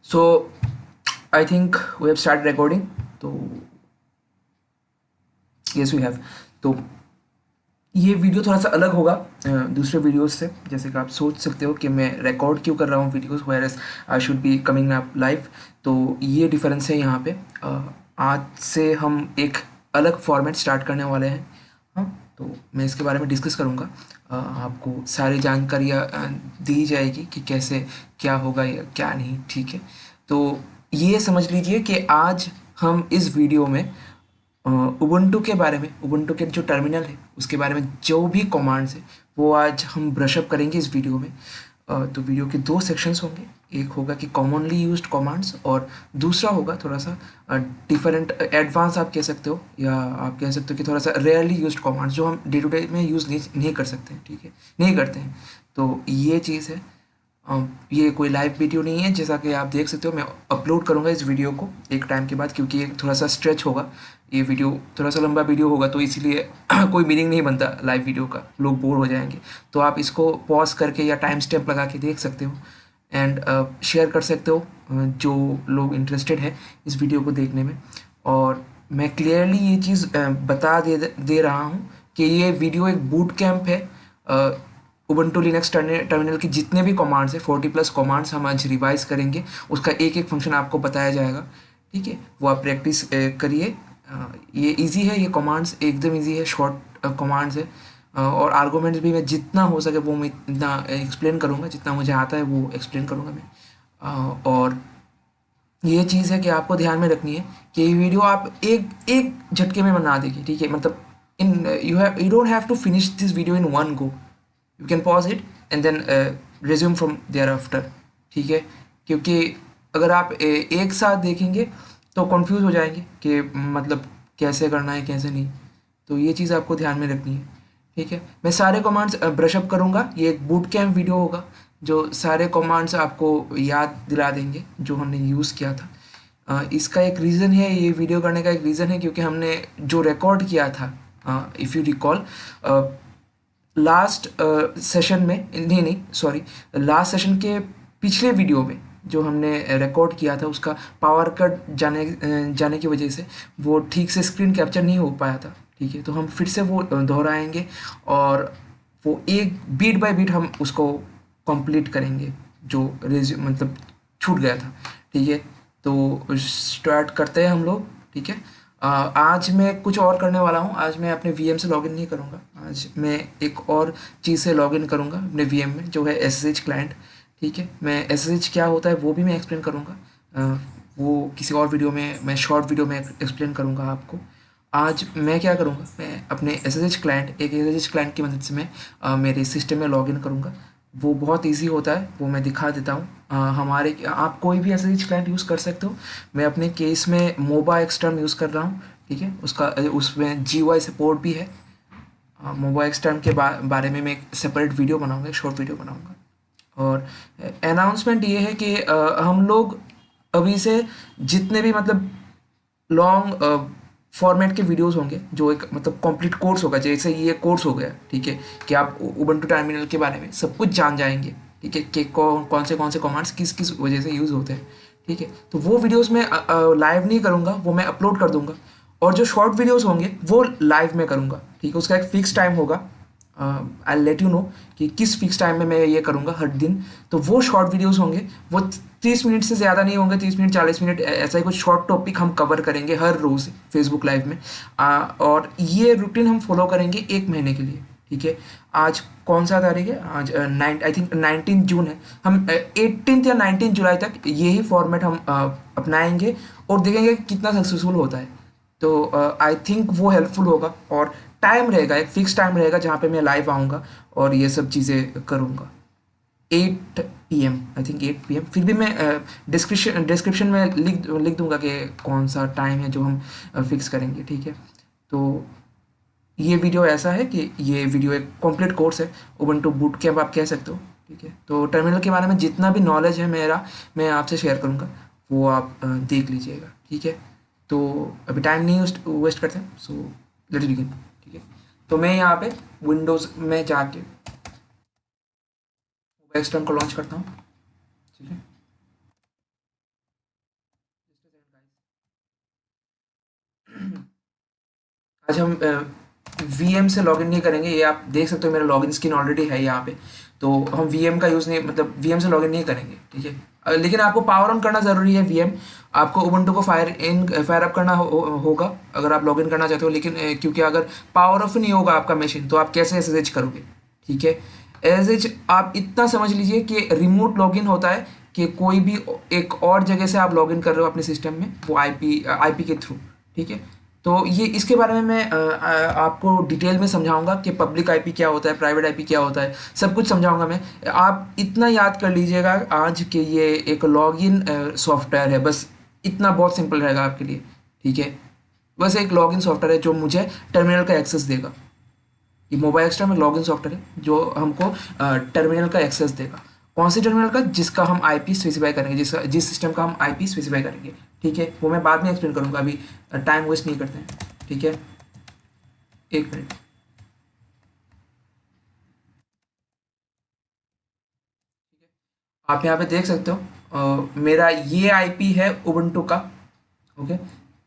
So I think we have started recording. तो yes we have. तो ये video थोड़ा सा अलग होगा दूसरे वीडियोस से। जैसे कि आप सोच सकते हो कि मैं रिकॉर्ड क्यों कर रहा हूँ videos whereas I should be coming up live. तो ये डिफरेंस है यहाँ पे। आज से हम एक अलग फॉर्मेट स्टार्ट करने वाले हैं। हाँ, तो मैं इसके बारे में डिस्कस करूँगा। आपको सारी जानकारियाँ दी जाएगी कि कैसे क्या होगा या क्या नहीं। ठीक है, तो ये समझ लीजिए कि आज हम इस वीडियो में उबुंटू के बारे में, उबुंटू के जो टर्मिनल है उसके बारे में जो भी कमांड्स है वो आज हम ब्रशअप करेंगे इस वीडियो में। तो वीडियो के दो सेक्शंस होंगे। एक होगा कि कॉमनली यूज्ड कमांड्स और दूसरा होगा थोड़ा सा डिफरेंट एडवांस आप कह सकते हो, या आप कह सकते हो कि थोड़ा सा रेयरली यूज्ड कमांड्स जो हम डे टू डे में यूज़ नहीं कर सकते हैं। ठीक है, नहीं करते हैं। तो ये चीज़ है। ये कोई लाइव वीडियो नहीं है, जैसा कि आप देख सकते हो। मैं अपलोड करूँगा इस वीडियो को एक टाइम के बाद, क्योंकि ये थोड़ा सा स्ट्रेच होगा। ये वीडियो थोड़ा सा लंबा वीडियो होगा, तो इसीलिए कोई मीनिंग नहीं बनता लाइव वीडियो का, लोग बोर हो जाएंगे। तो आप इसको पॉज करके या टाइम स्टैम्प लगा के देख सकते हो एंड शेयर कर सकते हो जो लोग इंटरेस्टेड है इस वीडियो को देखने में। और मैं क्लियरली ये चीज़ बता दे रहा हूँ कि ये वीडियो एक बूट कैंप है। उबंटू लिनक्स टर्मिनल की जितने भी कमांड्स हैं, 40+ कमांड्स हम आज रिवाइज करेंगे। उसका एक एक फंक्शन आपको बताया जाएगा। ठीक है, वो आप प्रैक्टिस करिए। ये इजी है, ये कमांड्स एकदम इजी है, शॉर्ट कमांड्स है। और आर्गूमेंट्स भी मैं जितना हो सके वो मैं इतना एक्सप्लेन करूँगा, जितना मुझे आता है वो एक्सप्लेन करूँगा मैं। और ये चीज़ है कि आपको ध्यान में रखनी है कि ये वीडियो आप एक एक झटके में बना देगी। ठीक है, मतलब you don't have to finish this video in one go. You can pause it and then resume from there after. ठीक है, क्योंकि अगर आप एक साथ देखेंगे तो कंफ्यूज हो जाएंगे कि मतलब कैसे करना है कैसे नहीं। तो ये चीज़ आपको ध्यान में रखनी है। ठीक है, मैं सारे कमांड्स ब्रशअप करूँगा। ये एक बूट कैम्प वीडियो होगा जो सारे कमांड्स आपको याद दिला देंगे जो हमने यूज़ किया था। इसका एक रीज़न है, ये वीडियो करने का एक रीज़न है, क्योंकि हमने जो रिकॉर्ड किया था, if you recall, last session में, नहीं सॉरी, लास्ट सेशन के पिछले वीडियो में जो हमने रिकॉर्ड किया था उसका पावर कट जाने की वजह से वो ठीक से स्क्रीन कैप्चर नहीं हो पाया था। ठीक है, तो हम फिर से वो दोहराएंगे और वो एक बीट बाय बीट हम उसको कंप्लीट करेंगे जो मतलब छूट गया था। ठीक है, तो स्टार्ट करते हैं हम लोग। ठीक है, आज मैं कुछ और करने वाला हूँ। आज मैं अपने वीएम से लॉगिन नहीं करूँगा। आज मैं एक और चीज़ से लॉगिन करूँगा अपने वीएम में, जो है एसएसएच क्लाइंट। ठीक है, मैं एसएसएच क्या होता है वो भी मैं एक्सप्लेन करूँगा। वो किसी और वीडियो में, मैं शॉर्ट वीडियो में एक्सप्लेन करूँगा आपको। आज मैं क्या करूँगा, मैं अपने एसएसएच क्लाइंट, एक एसएसएच क्लाइंट की मदद से मैं मेरे सिस्टम में लॉगिन करूँगा। वो बहुत इजी होता है, वो मैं दिखा देता हूँ। हमारे आप कोई भी एसएसएच क्लाइंट यूज़ कर सकते हो। मैं अपने केस में मोबा एक्सटर्म यूज़ कर रहा हूँ। ठीक है, उसका उसमें जीयूआई सपोर्ट भी है। मोबा एक्सटर्म के बारे में मैं एक सेपरेट वीडियो बनाऊँगा, एक शॉर्ट वीडियो बनाऊँगा। और अनाउंसमेंट ये है कि हम लोग अभी से जितने भी मतलब लॉन्ग फॉर्मेट के वीडियोस होंगे, जो एक मतलब कंप्लीट कोर्स होगा, जैसे ये कोर्स हो गया। ठीक है, कि आप उबंटू टर्मिनल के बारे में सब कुछ जान जाएंगे। ठीक है, कि कौन से कमांड्स किस किस वजह से यूज़ होते हैं। ठीक है, तो वो वीडियोस में लाइव नहीं करूँगा, वो मैं अपलोड कर दूंगा। और जो शॉर्ट वीडियोस होंगे वो लाइव में करूँगा। ठीक है, उसका एक फिक्स टाइम होगा। आई लेट यू नो कि किस फिक्स टाइम में मैं ये करूँगा हर दिन। तो वो शॉर्ट वीडियोस होंगे, वो 30 मिनट से ज़्यादा नहीं होंगे, 30 मिनट 40 मिनट, ऐसा ही कुछ शॉर्ट टॉपिक हम कवर करेंगे हर रोज़ फेसबुक लाइव में। और ये रूटीन हम फॉलो करेंगे 1 महीने के लिए। ठीक है, आज कौन सा तारीख है, आज आई थिंक 19 जून है। हम 18 या 19 जुलाई तक यही फॉर्मेट हम अपनाएंगे और देखेंगे कितना सक्सेसफुल होता है। तो आई थिंक वो हेल्पफुल होगा। और टाइम रहेगा, एक फिक्स टाइम रहेगा जहाँ पे मैं लाइव आऊँगा और ये सब चीज़ें करूँगा। 8 PM, आई थिंक 8 PM। फिर भी मैं डिस्क्रिप्शन में लिख दूंगा कि कौन सा टाइम है जो हम फिक्स करेंगे। ठीक है, तो ये वीडियो ऐसा है कि ये वीडियो एक कंप्लीट कोर्स है, उबंटू बूट कैंप आप कह सकते हो। ठीक है, तो टर्मिनल के बारे में जितना भी नॉलेज है मेरा, मैं आपसे शेयर करूँगा, वो आप देख लीजिएगा। ठीक है, तो अभी टाइम नहीं वेस्ट करते हैं, सो लेट्स बिगिन। ठीक है, तो मैं यहाँ पे विंडोज़ में जाके एक्सटर्म को लॉन्च करता हूँ। ठीक है, आज हम वीएम से लॉगिन नहीं करेंगे। ये आप देख सकते हो मेरा लॉगिन स्क्रीन ऑलरेडी है यहाँ पे। तो हम वीएम का यूज़ नहीं, मतलब वीएम से लॉगिन नहीं करेंगे, ठीक है। लेकिन आपको पावर ऑन करना ज़रूरी है वीएम। आपको उबंटू को फायर अप करना होगा अगर आप लॉगिन करना चाहते हो। लेकिन क्योंकि अगर पावर ऑफ नहीं होगा आपका मशीन, तो आप कैसे एसएसएच करोगे, ठीक है। एसएसएच आप इतना समझ लीजिए कि रिमोट लॉगिन होता है, कि कोई भी एक और जगह से आप लॉगिन कर रहे हो अपने सिस्टम में, वो आईपी के थ्रू, ठीक है। तो ये इसके बारे में मैं आपको डिटेल में समझाऊंगा कि पब्लिक आईपी क्या होता है, प्राइवेट आईपी क्या होता है, सब कुछ समझाऊंगा मैं। आप इतना याद कर लीजिएगा आज कि ये एक लॉगिन सॉफ्टवेयर है, बस इतना बहुत सिंपल रहेगा आपके लिए, ठीक है। बस एक लॉगिन सॉफ्टवेयर है जो मुझे टर्मिनल का एक्सेस देगा। ये मोबाइल एक्स्ट्रा में लॉगिन सॉफ्टवेयर है जो हमको टर्मिनल का एक्सेस देगा। कौन से टर्मिनल का? जिसका हम आईपी स्पेसिफाई करेंगे, जिस सिस्टम का हम आईपी स्पेसिफाई करेंगे, ठीक है। वो मैं बाद में एक्सप्लेन करूँगा, अभी टाइम वेस्ट नहीं करते हैं, ठीक है। एक मिनट। आप यहाँ पे देख सकते हो मेरा ये आईपी है उबंटू का, ओके।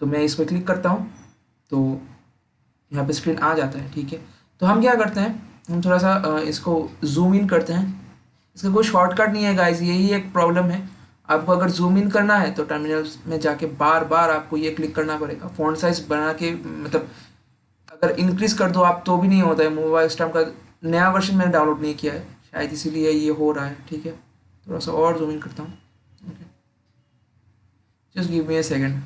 तो मैं इस पर क्लिक करता हूँ तो यहाँ पे स्क्रीन आ जाता है, ठीक है। तो हम क्या करते हैं, हम थोड़ा सा इसको जूम इन करते हैं। इसका कोई शॉर्टकट नहीं है गाइस, यही एक प्रॉब्लम है। आपको अगर जूम इन करना है तो टर्मिनल में जाके बार बार आपको ये क्लिक करना पड़ेगा। फ़ॉन्ट साइज बना के, मतलब अगर इंक्रीज कर दो आप तो भी नहीं होता है। मोबाइल स्टॉम का नया वर्जन मैंने डाउनलोड नहीं किया है, शायद इसीलिए ये हो रहा है, ठीक है। थोड़ा सा और जूम इन करता हूँ, ओके। जस्ट गिव मी ए सेकेंड।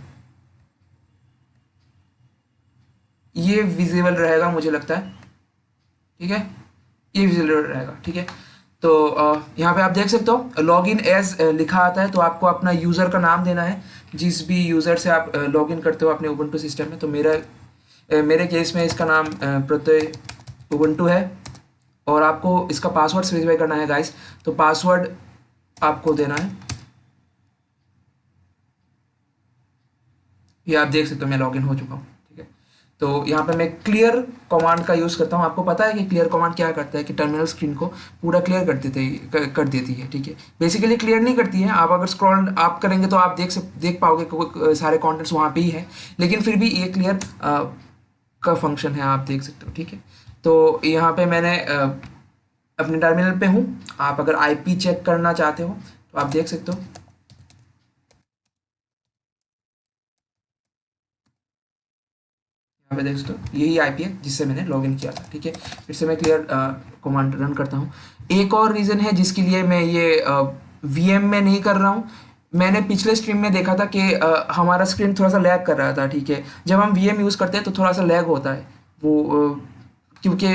ये विजिबल रहेगा मुझे लगता है, ठीक है। ये विजिबल रहेगा, ठीक है। तो यहाँ पे आप देख सकते हो लॉग इन एज लिखा आता है। तो आपको अपना यूज़र का नाम देना है, जिस भी यूज़र से आप लॉग इन करते हो अपने उबंटू सिस्टम में। तो मेरे केस में इसका नाम प्रत्यय उबंटू है। और आपको इसका पासवर्ड स्पेसिफाई करना है गाइस। तो पासवर्ड आपको देना है, ये आप देख सकते हो मैं लॉगिन हो चुका हूँ, ठीक है। तो यहाँ पे मैं क्लियर कमांड का यूज़ करता हूँ। आपको पता है कि क्लियर कमांड क्या करता है, कि टर्मिनल स्क्रीन को पूरा क्लियर कर देती है, ठीक है। बेसिकली क्लियर नहीं करती है, आप अगर स्क्रॉल आप करेंगे तो आप देख पाओगे कि सारे कॉन्टेंट्स वहाँ पे ही है, लेकिन फिर भी ये क्लियर का फंक्शन है, आप देख सकते हो, ठीक है। तो यहाँ पे मैंने अपने टर्मिनल पे हूँ। आप अगर आईपी चेक करना चाहते हो तो आप देख सकते हो, यहाँ पे देख सकते हो यही आईपी है जिससे मैंने लॉगिन किया था, ठीक है। फिर से मैं क्लियर कमांड रन करता हूँ। एक और रीज़न है जिसके लिए मैं ये वीएम में नहीं कर रहा हूँ। मैंने पिछले स्ट्रीम में देखा था कि हमारा स्क्रीन थोड़ा सा लैग कर रहा था, ठीक है। जब हम वीएम यूज़ करते हैं तो थोड़ा सा लैग होता है वो, क्योंकि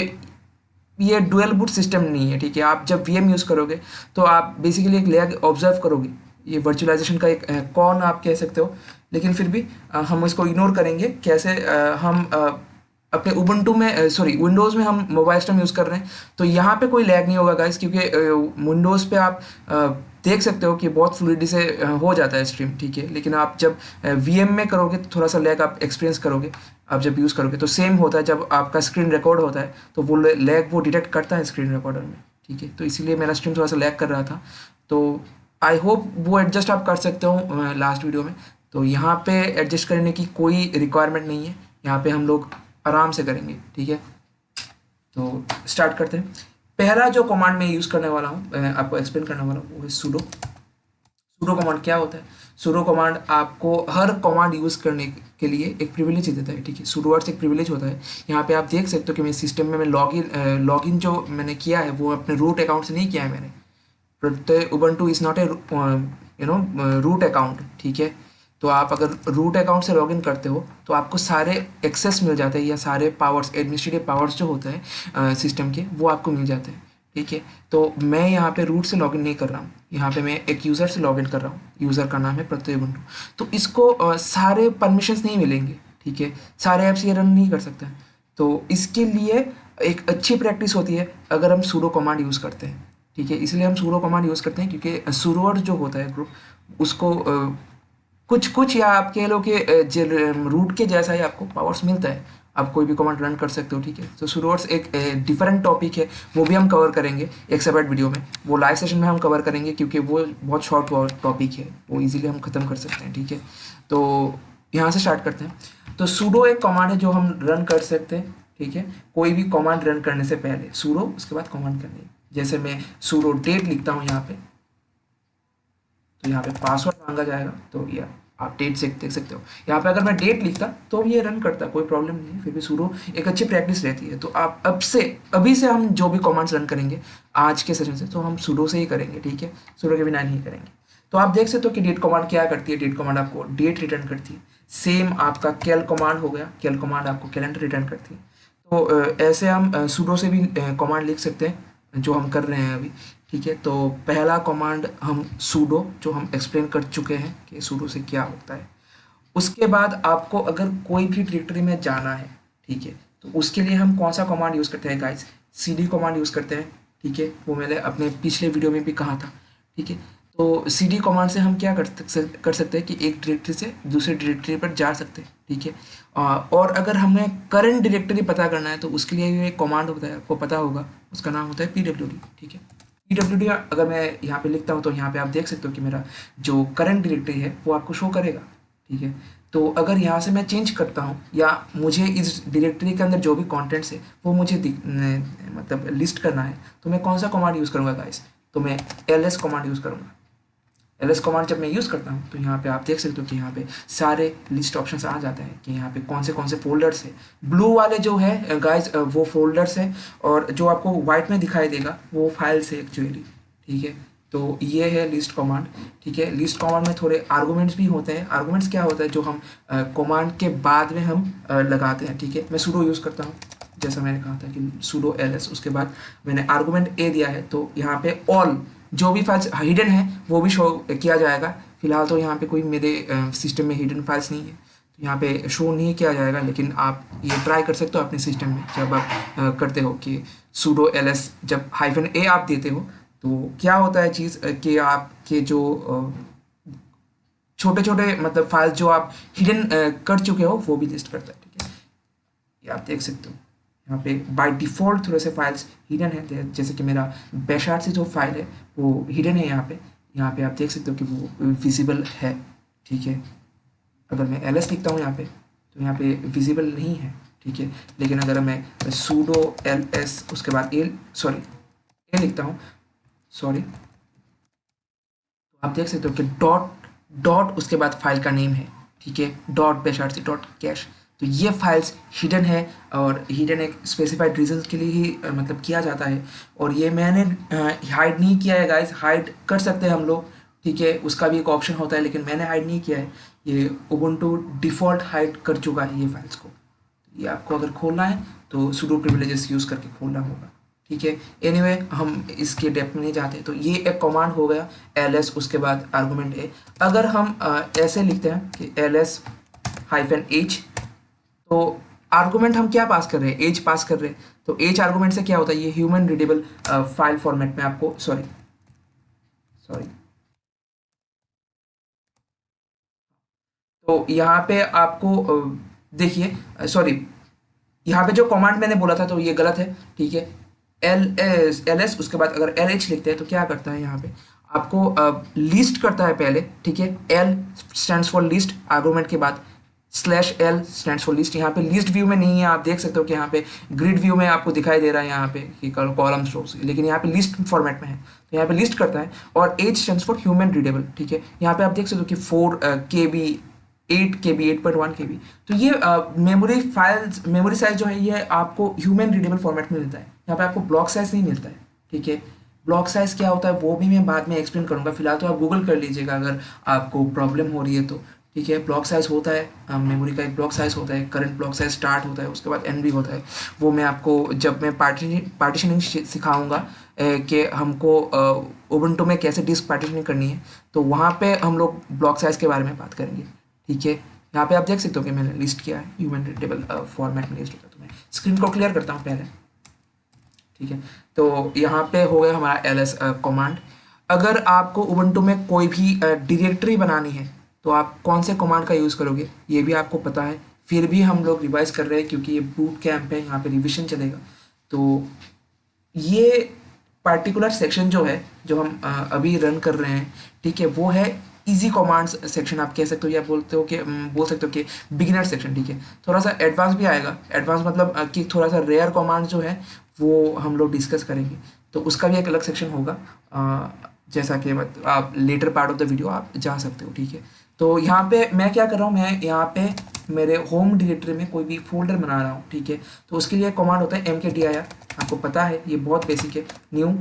ये डुअल बूट सिस्टम नहीं है, ठीक है। आप जब वीएम यूज़ करोगे तो आप बेसिकली एक लैग ऑब्जर्व करोगे। ये वर्चुअलाइजेशन का एक कौन आप कह सकते हो, लेकिन फिर भी हम इसको इग्नोर करेंगे। कैसे? हम अपने उबंटू में, सॉरी विंडोज़ में हम मोबाइल सिस्टम यूज़ कर रहे हैं, तो यहाँ पे कोई लैग नहीं होगा गाइस, क्योंकि विंडोज़ पे आप देख सकते हो कि बहुत फ्लूइडिटी से हो जाता है स्ट्रीम, ठीक है। लेकिन आप जब वीएम में करोगे तो थोड़ा सा लैग आप एक्सपीरियंस करोगे। आप जब यूज़ करोगे तो सेम होता है, जब आपका स्क्रीन रिकॉर्ड होता है तो वो लैग वो डिटेक्ट करता है स्क्रीन रिकॉर्डर में, ठीक है। तो इसीलिए मेरा स्ट्रीम थोड़ा सा लैग कर रहा था। तो आई होप वो एडजस्ट आप कर सकते हो लास्ट वीडियो में। तो यहाँ पे एडजस्ट करने की कोई रिक्वायरमेंट नहीं है, यहाँ पे हम लोग आराम से करेंगे, ठीक है। तो स्टार्ट करते हैं। पहला जो कमांड मैं यूज़ करने वाला हूँ, आपको एक्सप्लेन करने वाला हूँ, वो है सूडो। सूडो कमांड क्या होता है? सूडो कमांड आपको हर कमांड यूज़ करने के लिए एक प्रिविलेज देता है, ठीक है। सूडो वर्ड्स एक प्रिविलेज होता है। यहाँ पे आप देख सकते हो कि मेरे सिस्टम में मैं लॉगिन जो मैंने किया है वो अपने रूट अकाउंट से नहीं किया है मैंने। प्रत्यय Ubuntu is not a root account, ठीक है। तो आप अगर रूट अकाउंट से लॉगिन करते हो तो आपको सारे एक्सेस मिल जाते हैं, या सारे पावर्स, एडमिनिस्ट्रेटिव पावर्स जो होते हैं सिस्टम के, वो आपको मिल जाते हैं, ठीक है। तो मैं यहाँ पे रूट से लॉगिन नहीं कर रहा हूँ, यहाँ पे मैं एक यूज़र से लॉगिन कर रहा हूँ। यूज़र का नाम है प्रत्यय उबंटू। तो इसको सारे परमिशंस नहीं मिलेंगे, ठीक है। सारे ऐप्स ये रन नहीं कर सकते हैं। तो इसके लिए एक अच्छी प्रैक्टिस होती है अगर हम सूडो कमांड यूज़ करते हैं, ठीक है। इसलिए हम सूडो कमांड यूज़ करते हैं, क्योंकि सूडो जो होता है ग्रुप, उसको कुछ कुछ, या आप कह लो कि रूट के जैसा ही आपको पावर्स मिलता है। आप कोई भी कमांड रन कर सकते हो, ठीक है। तो सूडो एक डिफरेंट टॉपिक है, वो भी हम कवर करेंगे एक सेपरेट वीडियो में। वो लाइव सेशन में हम कवर करेंगे, क्योंकि वो बहुत शॉर्ट टॉपिक है, वो इजीली हम ख़त्म कर सकते हैं, ठीक है। तो यहाँ से स्टार्ट करते हैं। तो सूडो एक कमांड है जो हम रन कर सकते हैं, ठीक है। कोई भी कमांड रन करने से पहले सूडो, उसके बाद कमांड करनी है। जैसे मैं सूडो डेट लिखता हूँ यहाँ पे, तो यहाँ पे पासवर्ड मांगा जाएगा, तो ये आप डेट से देख सकते हो। यहाँ पे अगर मैं डेट लिखता तो ये रन करता, कोई प्रॉब्लम नहीं है। फिर भी सूडो एक अच्छी प्रैक्टिस रहती है। तो आप अभी से हम जो भी कमांड्स रन करेंगे आज के सेशन से, तो हम सूडो से ही करेंगे, ठीक है, सूडो के बिना नहीं करेंगे। तो आप देख सकते हो कि डेट कमांड क्या करती है। डेट कमांड आपको डेट रिटर्न करती है। सेम आपका कैल कमांड हो गया, कैल कमांड आपको कैलेंडर रिटर्न करती है। तो ऐसे हम सूडो से भी कमांड लिख सकते हैं जो हम कर रहे हैं अभी, ठीक है। तो पहला कमांड हम सूडो, जो हम एक्सप्लेन कर चुके हैं कि सूडो से क्या होता है। उसके बाद आपको अगर कोई भी डायरेक्टरी में जाना है, ठीक है, तो उसके लिए हम कौन सा कमांड यूज़ करते हैं गाइस, सीडी कमांड यूज़ करते हैं, ठीक है। वो मैंने अपने पिछले वीडियो में भी कहा था, ठीक है। तो सीडी कमांड से हम क्या कर सकते हैं कि एक डायरेक्टरी से दूसरे डायरेक्टरी पर जा सकते हैं, ठीक है। और अगर हमें करंट डायरेक्टरी पता करना है तो उसके लिए भी एक कमांड होता है, आपको पता होगा, उसका नाम होता है pwd, ठीक है। pwd अगर मैं यहाँ पे लिखता हूँ तो यहाँ पे आप देख सकते हो कि मेरा जो करंट डायरेक्टरी है वो आपको शो करेगा, ठीक है। तो अगर यहाँ से मैं चेंज करता हूँ या मुझे इस डायरेक्टरी के अंदर जो भी कंटेंट्स है वो मुझे मतलब लिस्ट करना है, तो मैं कौन सा कमांड यूज़ करूँगा गाइस, तो मैं ls कमांड यूज़ करूँगा। ls कमांड जब मैं यूज़ करता हूँ तो यहाँ पे आप देख सकते हो कि यहाँ पे सारे लिस्ट ऑप्शंस आ जाते हैं कि यहाँ पे कौन से फोल्डर्स है। ब्लू वाले जो है गाइस वो फोल्डर्स है, और जो आपको वाइट में दिखाई देगा वो फाइल्स है एक्चुअली, ठीक है। तो ये है लिस्ट कमांड, ठीक है। लिस्ट कमांड में थोड़े आर्गूमेंट्स भी होते हैं। आर्गूमेंट्स क्या होता है, जो हम कमांड के बाद में हम लगाते हैं, ठीक है। मैं सूडो यूज़ करता हूँ, जैसा मैंने कहा था कि सूडो ls, उसके बाद मैंने आर्गूमेंट a दिया है, तो यहाँ पे ऑल जो भी फाइल्स हिडन है वो भी शो किया जाएगा। फिलहाल तो यहाँ पे कोई मेरे सिस्टम में हिडन फाइल्स नहीं है, तो यहाँ पे शो नहीं किया जाएगा, लेकिन आप ये ट्राई कर सकते हो अपने सिस्टम में जब आप करते हो कि सूडो ls, जब -a आप देते हो तो क्या होता है चीज़ कि आपके जो छोटे छोटे मतलब फाइल्स जो आप हिडन कर चुके हो वो भी लिस्ट करता है, ठीक है। ये आप देख सकते हो यहाँ पे बाय डिफ़ॉल्ट थोड़े से फाइल्स हिडन है, जैसे कि मेरा बैशार्ट से जो फाइल है वो हिडन है। यहाँ पे आप देख सकते हो कि वो विजिबल है, ठीक है। अगर मैं ls लिखता हूँ यहाँ पे तो यहाँ पे विजिबल नहीं है, ठीक है। लेकिन अगर मैं सूडो ls उसके बाद a लिखता हूँ, सॉरी, तो आप देख सकते हो कि डॉट उसके बाद फाइल का नेम है, ठीक है, डॉट बैशार्ट डॉट कैश। तो ये फाइल्स हिडन है, और हिडन एक स्पेसिफाइड रीजन के लिए ही मतलब किया जाता है। और ये मैंने हाइड नहीं किया है गाइस, हाइड कर सकते हैं हम लोग, ठीक है, उसका भी एक ऑप्शन होता है, लेकिन मैंने हाइड नहीं किया है। ये उबुंटू डिफ़ॉल्ट हाइड कर चुका है ये फाइल्स को। ये आपको अगर खोलना है तो सूडो प्रिविलेजेस यूज़ करके खोलना होगा, ठीक है। एनीवे हम इसके डेप्थ में नहीं जाते। तो ये एक कमांड हो गया ls, उसके बाद आर्गूमेंट a। अगर हम ऐसे लिखते हैं कि ls -h, तो आर्गूमेंट हम क्या पास कर रहे हैं, एज पास कर रहे हैं। तो एज आर्गूमेंट से क्या होता है, ये ह्यूमन रीडेबल फाइल फॉर्मेट में आपको सॉरी तो यहाँ पे आपको देखिए, सॉरी, यहाँ पे जो कमांड मैंने बोला था तो ये गलत है, ठीक है। ls उसके बाद अगर lh लिखते हैं तो क्या करता है, यहाँ पे आपको लिस्ट करता है पहले, ठीक है। l stands for list, argument के बाद /l स्टैंड्स फॉर लिस्ट। यहाँ पे लिस्ट व्यू में नहीं है, आप देख सकते हो कि यहाँ पे ग्रिड व्यू में आपको दिखाई दे रहा है यहाँ पे कि कॉलम्स रोज, लेकिन यहाँ पे लिस्ट फॉर्मेट में है, तो यहाँ पे लिस्ट करता है। और h stands for human readable, ठीक है। यहाँ पे आप देख सकते हो कि 4 KB, 8 KB, 8.1 KB। तो ये मेमोरी साइज जो है ये आपको ह्यूमन रीडेबल फॉर्मेट में मिलता है। यहाँ पे आपको ब्लॉक साइज नहीं मिलता है, ठीक है। ब्लॉक साइज क्या होता है वो भी मैं बाद में एक्सप्लेन करूँगा, फिलहाल तो आप गूगल कर लीजिएगा अगर आपको प्रॉब्लम हो रही है तो, ठीक है। ब्लॉक साइज होता है मेमोरी का एक ब्लॉक साइज होता है, करंट ब्लॉक साइज स्टार्ट होता है, उसके बाद एंड भी होता है। वो मैं आपको जब मैं पार्टीशनिंग सिखाऊंगा कि हमको उबुंटू में कैसे डिस्क पार्टीशनिंग करनी है, तो वहाँ पे हम लोग ब्लॉक साइज के बारे में बात करेंगे, ठीक है। यहाँ पे आप देख सकते हो कि मैंने लिस्ट किया है, ह्यूमन रीडेबल फॉर्मेट में लिस्ट होता है। तो मैं स्क्रीन को क्लियर करता हूँ पहले, ठीक है। तो यहाँ पे हो गया हमारा ls कमांड। अगर आपको उबुंटू में कोई भी डायरेक्टरी बनानी है तो आप कौन से कमांड का यूज़ करोगे ये भी आपको पता है, फिर भी हम लोग रिवाइज कर रहे हैं क्योंकि ये बूट कैंप है, यहाँ पे रिविजन चलेगा। तो ये पार्टिकुलर सेक्शन जो है जो हम अभी रन कर रहे हैं, ठीक है, वो है इजी कमांड्स सेक्शन आप कह सकते हो, या बोलते हो कि बोल सकते हो कि बिगिनर सेक्शन, ठीक है। थोड़ा सा एडवांस भी आएगा, एडवांस मतलब कि थोड़ा सा रेयर कमांड जो है वो हम लोग डिस्कस करेंगे, तो उसका भी एक अलग सेक्शन होगा। जैसा कि आप later part of the video आप जा सकते हो, ठीक है। तो यहाँ पे मैं क्या कर रहा हूँ, मैं यहाँ पे मेरे होम डायरेक्टरी में कोई भी फोल्डर बना रहा हूँ, ठीक है। तो उसके लिए कमांड होता है mkdir, आपको पता है ये बहुत बेसिक है। न्यू,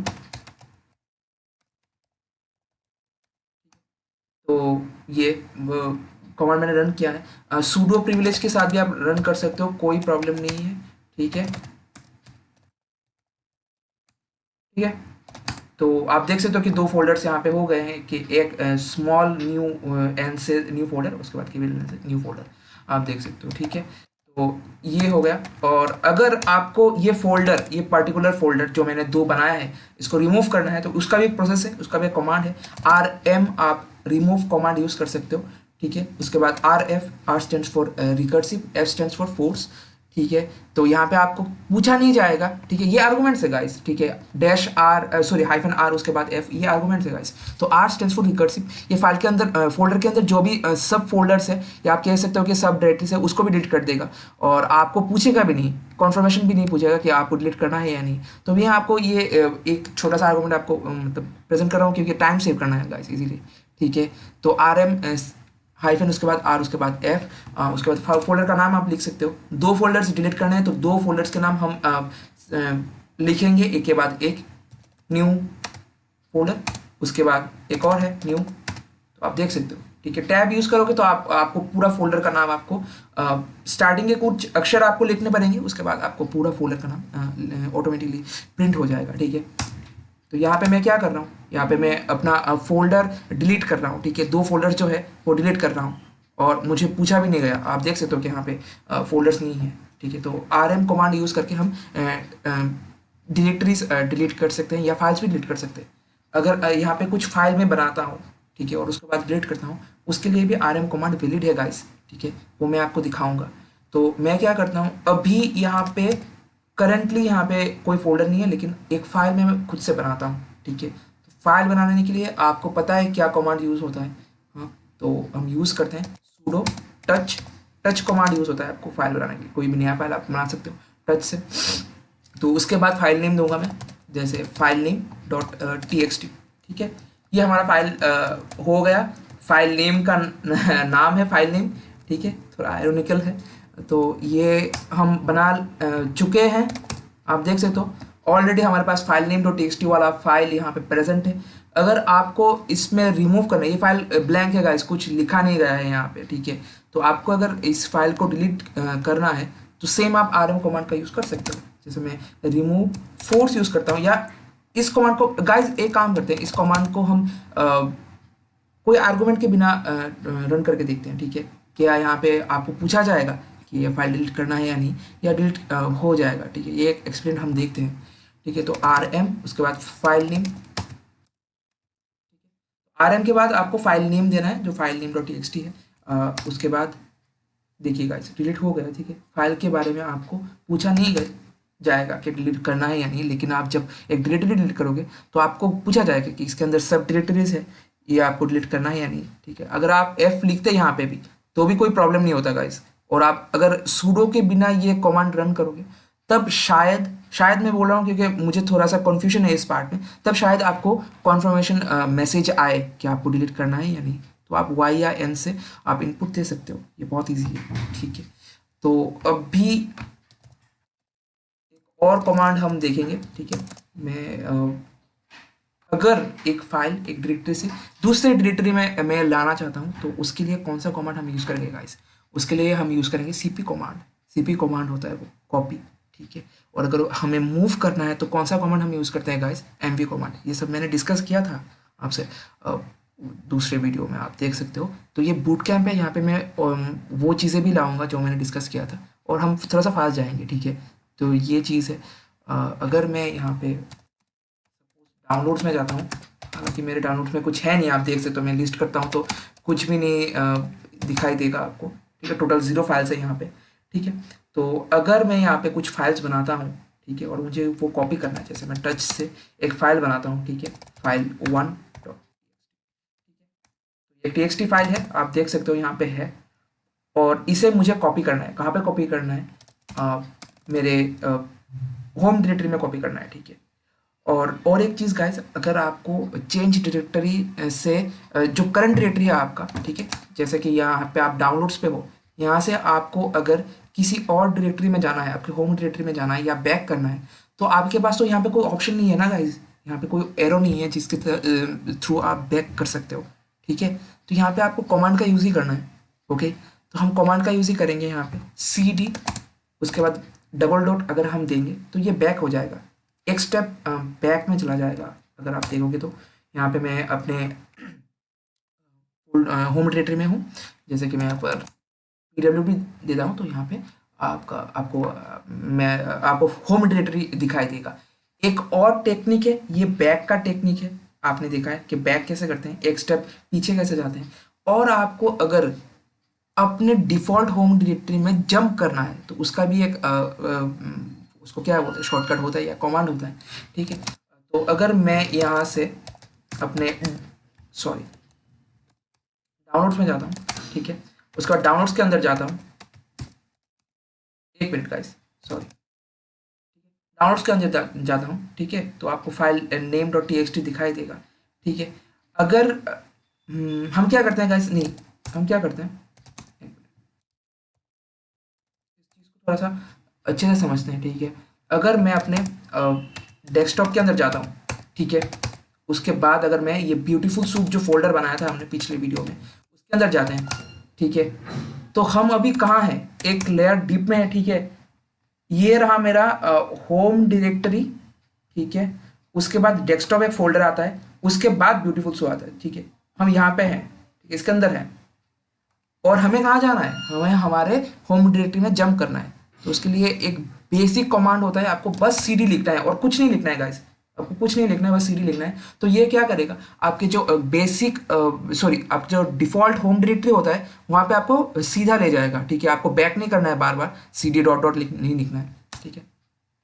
तो ये कमांड मैंने रन किया है। सूडो प्रिविलेज के साथ भी आप रन कर सकते हो, कोई प्रॉब्लम नहीं है, ठीक है। ठीक है, तो आप देख सकते हो कि दो फोल्डर्स यहाँ पे हो गए हैं, कि एक स्मॉल न्यू एन से न्यू फोल्डर, उसके बाद केवल से न्यू फोल्डर, आप देख सकते हो, ठीक है। तो ये हो गया। और अगर आपको ये फोल्डर, ये पर्टिकुलर फोल्डर जो मैंने दो बनाया है, इसको रिमूव करना है, तो उसका भी एक प्रोसेस है, उसका भी एक कमांड है, RM, आप रिमूव कमांड यूज़ कर सकते हो, ठीक है। उसके बाद RF, R stands for recursive, F stands for force, ठीक है। तो यहाँ पे आपको पूछा नहीं जाएगा, ठीक है, ये आर्गूमेंट्स है गाइस, ठीक है। डैश आर, सॉरी -R, उसके बाद F, ये आर्गूमेंट्स है गाइस। तो R स्टैंड्स फॉर रिकर्सिव, ये फाइल के अंदर फोल्डर के अंदर जो भी सब फोल्डर्स है, या आप कह सकते हो कि सब डायरेक्टरीज है, उसको भी डिलीट कर देगा, और आपको पूछेगा भी नहीं, कॉन्फर्मेशन भी नहीं पूछेगा कि आपको डिलीट करना है या नहीं। तो मैं आपको ये एक छोटा सा आर्गूमेंट आपको मतलब प्रेजेंट कर रहा हूँ, क्योंकि टाइम सेव करना है गाइस इजीली, ठीक है। तो RM हाइफन, उसके बाद R, उसके बाद F, उसके बाद फोल्डर का नाम आप लिख सकते हो। दो फोल्डर्स डिलीट करने हैं, तो दो फोल्डर्स के नाम हम लिखेंगे एक के बाद एक। न्यू फोल्डर, उसके बाद एक और है न्यू, तो आप देख सकते हो, ठीक है। टैब यूज़ करोगे तो आपको पूरा फोल्डर का नाम, आपको स्टार्टिंग के कुछ अक्षर आपको लिखने पड़ेंगे, उसके बाद आपको पूरा फोल्डर का नाम ऑटोमेटिकली प्रिंट हो जाएगा, ठीक है। तो यहाँ पे मैं क्या कर रहा हूँ, यहाँ पे मैं अपना फोल्डर डिलीट कर रहा हूँ, ठीक है। दो फोल्डर जो है वो डिलीट कर रहा हूँ, और मुझे पूछा भी नहीं गया, आप देख सकते हो कि यहाँ पे फोल्डर्स नहीं है, ठीक है। तो RM कमांड यूज़ करके हम डायरेक्टरीज डिलीट कर सकते हैं, या फाइल्स भी डिलीट कर सकते हैं। अगर यहाँ पे कुछ फाइल में बनाता हूँ, ठीक है, और उसके बाद डिलीट करता हूँ, उसके लिए भी RM कमांड वैलिड है गाइस, ठीक है, वो मैं आपको दिखाऊंगा। तो मैं क्या करता हूँ, अभी यहाँ पे करंटली यहाँ पे कोई फोल्डर नहीं है, लेकिन एक फाइल मैं खुद से बनाता हूँ, ठीक है। तो फाइल बनाने के लिए आपको पता है क्या कमांड यूज़ होता है, हाँ, तो हम यूज़ करते हैं sudo touch, touch command use होता है आपको फाइल बनाने के लिए, कोई भी नया फाइल आप बना सकते हो टच से। तो उसके बाद फाइल नेम दूंगा मैं, जैसे फाइल नेम .txt, ठीक है। ये हमारा फाइल हो गया, फाइल नेम का नाम है फाइल नेम, ठीक है, थोड़ा आयरोनिकल है। तो ये हम बना चुके हैं, आप देख सकते हो ऑलरेडी हमारे पास फाइल नेम .txt वाला फाइल यहाँ पे प्रेजेंट है। अगर आपको इसमें रिमूव करना है, ये फाइल ब्लैंक है गाइस, कुछ लिखा नहीं गया है यहाँ पे, ठीक है। तो आपको अगर इस फाइल को डिलीट करना है, तो सेम आप RM कमांड का यूज़ कर सकते हो। जैसे मैं रिमूव फोर्स यूज़ करता हूँ, या इस कमांड को गाइस एक काम करते हैं, इस कमांड को हम कोई आर्गूमेंट के बिना रन करके देखते हैं, ठीक है। क्या यहाँ पे आपको पूछा जाएगा कि ये फाइल डिलीट करना है या नहीं, या डिलीट हो जाएगा, ठीक है। ये एक एक्सपेरिमेंट हम देखते हैं, ठीक है। तो RM, उसके बाद फाइल नेम, RM के बाद आपको फाइल नेम देना है, जो फाइल नेम .txt है। उसके बाद देखिए गाइस डिलीट हो गया, ठीक है। फाइल के बारे में आपको पूछा नहीं गया जाएगा कि डिलीट करना है या नहीं, लेकिन आप जब एक डायरेक्टरी डिलीट करोगे, तो आपको पूछा जाएगा कि इसके अंदर सब डायरेक्टरीज है, ये आपको डिलीट करना है या नहीं, ठीक है। अगर आप F लिखते हैं यहाँ पे भी, तो भी कोई प्रॉब्लम नहीं होता गाइस। और आप अगर सूडो के बिना ये कमांड रन करोगे, तब शायद मैं बोल रहा हूँ क्योंकि मुझे थोड़ा सा कन्फ्यूजन है इस पार्ट में, तब शायद आपको कॉन्फर्मेशन मैसेज आए कि आपको डिलीट करना है या नहीं। तो आप Y या N से आप इनपुट दे सकते हो, ये बहुत ईजी है, ठीक है। तो अभी एक और कमांड हम देखेंगे, ठीक है। मैं अगर एक फाइल एक डायरेक्टरी से दूसरे डायरेक्टरी में मैं लाना चाहता हूँ, तो उसके लिए कौन सा कमांड हम यूज़ करेंगे गाइस, उसके लिए हम यूज़ करेंगे CP कमांड। CP कमांड होता है वो कॉपी, ठीक है। और अगर हमें मूव करना है, तो कौन सा कमांड हम यूज़ करते हैं गाइस, MV कमांड। ये सब मैंने डिस्कस किया था आपसे दूसरे वीडियो में, आप देख सकते हो। तो ये बूट कैंप है, यहाँ पे मैं वो चीज़ें भी लाऊंगा जो मैंने डिस्कस किया था, और हम थोड़ा सा फास्ट जाएंगे, ठीक है। तो ये चीज़ है। अगर मैं यहाँ पे डाउनलोड्स में जाता हूँ, हालांकि मेरे डाउनलोड्स में कुछ है नहीं, आप देख सकते हो, मैं लिस्ट करता हूँ तो कुछ भी नहीं दिखाई देगा आपको, ठीक है। टोटल 0 फाइल्स है यहाँ पे, ठीक है। तो अगर मैं यहाँ पे कुछ फाइल्स बनाता हूँ, ठीक है, और मुझे वो कॉपी करना है, जैसे मैं टच से एक फाइल बनाता हूँ, ठीक है, फाइल 1, एक txt फाइल है, आप देख सकते हो यहाँ पे है, और इसे मुझे कॉपी करना है। कहाँ पे कॉपी करना है? मेरे होम डायरेक्टरी में कॉपी करना है, ठीक है। और एक चीज़ गाइस, अगर आपको चेंज डायरेक्टरी से जो करंट डायरेक्टरी है आपका, ठीक है, जैसे कि यहाँ पे आप डाउनलोड्स पे हो, यहाँ से आपको अगर किसी और डायरेक्टरी में जाना है, आपके होम डायरेक्टरी में जाना है या बैक करना है, तो आपके पास तो यहाँ पे कोई ऑप्शन नहीं है ना गाइस, यहाँ पे कोई एरो नहीं है जिसके थ्रू आप बैक कर सकते हो, ठीक है। तो यहाँ पे आपको कमांड का यूज़ ही करना है, ओके। तो हम कमांड का यूज़ ही करेंगे यहाँ पे, CD, उसके बाद डबल डॉट अगर हम देंगे तो ये बैक हो जाएगा, एक स्टेप बैक में चला जाएगा। अगर आप देखोगे तो यहाँ पे मैं अपने होम डायरेक्टरी में हूँ, जैसे कि मैं यहाँ पर PWD देता हूँ, तो यहाँ पे मैं आपको होम डायरेक्टरी दिखाई देगा। एक और टेक्निक है, ये बैक का टेक्निक है, आपने देखा है कि बैक कैसे करते हैं, एक स्टेप पीछे कैसे जाते हैं। और आपको अगर अपने डिफ़ॉल्ट होम डायरेक्टरी में जंप करना है तो उसका भी एक उसको क्या बोलते हैं, शॉर्टकट होता है या कमांड होता है, ठीक है। तो अगर मैं यहाँ से अपने डाउनलोड्स में जाता हूँ, ठीक है, उसके बाद डाउनलोड्स के अंदर जाता हूँ, एक मिनट गाइस, डाउनलोड्स के अंदर जाता हूँ, ठीक है। तो आपको फाइल name.txt दिखाई देगा, ठीक है। अगर हम क्या करते हैं गाइस, नहीं, हम क्या करते हैं, थोड़ा सा अच्छे से समझते हैं, ठीक है। अगर मैं अपने डेस्कटॉप के अंदर जाता हूँ, ठीक है, उसके बाद अगर मैं ये ब्यूटीफुल सूप जो फोल्डर बनाया था हमने पिछले वीडियो में, उसके अंदर जाते हैं, ठीक है। तो हम अभी कहाँ हैं, एक लेयर डीप में है, ठीक है। ये रहा मेरा होम डायरेक्टरी, ठीक है। उसके बाद डेस्कटॉप एक फोल्डर आता है, उसके बाद ब्यूटीफुल सूप आता है, ठीक है। हम यहाँ पे हैं, ठीक है, इसके अंदर है, और हमें कहाँ जाना है, हमें हमारे होम डायरेक्टरी में जंप करना है। तो उसके लिए एक बेसिक कमांड होता है, आपको बस CD लिखना है और कुछ नहीं लिखना है गाइस, आपको कुछ नहीं लिखना है, बस CD लिखना है। तो ये क्या करेगा, आपके जो बेसिक आपका जो डिफ़ॉल्ट होम डायरेक्टरी होता है वहाँ पे आपको सीधा ले जाएगा, ठीक है। आपको बैक नहीं करना है, बार बार CD डॉट डॉट नहीं लिखना है, ठीक है।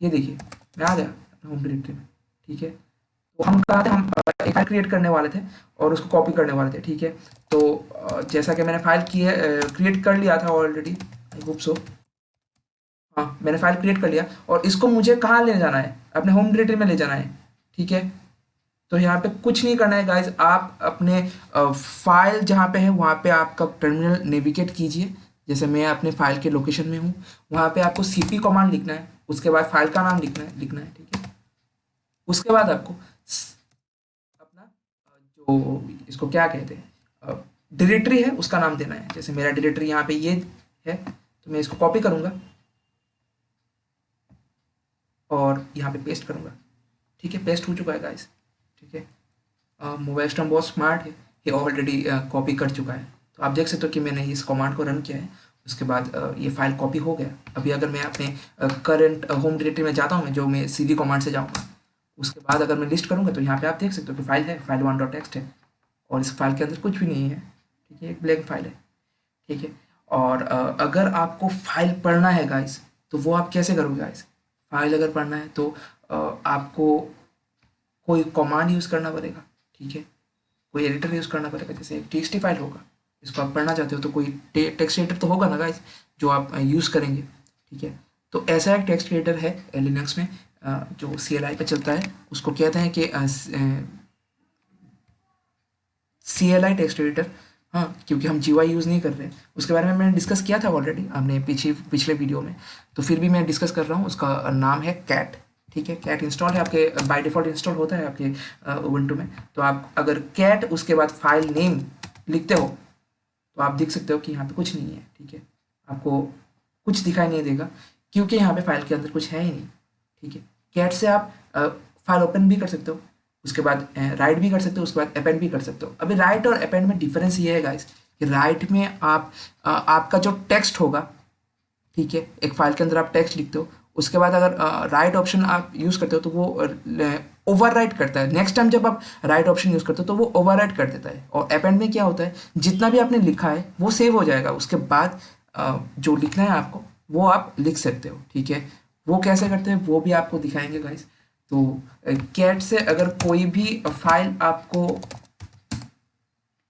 ये देखिए मैं आ गया होम डायरेक्टरी में, ठीक है। तो हम कहा थे, हम एक फाइल क्रिएट करने वाले थे और उसको कॉपी करने वाले थे, ठीक है। तो जैसा कि मैंने फाइल क्रिएट कर लिया था ऑलरेडी, आई होप सो, हाँ मैंने फाइल क्रिएट कर लिया, और इसको मुझे कहाँ ले जाना है, अपने होम डायरेक्टरी में ले जाना है, ठीक है। तो यहाँ पे कुछ नहीं करना है गाइज, आप अपने फाइल जहाँ पे है वहाँ पे आपका टर्मिनल नेविगेट कीजिए। जैसे मैं अपने फाइल के लोकेशन में हूँ, वहाँ पे आपको CP कमांड लिखना है, उसके बाद फाइल का नाम लिखना है, ठीक है। उसके बाद आपको अपना जो इसको क्या कहते हैं, डायरेक्टरी है उसका नाम देना है। जैसे मेरा डायरेक्टरी यहाँ पे ये है, तो मैं इसको कॉपी करूँगा और यहाँ पे पेस्ट करूँगा, ठीक है। पेस्ट हो चुका है गाइस, ठीक है। मोबाइल स्टॉम बहुत स्मार्ट है, ये ऑलरेडी कॉपी कर चुका है। तो आप देख सकते हो कि मैंने इस कमांड को रन किया है, उसके बाद ये फाइल कॉपी हो गया। अभी अगर मैं अपने करंट होम डायरेक्टरी में जाता हूँ, जो मैं CD कमांड से जाऊँगा, उसके बाद अगर मैं लिस्ट करूँगा तो यहाँ पे आप देख सकते हो कि फाइल है, फाइल 1.txt है, और इस फाइल के अंदर कुछ भी नहीं है, ठीक है, एक ब्लैंक फाइल है, ठीक है। और अगर आपको फाइल पढ़ना है गाइस, तो वो आप कैसे करोगे गाइस, फाइल अगर पढ़ना है तो आपको कोई कमांड यूज़ करना पड़ेगा, ठीक है, कोई एडिटर यूज़ करना पड़ेगा। जैसे एक TXT फाइल होगा, इसको आप पढ़ना चाहते हो तो कोई टेक्स्ट एडिटर तो होगा ना गाइस जो आप यूज़ करेंगे, ठीक है। तो ऐसा एक टेक्स्ट एडिटर है लिनक्स में जो CLI पे चलता है, उसको कहते हैं कि CLI टेक्स्ट एडिटर, हाँ, क्योंकि हम GUI यूज़ नहीं कर रहे हैं। उसके बारे में मैंने डिस्कस किया था ऑलरेडी, हमने पिछले वीडियो में, तो फिर भी मैं डिस्कस कर रहा हूँ। उसका नाम है कैट, ठीक है। कैट इंस्टॉल है आपके, बाय डिफ़ॉल्ट इंस्टॉल होता है आपके उबंटू में। तो आप अगर कैट उसके बाद फाइल नेम लिखते हो तो आप देख सकते हो कि यहाँ पे कुछ नहीं है, ठीक है। आपको कुछ दिखाई नहीं देगा क्योंकि यहाँ पे फाइल के अंदर कुछ है ही नहीं, ठीक है। कैट से आप फाइल ओपन भी कर सकते हो, उसके बाद राइट भी कर सकते हो, उसके बाद अपेंड भी कर सकते हो। अभी राइट और अपेंड में डिफरेंस ये है गाइस कि राइट में आप आपका जो टेक्स्ट होगा, ठीक है, एक फाइल के अंदर आप टेक्स्ट लिखते हो, उसके बाद अगर राइट ऑप्शन आप यूज़ करते हो तो वो ओवर राइट करता है। नेक्स्ट टाइम जब आप राइट ऑप्शन यूज़ करते हो तो वो ओवर राइट कर देता है। और अपेंड में क्या होता है, जितना भी आपने लिखा है वो सेव हो जाएगा, उसके बाद जो लिखना है आपको वो आप लिख सकते हो, ठीक है। वो कैसे करते हैं वो भी आपको दिखाएंगे गाइस। तो कैट से अगर कोई भी फाइल आपको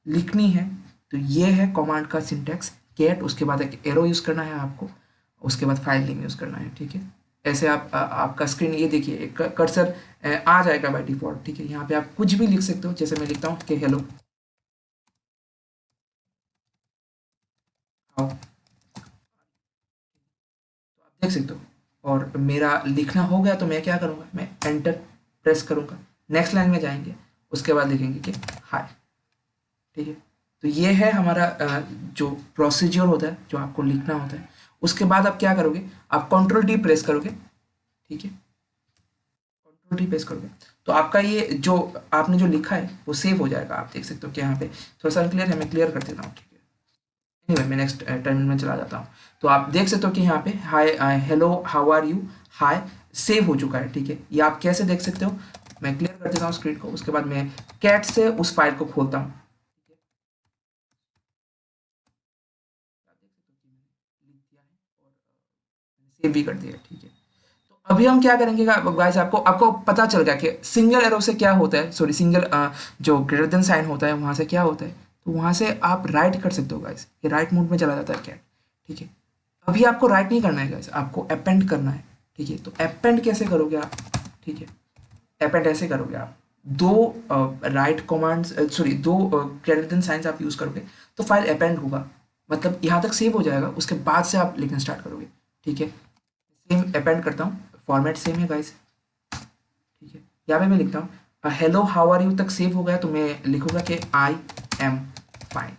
लिखनी है तो ये है कमांड का सिंटैक्स कैट, उसके बाद एक एरो यूज़ करना है आपको, उसके बाद फाइल नेम यूज़ करना है, ठीक है। ऐसे आपका स्क्रीन ये देखिए एक कर्सर आ जाएगा बाय डिफ़ॉल्ट, ठीक है। यहाँ पे आप कुछ भी लिख सकते हो, जैसे मैं लिखता हूँ कि हेलो हाउ, तो आप देख सकते हो। और मेरा लिखना हो गया तो मैं क्या करूँगा, मैं एंटर प्रेस करूँगा, नेक्स्ट लाइन में जाएंगे, उसके बाद लिखेंगे कि हाय, ठीक है। तो ये है हमारा जो प्रोसीजर होता है, जो आपको लिखना होता है। उसके बाद आप क्या करोगे, आप कंट्रोल डी प्रेस करोगे, ठीक है। कंट्रोल डी प्रेस करोगे तो आपका ये जो आपने जो लिखा है वो सेव हो जाएगा। आप देख सकते हो कि यहाँ पे थोड़ा सा क्लियर है, मैं क्लियर कर देता हूँ, ठीक है। एनीवे मैं नेक्स्ट टर्मिनल में चला जाता हूँ। तो आप देख सकते हो कि यहाँ पे hi, hello, how are you, hi save हो चुका है, ठीक है। ये आप कैसे देख सकते हो, मैं क्लियर कर देता हूँ स्क्रीन को, उसके बाद मैं कैट से उस फाइल को खोलता हूँ। सेव भी कर दिया, ठीक है। तो अभी हम क्या करेंगे गाइस, आपको आपको पता चल गया कि सिंगल एरो से क्या होता है, सॉरी सिंगल जो ग्रेटर देन साइन होता है वहाँ से क्या होता है। तो वहाँ से आप राइट कर सकते हो गाइस, ये राइट मोड में चला जाता है कैट, ठीक है। अभी आपको राइट नहीं करना है गाइस, आपको अपेंड करना है, ठीक है। तो अपेंड कैसे करोगे आप, ठीक है। अपेंड ऐसे करोगे आप, दो राइट कमांड्स, सॉरी दो ग्रेटर देन साइंस आप यूज़ करोगे तो फाइल अपेंड होगा, मतलब यहाँ तक सेव हो जाएगा, उसके बाद से आप लिखना स्टार्ट करोगे, ठीक है। सेम अपेंड करता हूँ, फॉर्मेट सेम है गाइस, ठीक है। यहाँ पे मैं लिखता हूँ हेलो हाउ आर यू तक सेव हो गया, तो मैं लिखूंगा कि आई am fine,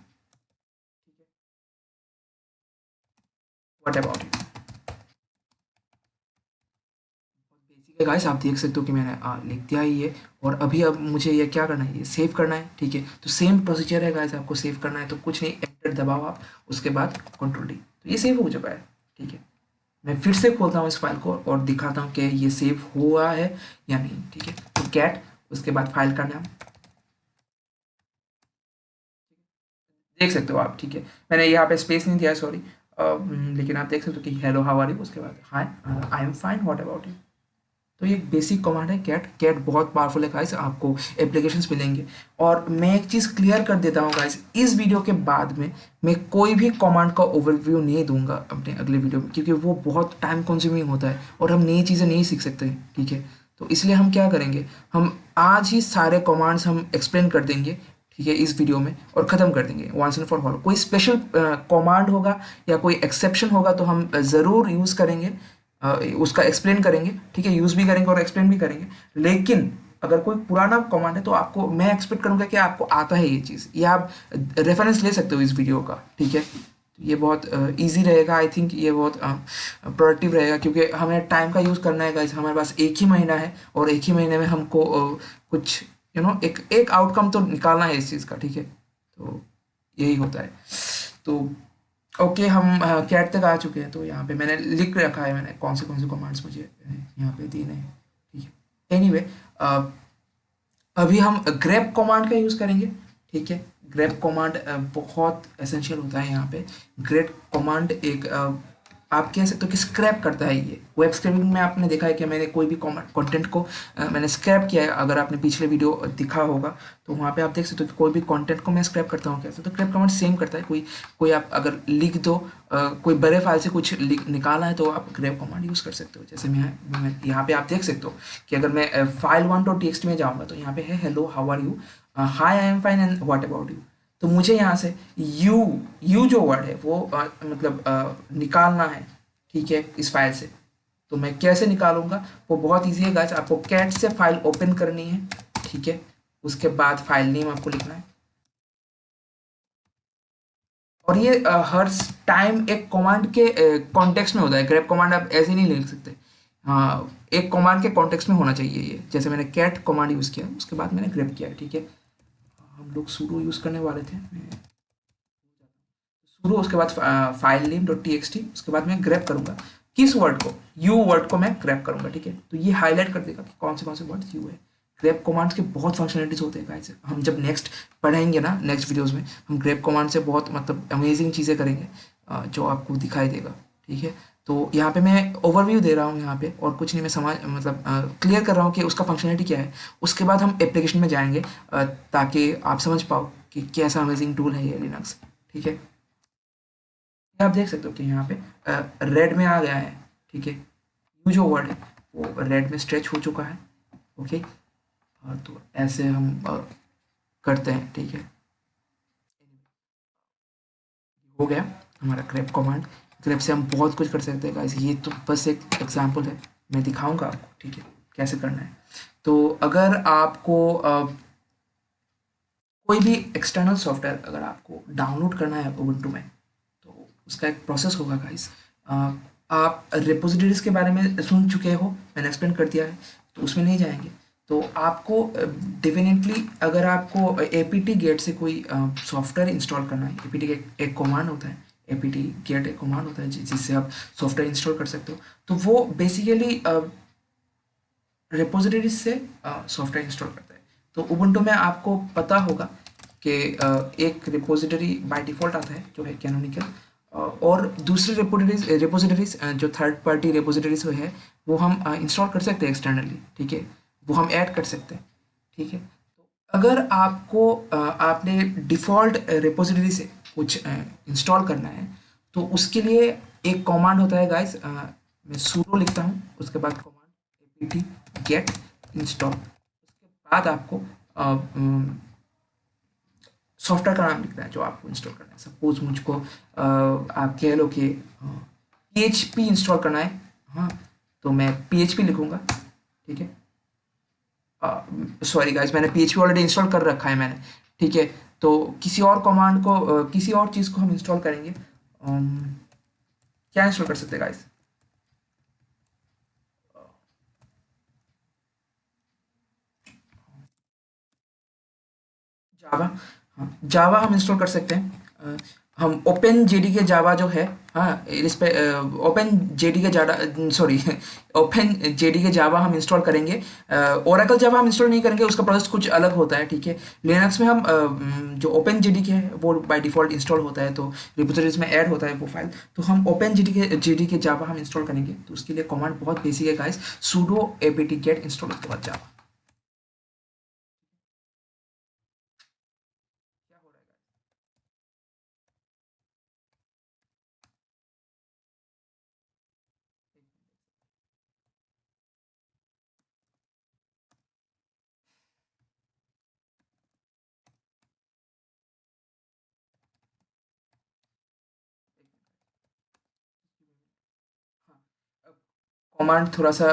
what about you. Basic है गाइस, आप देख सकते हो कि मैंने लिख दिया ही ये। और अभी अब मुझे ये क्या करना है, ये सेव करना है, ठीक है। तो सेम प्रोसीजर है गाइस, आपको सेव करना है तो कुछ नहीं, एंटर दबाओ आप, उसके बाद कंट्रोल डी, तो ये सेव हो चुका है, ठीक है। मैं फिर से खोलता हूँ इस फाइल को और दिखाता हूँ कि ये सेव हुआ है या नहीं, ठीक है। तो कैट, उसके बाद फाइल का नाम देख सकते हो आप, ठीक है। मैंने यहाँ पे स्पेस नहीं दिया, सॉरी, लेकिन आप देख सकते हो कि हेलो हाउ आर यू, उसके बाद hi I am fine what about you. तो ये एक बेसिक कमांड है कैट। कैट बहुत पावरफुल है गाइस, आपको एप्लीकेशंस मिलेंगे। और मैं एक चीज़ क्लियर कर देता हूँ गाइस, इस वीडियो के बाद में मैं कोई भी कमांड का ओवरव्यू नहीं दूंगा अपने अगले वीडियो में, क्योंकि वो बहुत टाइम कंज्यूमिंग होता है और हम नई चीज़ें नहीं सीख सकते हैं, ठीक है। तो इसलिए हम क्या करेंगे, हम आज ही सारे कमांड्स हम एक्सप्लेन कर देंगे, ठीक है, इस वीडियो में, और ख़त्म कर देंगे वंस एंड फॉर ऑल। कोई स्पेशल कमांड होगा या कोई एक्सेप्शन होगा तो हम ज़रूर यूज़ करेंगे, उसका एक्सप्लेन करेंगे, ठीक है, यूज़ भी करेंगे और एक्सप्लेन भी करेंगे। लेकिन अगर कोई पुराना कमांड है तो आपको मैं एक्सपेक्ट करूंगा कि आपको आता है ये चीज़, ये आप रेफरेंस ले सकते हो इस वीडियो का, ठीक है। तो ये बहुत इजी रहेगा, आई थिंक ये बहुत प्रोडक्टिव रहेगा, क्योंकि हमें टाइम का यूज़ करना है गाइस। हमारे पास एक ही महीना है और एक ही महीने में हमको कुछ एक एक आउटकम तो निकालना है इस चीज़ का, ठीक है। तो यही होता है। तो ओके, हम कैट तक आ चुके हैं। तो यहाँ पे मैंने लिख रखा है, मैंने कौन से कमांड्स मुझे यहाँ पे देने हैं, ठीक है। एनीवे अभी हम ग्रैब कमांड का यूज़ करेंगे, ठीक है। ग्रैब कमांड बहुत एसेंशियल होता है यहाँ पे। ग्रैब कमांड एक आप कह सकते हो कि स्क्रैप करता है ये। वेब स्क्रैपिंग में आपने देखा है कि मैंने कोई भी कंटेंट को मैंने स्क्रैप किया है। अगर आपने पिछले वीडियो देखा होगा तो वहाँ पे आप देख सकते हो कि कोई भी कंटेंट को मैं स्क्रैप करता हूँ कैसे। तो ग्रैब कमांड सेम करता है। कोई कोई आप अगर लिख दो, कोई बड़े फाइल से कुछ निकालना है तो आप ग्रैब कमांड यूज़ कर सकते हो। जैसे मैं यहाँ पे आप देख सकते हो कि अगर मैं फाइल 1.txt में जाऊँगा तो यहाँ पे है hello how are you, hi I am fine and what about you. तो मुझे यहाँ से यू जो वर्ड है वो मतलब निकालना है, ठीक है, इस फाइल से। तो मैं कैसे निकालूंगा वो बहुत ईजी है गाइस। आपको कैट से फाइल ओपन करनी है, ठीक है। उसके बाद फाइल नेम आपको लिखना है। और ये हर टाइम एक कमांड के कॉन्टेक्स्ट में होता है। ग्रैब कमांड आप ऐसे नहीं लिख सकते, हाँ, एक कमांड के कॉन्टेक्स्ट में होना चाहिए ये। जैसे मैंने कैट कमांड यूज़ किया, उसके बाद मैंने ग्रैब किया, ठीक है। हम लोग सुडो यूज़ करने वाले थे, सुडो, उसके बाद file name dot T x T, उसके बाद मैं ग्रैब करूंगा किस वर्ड को, यू वर्ड को मैं ग्रैब करूंगा, ठीक है। तो ये हाईलाइट कर देगा कि कौन से वर्ड यू है। ग्रैब कमांड्स के बहुत फंक्शनलिटीज होते हैं गाइस। हम जब नेक्स्ट पढ़ेंगे ना, नेक्स्ट वीडियोस में हम ग्रैब कमांड से बहुत मतलब अमेजिंग चीज़ें करेंगे, जो आपको दिखाई देगा, ठीक है। तो यहाँ पे मैं ओवरव्यू दे रहा हूँ यहाँ पे, और कुछ नहीं, मैं समझ मतलब क्लियर कर रहा हूँ कि उसका फंक्शनलिटी क्या है। उसके बाद हम एप्लीकेशन में जाएंगे ताकि आप समझ पाओ कि कैसा अमेजिंग टूल है ये लिनक्स। ठीक है, आप देख सकते हो कि यहाँ पे रेड में आ गया है। ठीक है, यू जो वर्ड है वो रेड में स्ट्रेच हो चुका है। ओके, तो ऐसे हम करते हैं। ठीक है, हो गया हमारा ग्रेप कमांड। ग्रेप से हम बहुत कुछ कर सकते हैं गाइस, ये तो बस एक एग्जांपल है, मैं दिखाऊंगा आपको। ठीक है, कैसे करना है। तो अगर आपको कोई भी एक्सटर्नल सॉफ्टवेयर अगर आपको डाउनलोड करना है उबुंटू में, तो उसका एक प्रोसेस होगा गाइस। आप रिपोजिटरीज के बारे में सुन चुके हो, मैंने एक्सप्लेन कर दिया है, तो उसमें नहीं जाएंगे। तो आपको डेफिनेटली अगर आपको ए पी टी गेट से कोई सॉफ्टवेयर इंस्टॉल करना है, ए पी टी एक कमांड होता है, ए पी टी गेट एक कमांड होता है जिससे आप सॉफ्टवेयर इंस्टॉल कर सकते हो। तो वो बेसिकली रिपोजिटरीज से सॉफ्टवेयर इंस्टॉल करता है। तो उबुंटू में आपको पता होगा कि एक रिपोजिटरी बाय डिफ़ॉल्ट आता है जो है कैनोनिकल, और दूसरी रिपोजिटरीज जो थर्ड पार्टी रिपोजिटरीज है वो हम इंस्टॉल कर सकते हैं एक्सटर्नली। ठीक है, वो हम ऐड कर सकते हैं। ठीक है, तो अगर आपको आपने डिफ़ॉल्ट रिपोजिटरी से कुछ इंस्टॉल करना है, तो उसके लिए एक कमांड होता है गाइस। मैं sudo लिखता हूँ, उसके बाद कमांड apt get install, उसके बाद आपको सॉफ्टवेयर का नाम लिखना है जो आपको इंस्टॉल करना है। सपोज मुझको आप कह लो कि पी एच पी इंस्टॉल करना है। हाँ, तो मैं पी एच पी लिखूँगा। ठीक है, सॉरी गाइस, मैंने P H P already install कर रखा है मैंने। ठीक है, तो किसी और कमांड को किसी और चीज़ को हम इंस्टॉल करेंगे। क्या इंस्टॉल कर सकते हैं गाइस? जावा। हाँ, जावा हम इंस्टॉल कर सकते हैं। हम ओपन जेडी के जावा जो है, हाँ, इस पे ओपन जेडी के जावा, सॉरी, ओपन जेडी के जावा हम इंस्टॉल करेंगे। ओरेकल जावा हम इंस्टॉल नहीं करेंगे, उसका प्रोसेस कुछ अलग होता है। ठीक है, लिनक्स में हम जो ओपन जेडी के है वो बाय डिफ़ॉल्ट इंस्टॉल होता है, तो रिपोजिटरीज में ऐड होता है वो फाइल। तो हम ओपन जेडी के जावा हम इंस्टॉल करेंगे। तो उसके लिए कमांड बहुत बेसिक है guys, sudo apt get install, उसके बाद जावा। क्या हो रहा है guys? कमांड थोड़ा सा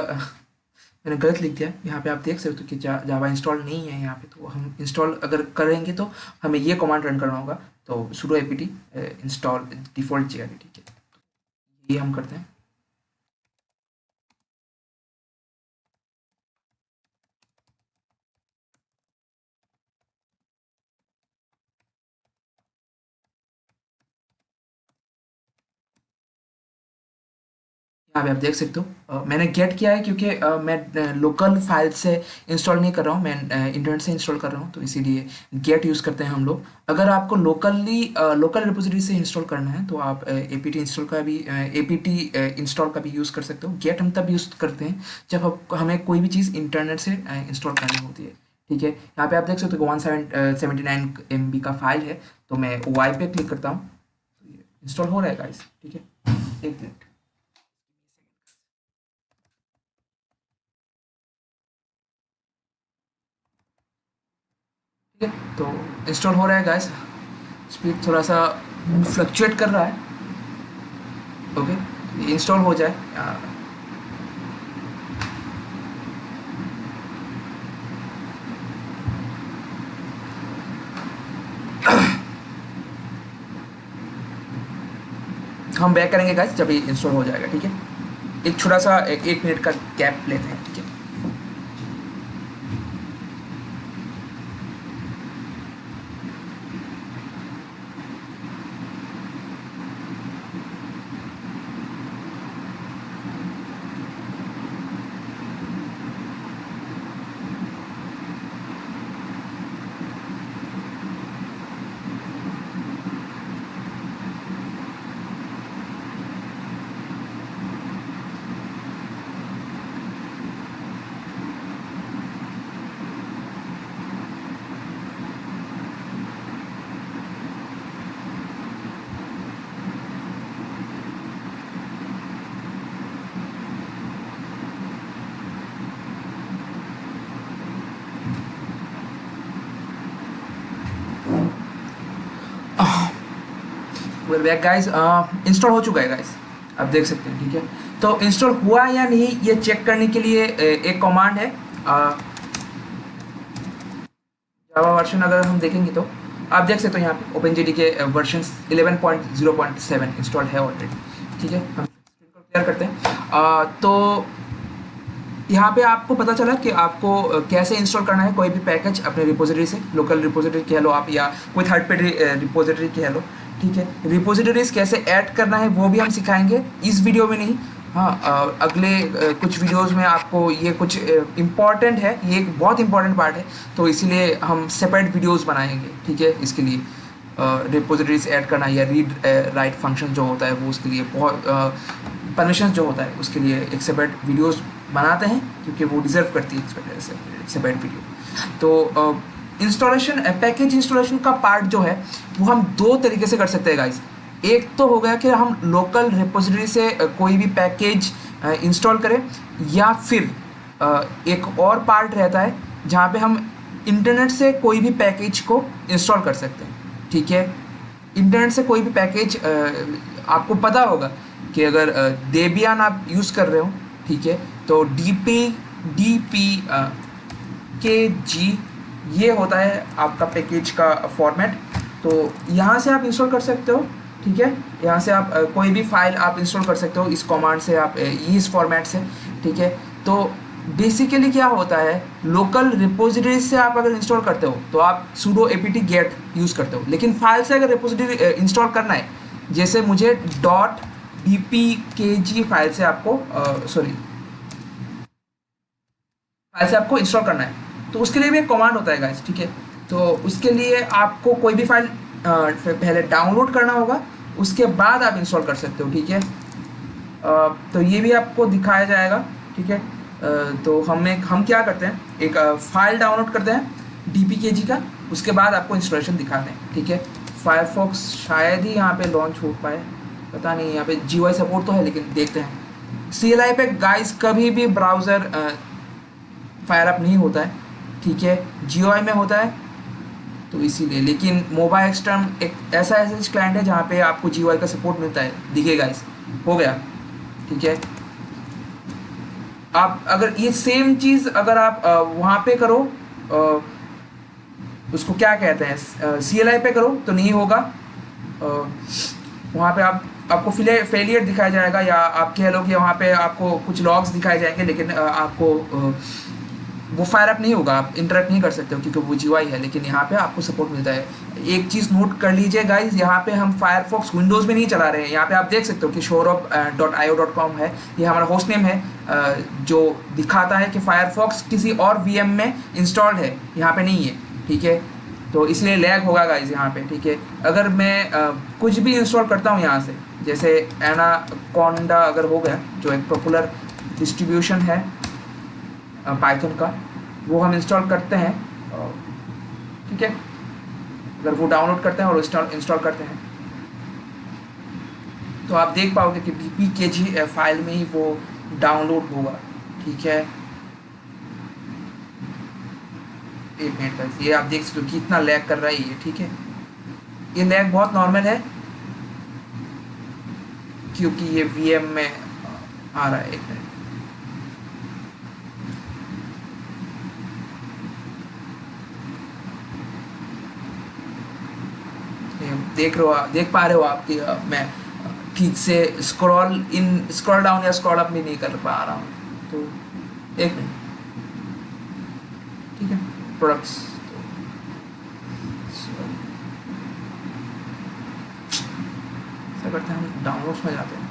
मैंने गलत लिख दिया यहाँ पे, आप देख सकते हो कि जावा इंस्टॉल नहीं है यहाँ पे। तो हम इंस्टॉल अगर करेंगे तो हमें ये कमांड रन करना होगा। तो sudo apt install default JRD. ठीक है, ये हम करते हैं। यहाँ पे आप देख सकते हो मैंने गेट किया है क्योंकि मैं लोकल फाइल से इंस्टॉल नहीं कर रहा हूँ, मैं इंटरनेट से इंस्टॉल कर रहा हूँ, तो इसीलिए गेट यूज़ करते हैं हम लोग। अगर आपको लोकल रिपोजिटरी से इंस्टॉल करना है तो आप ए पी टी इंस्टॉल का भी ए पी टी इंस्टॉल का भी यूज़ कर सकते हो। गेट हम तब यूज़ करते हैं जब हमें कोई भी चीज़ इंटरनेट से इंस्टॉल करनी होती है। ठीक है, यहाँ पे आप देख सकते हो कि 179 MB का फाइल है। तो मैं वाई पे क्लिक करता हूँ, तो ये इंस्टॉल हो रहा है गाइस। ठीक है, एक मिनट। ठीक है, तो इंस्टॉल हो रहा है गाइस। स्पीड थोड़ा सा फ्लक्चुएट कर रहा है। ओके, इंस्टॉल हो जाए। हम बैक करेंगे गाइस जब ये इंस्टॉल हो जाएगा। ठीक है, एक छोटा सा 1 मिनट का गैप लेते हैं। ठीक है, वेल बैक गाइस, इंस्टॉल हो चुका है गाइस, आप देख सकते हैं, ठीक है। तो इंस्टॉल हुआ या नहीं ये चेक करने के लिए एक कमांड है, जावा वर्जन अगर हम देखेंगे तो आप देख सकते हो यहाँ पे ओपनजीडी के वर्जन 11.0.7 इंस्टॉल है ऑलरेडी, ठीक है। हम स्क्रीन को क्लियर करते हैं। तो यहाँ पे आपको पता चला कि आपको कैसे इंस्टॉल करना है कोई भी पैकेज अपने रिपोजिटरी से, लोकल रिपोजिटरी कह लो आप या कोई थर्ड पार्टी रिपोजिटरी कह लो, ठीक है। रिपोजिटरीज कैसे ऐड करना है वो भी हम सिखाएंगे इस वीडियो में नहीं, हाँ अगले कुछ वीडियोस में आपको ये कुछ इम्पॉर्टेंट है, ये एक बहुत इंपॉर्टेंट पार्ट है, तो इसीलिए हम सेपरेट वीडियोस बनाएंगे, ठीक है। इसके लिए रिपोजिटरीज ऐड करना या रीड राइट फंक्शन जो होता है वो उसके लिए बहुत परमिशन जो होता है उसके लिए एक सेपरेट वीडियोस बनाते हैं, क्योंकि वो डिज़र्व करती है सेपरेट वीडियो। तो इंस्टॉलेशन पैकेज इंस्टॉलेशन का पार्ट जो है वो हम दो तरीके से कर सकते हैं गाइस। एक तो हो गया कि हम लोकल रिपोजिटरी से कोई भी पैकेज इंस्टॉल करें, या फिर एक और पार्ट रहता है जहाँ पे हम इंटरनेट से कोई भी पैकेज को इंस्टॉल कर सकते हैं, ठीक है। इंटरनेट से कोई भी पैकेज आपको पता होगा कि अगर डेबियन आप यूज़ कर रहे हो, ठीक है, तो DPKG ये होता है आपका पैकेज का फॉर्मेट। तो यहाँ से आप इंस्टॉल कर सकते हो, ठीक है। यहाँ से आप कोई भी फाइल आप इंस्टॉल कर सकते हो इस कमांड से, आप इस फॉर्मेट से, ठीक है। तो बेसिकली क्या होता है, लोकल रिपोजिटरी से आप अगर इंस्टॉल करते हो तो आप sudo apt get यूज़ करते हो, लेकिन फाइल से अगर रिपोजिटरी इंस्टॉल करना है, जैसे मुझे .dpkg फाइल से आपको फाइल से आपको इंस्टॉल करना है, तो उसके लिए भी एक कमांड होता है गाइस, ठीक है। तो उसके लिए आपको कोई भी फाइल पहले डाउनलोड करना होगा, उसके बाद आप इंस्टॉल कर सकते हो, ठीक है। तो ये भी आपको दिखाया जाएगा, ठीक है। तो हम क्या करते हैं, एक फाइल डाउनलोड करते हैं DPKG का, उसके बाद आपको इंस्टॉलेशन दिखाते हैं, ठीक है। फायरफॉक्स शायद ही यहाँ पे लॉन्च हो पाए, पता नहीं, यहाँ पे GUI सपोर्ट तो है लेकिन देखते हैं। CLI पे गाइस कभी भी ब्राउज़र फायर अप नहीं होता है, ठीक है, GUI में होता है, तो इसीलिए। लेकिन मोबाइल एक्सटर्न एक ऐसा क्लाइंट है जहाँ पे आपको GUI का सपोर्ट मिलता है, दिखेगा गाइस, हो गया, ठीक है। आप अगर ये सेम चीज़ अगर आप वहाँ पे करो, उसको क्या कहते हैं, CLI पे करो तो नहीं होगा, वहाँ पे आपको फेलियर दिखाया जाएगा, या आप कह लो कि वहाँ पे आपको कुछ लॉग्स दिखाए जाएंगे, लेकिन आपको वो फायर अप नहीं होगा, आप इंटरेक्ट नहीं कर सकते हो क्योंकि वो GUI है। लेकिन यहाँ पे आपको सपोर्ट मिलता है। एक चीज़ नोट कर लीजिए गाइज, यहाँ पे हम फायरफॉक्स विंडोज़ में नहीं चला रहे हैं। यहाँ पे आप देख सकते हो कि showrob.io.com है, ये हमारा होस्ट नेम है, जो दिखाता है कि फायरफॉक्स किसी और VM में इंस्टॉल्ड है, यहाँ पे नहीं है, ठीक है। तो इसलिए लैग होगा गाइज यहाँ पे, ठीक है। अगर मैं कुछ भी इंस्टॉल करता हूँ यहाँ से, जैसे एनाकोंडा अगर हो गया, जो एक पॉपुलर डिस्ट्रीब्यूशन है पाइथन का, वो हम इंस्टॉल करते हैं, ठीक है। अगर वो डाउनलोड करते हैं और इंस्टॉल करते हैं तो आप देख पाओगे कि DPKG फाइल में ही वो डाउनलोड होगा, ठीक है। एक मिनट का, ये आप देख सकते हो कि इतना लैग कर रहा है ये, ठीक है। ये लैग बहुत नॉर्मल है क्योंकि ये VM में आ रहा है। एक मिनट, देख पा रहे हो आप कि मैं ठीक से स्क्रॉल डाउन या स्क्रॉल अप भी नहीं कर पा रहा हूँ, तो एक मिनट, ठीक है। प्रोडक्ट्स ऐसा करते हैं, हम डाउनलोड्स में जाते हैं।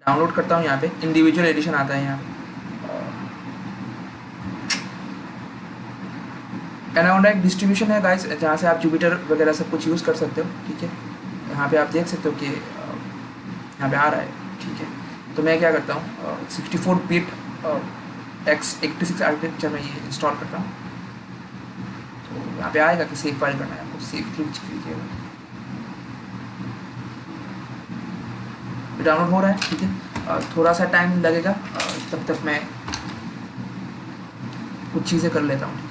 डाउनलोड करता हूँ, यहाँ पे इंडिविजुअल एडिशन आता है। यहाँ पे एनाकोंडा एक डिस्ट्रीब्यूशन है गाइस, जहाँ से आप जुपिटर वगैरह सब कुछ यूज़ कर सकते हो, ठीक है। यहाँ पे आप देख सकते हो कि यहाँ पे आ रहा है, ठीक है। तो मैं क्या करता हूँ, 64 बिट x86 आर्किटेक्चर में ये इंस्टॉल करता हूँ। तो तो यहाँ पे आएगा कि सेव फाइल करना है आपको, सेव क्लिक कीजिएगा, डाउनलोड हो रहा है। ठीक है, थोड़ा सा टाइम लगेगा, तब तक मैं कुछ चीज़ें कर लेता हूँ।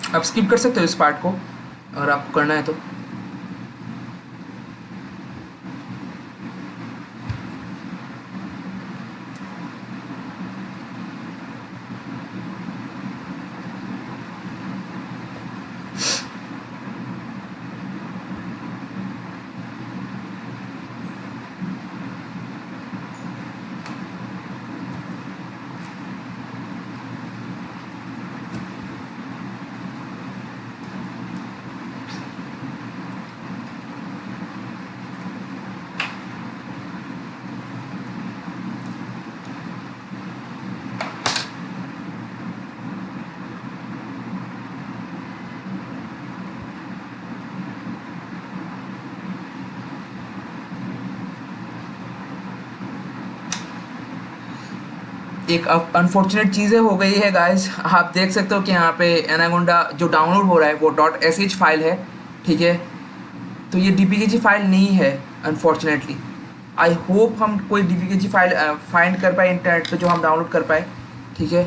आप स्किप कर सकते हो इस पार्ट को अगर आपको करना है तो। एक अनफॉर्चुनेट चीज़ें हो गई है गाइस, आप देख सकते हो कि यहाँ पे एनाकोंडा जो डाउनलोड हो रहा है वो .sh फाइल है। ठीक है, तो ये dpkg फाइल नहीं है अनफॉर्चुनेटली। आई होप हम कोई dpkg फाइल फाइंड कर पाए इंटरनेट पे जो हम डाउनलोड कर पाए। ठीक है,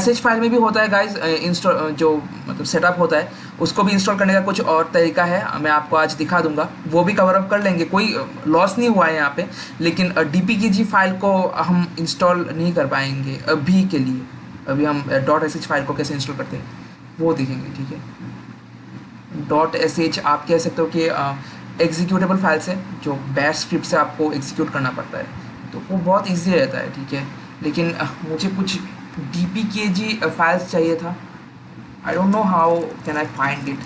sh फाइल में भी होता है गाइस इंस्टॉल, जो मतलब सेटअप होता है उसको भी इंस्टॉल करने का कुछ और तरीका है, मैं आपको आज दिखा दूंगा, वो भी कवर अप कर लेंगे, कोई लॉस नहीं हुआ है यहाँ पे। लेकिन dpkg फाइल को हम इंस्टॉल नहीं कर पाएंगे अभी के लिए। अभी हम .sh फाइल को कैसे इंस्टॉल करते हैं वो देखेंगे। ठीक है, .sh आप कह सकते हो कि एग्जीक्यूटेबल फाइल्स है जो बैश स्क्रिप्ट से आपको एग्जीक्यूट करना पड़ता है, तो वो बहुत ईजी रहता है। ठीक है, लेकिन मुझे कुछ dpkg फाइल्स चाहिए था। I don't know how can I find it.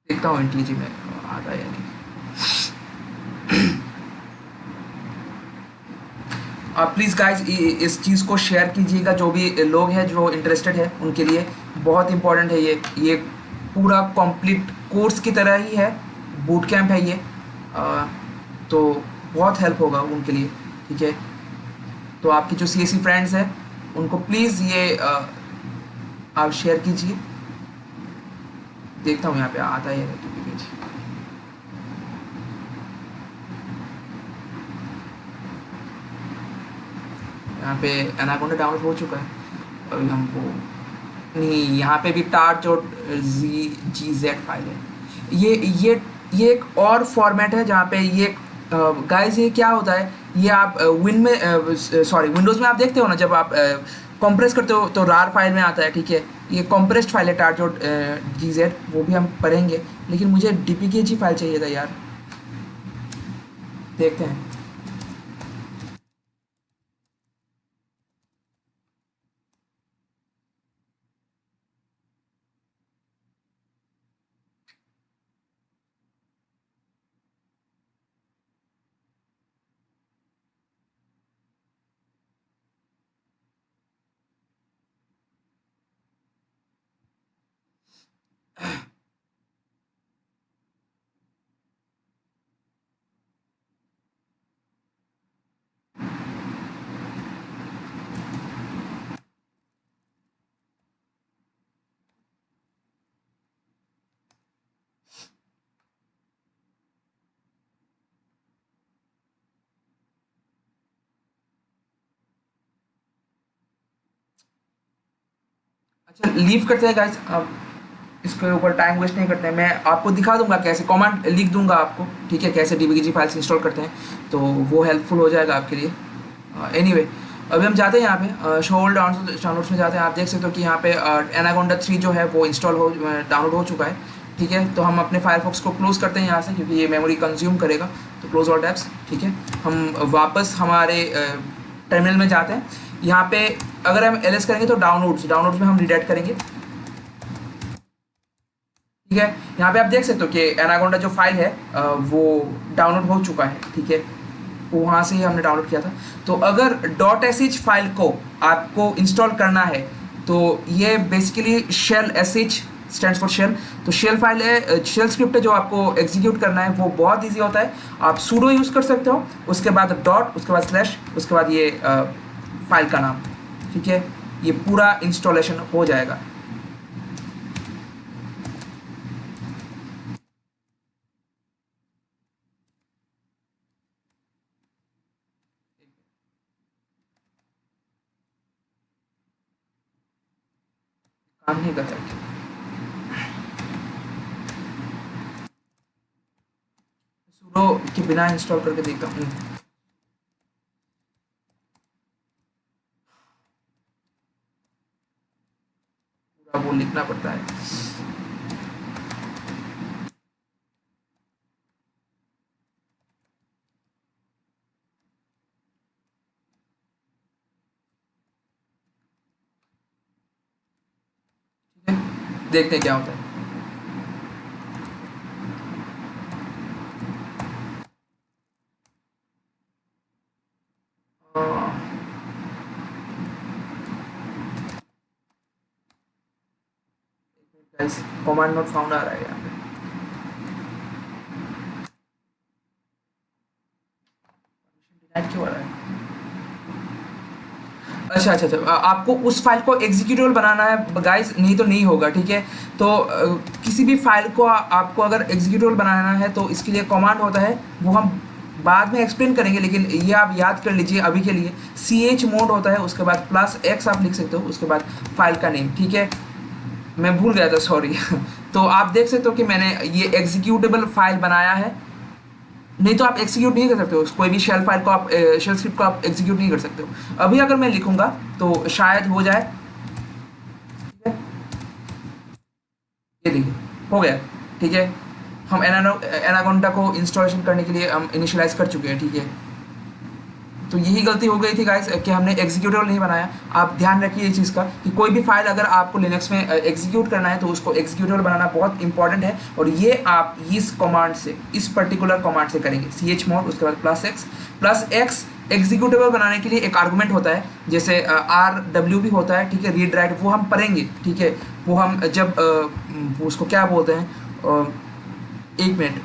देखता हूँ इंटेलिजी में आता है या नहीं। आप प्लीज़ गाइस इस चीज़ को शेयर कीजिएगा, जो भी लोग हैं जो इंटरेस्टेड है उनके लिए बहुत इंपॉर्टेंट है ये पूरा कंप्लीट कोर्स की तरह ही है, बूट कैंप है ये। तो बहुत हेल्प होगा उनके लिए। ठीक है, तो आपकी जो CSE फ्रेंड्स हैं उनको प्लीज़ ये आप शेयर कीजिए। देखता हूँ यहाँ पे आता है पेज। यहाँ पे एनाकोंडा डाउनलोड हो चुका है, अभी हमको नहीं, यहाँ पे भी tar.gz फाइल है। ये एक और फॉर्मेट है जहाँ पे ये गाइस ये क्या होता है, ये आप विंडोज़ में आप देखते हो ना, जब आप कंप्रेस करते हो तो रार फाइल में आता है। ठीक है, ये कंप्रेस्ड फाइल है tar.gz, वो भी हम पढ़ेंगे, लेकिन मुझे dpkg फाइल चाहिए था यार। देखते हैं। अच्छा, लीव करते हैं गाइस, अब इसके ऊपर टाइम वेस्ट नहीं करते हैं। मैं आपको दिखा दूंगा कैसे, कमांड लिख दूंगा आपको। ठीक है, कैसे dpkg फाइल्स इंस्टॉल करते हैं, तो वो हेल्पफुल हो जाएगा आपके लिए। एनीवे, अभी हम जाते हैं यहाँ पे शो ऑल डाउनलोड्स में जाते हैं। आप देख सकते हो कि यहाँ पे एनाकोंडा 3 जो है वो डाउनलोड हो चुका है। ठीक है, तो हम अपने फायरफॉक्स को क्लोज़ करते हैं यहाँ से, क्योंकि ये मेमोरी कंज्यूम करेगा, तो क्लोज ऑल टैब्स। ठीक है, हम वापस हमारे टर्मिनल में जाते हैं। यहाँ पे अगर हम ls करेंगे तो डाउनलोड्स में हम रिडायरेक्ट करेंगे। ठीक ठीक है। यहाँ पे आप देख सकते हो कि एनाकोंडा जो फाइल है वो डाउनलोड हो चुका है, ठीक है, वहाँ से ही हमने डाउनलोड किया था। तो अगर .sh फाइल को आपको इंस्टॉल करना है तो ये basically shell sh stands for shell. तो शेल फाइल है, शेल स्क्रिप्ट है जो आपको एग्जीक्यूट करना है, वो बहुत ईजी होता है। आप सूडो यूज़ कर सकते हो, उसके बाद डॉट, उसके बाद स्लैश, उसके बाद ये फाइल का नाम, ठीक है, ये पूरा इंस्टॉलेशन हो जाएगा। काम नहीं करता है, सूडो के बिना इंस्टॉल करके देखता हूँ। पूरा वो लिखना पड़ता है। ठीक है, देखते हैं क्या होता है। गाइस कमांड नॉट फाउंड आ रहा है यहाँ पे। डिलीट क्यों आ रहा है? अच्छा अच्छा अच्छा, आपको उस फाइल को एग्जीक्यूटेबल बनाना है गाइस, नहीं तो नहीं होगा, ठीक है। तो किसी भी फाइल को आपको अगर एग्जीक्यूटेबल बनाना है तो इसके लिए कमांड होता है, वो हम बाद में एक्सप्लेन करेंगे, लेकिन ये आप याद कर लीजिए अभी के लिए। ch मोड होता है, उसके बाद +x आप लिख सकते हो, उसके बाद फाइल का नेम, ठीक है, मैं भूल गया था, सॉरी। तो आप देख सकते हो कि मैंने ये एग्जीक्यूटेबल फाइल बनाया है। नहीं तो आप एग्जीक्यूट नहीं कर सकते हो कोई भी शेल फाइल को, आप शेल स्क्रिप्ट को आप एग्जीक्यूट नहीं कर सकते हो। अभी अगर मैं लिखूंगा तो शायद हो जाए, ठीक है, ये देखिए हो गया, ठीक है। हम एनाकोंडा को इंस्टॉलेशन करने के लिए हम इनिशियलाइज कर चुके हैं, ठीक है। तो यही गलती हो गई थी गाइस कि हमने एग्जीक्यूटेबल नहीं बनाया। आप ध्यान रखिए इस चीज़ का कि कोई भी फाइल अगर आपको लिनक्स में एग्जीक्यूट करना है तो उसको एग्जीक्यूटेबल बनाना बहुत इंपॉर्टेंट है, और ये आप इस कमांड से, इस पर्टिकुलर कमांड से करेंगे, ch मोड, उसके बाद +x एग्जीक्यूटेबल बनाने के लिए एक आर्गुमेंट होता है, जैसे rw भी होता है, ठीक है, रीड राइट, वो हम पढ़ेंगे, ठीक है। वो हम जब वो उसको क्या बोलते हैं, एक मिनट,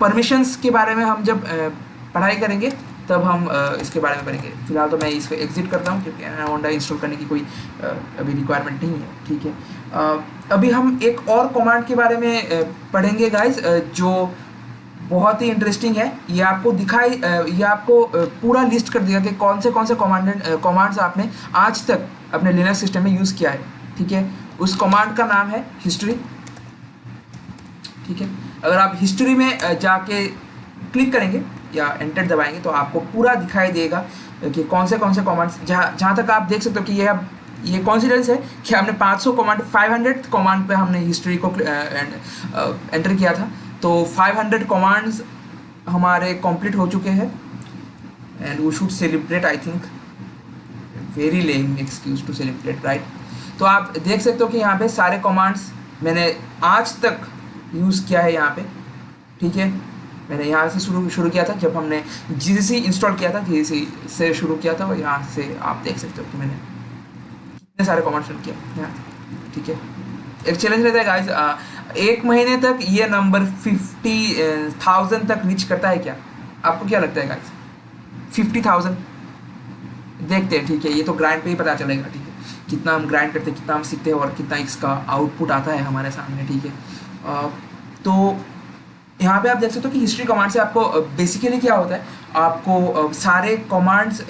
परमिशंस के बारे में हम जब पढ़ाई करेंगे तब हम इसके बारे में पढ़ेंगे। फिलहाल तो मैं इसको एग्जिट करता हूँ क्योंकि एनाकोंडा इंस्टॉल करने की कोई अभी रिक्वायरमेंट नहीं है, ठीक है। अभी हम एक और कमांड के बारे में पढ़ेंगे गाइस, जो बहुत ही इंटरेस्टिंग है। ये आपको ये आपको पूरा लिस्ट कर देगा कि कौन से कमांड्स आपने आज तक अपने लिनक्स सिस्टम में यूज़ किया है, ठीक है। उस कमांड का नाम है हिस्ट्री, ठीक है। अगर आप हिस्ट्री में जाके क्लिक करेंगे या एंटर दबाएंगे तो आपको पूरा दिखाई देगा कि कौन से कमांड्स, जहाँ तक आप देख सकते हो कि ये कॉन्सिडेंस है कि हमने 500 कमांड, 500 कमांड पे हमने हिस्ट्री को एंटर किया था। तो 500 कमांड्स हमारे कंप्लीट हो चुके हैं, and we should celebrate, I think very lame excuse to celebrate, right. तो आप देख सकते हो कि यहाँ पे सारे कमांड्स मैंने आज तक यूज़ किया है यहाँ पे, ठीक है। मैंने यहाँ से शुरू किया था जब हमने GCC इंस्टॉल किया था, GCC से शुरू किया था, और यहाँ से आप देख सकते हो कि मैंने कितने सारे कमांड्स रन किया यहाँ, ठीक है। एक चैलेंज रहता है गाइस, एक महीने तक ये नंबर 50,000 तक रीच करता है क्या? आपको क्या लगता है गाइस? 50,000 देखते हैं, ठीक है। ये तो ग्राइंड पे ही पता चलेगा, ठीक है, कितना हम ग्राइंड करते हैं, कितना हम सीखते हैं, और कितना इसका आउटपुट आता है हमारे सामने, ठीक है। तो यहाँ पे आप देख सकते हो कि हिस्ट्री कमांड से आपको बेसिकली क्या होता है, आपको सारे कमांड्स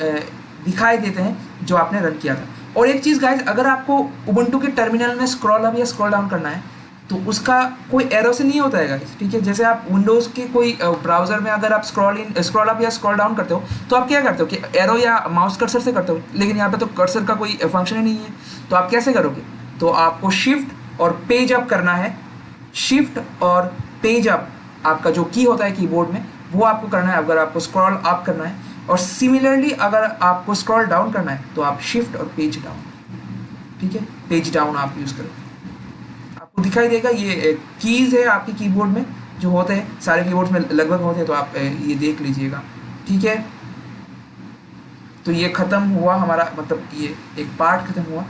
दिखाई देते हैं जो आपने रन किया था। और एक चीज़ गाइस, अगर आपको उबुंटू के टर्मिनल में स्क्रॉल अप या स्क्रॉल डाउन करना है तो उसका कोई एरो से नहीं होता है गाइस, ठीक है। जैसे आप विंडोज़ के कोई ब्राउज़र में अगर आप स्क्रॉल अप या स्क्रॉल डाउन करते हो तो आप क्या करते हो कि एरो या माउस कर्सर से करते हो, लेकिन यहाँ पे तो कर्सर का कोई फंक्शन ही नहीं है। तो आप कैसे करोगे? तो आपको शिफ्ट और पेज अप करना है, शिफ्ट और पेज अप आपका जो की होता है कीबोर्ड में, वो आपको करना है अगर आपको स्क्रॉल अप करना है। और सिमिलरली अगर आपको स्क्रॉल डाउन करना है तो आप शिफ्ट और पेज डाउन, ठीक है, पेज डाउन आप यूज़ करो। आप आपको दिखाई देगा ये कीज़ है आपके कीबोर्ड में जो होते हैं, सारे कीबोर्ड्स में लगभग होते हैं, तो आप ये देख लीजिएगा, ठीक है। तो ये ख़त्म हुआ हमारा, मतलब ये एक पार्ट ख़त्म हुआ,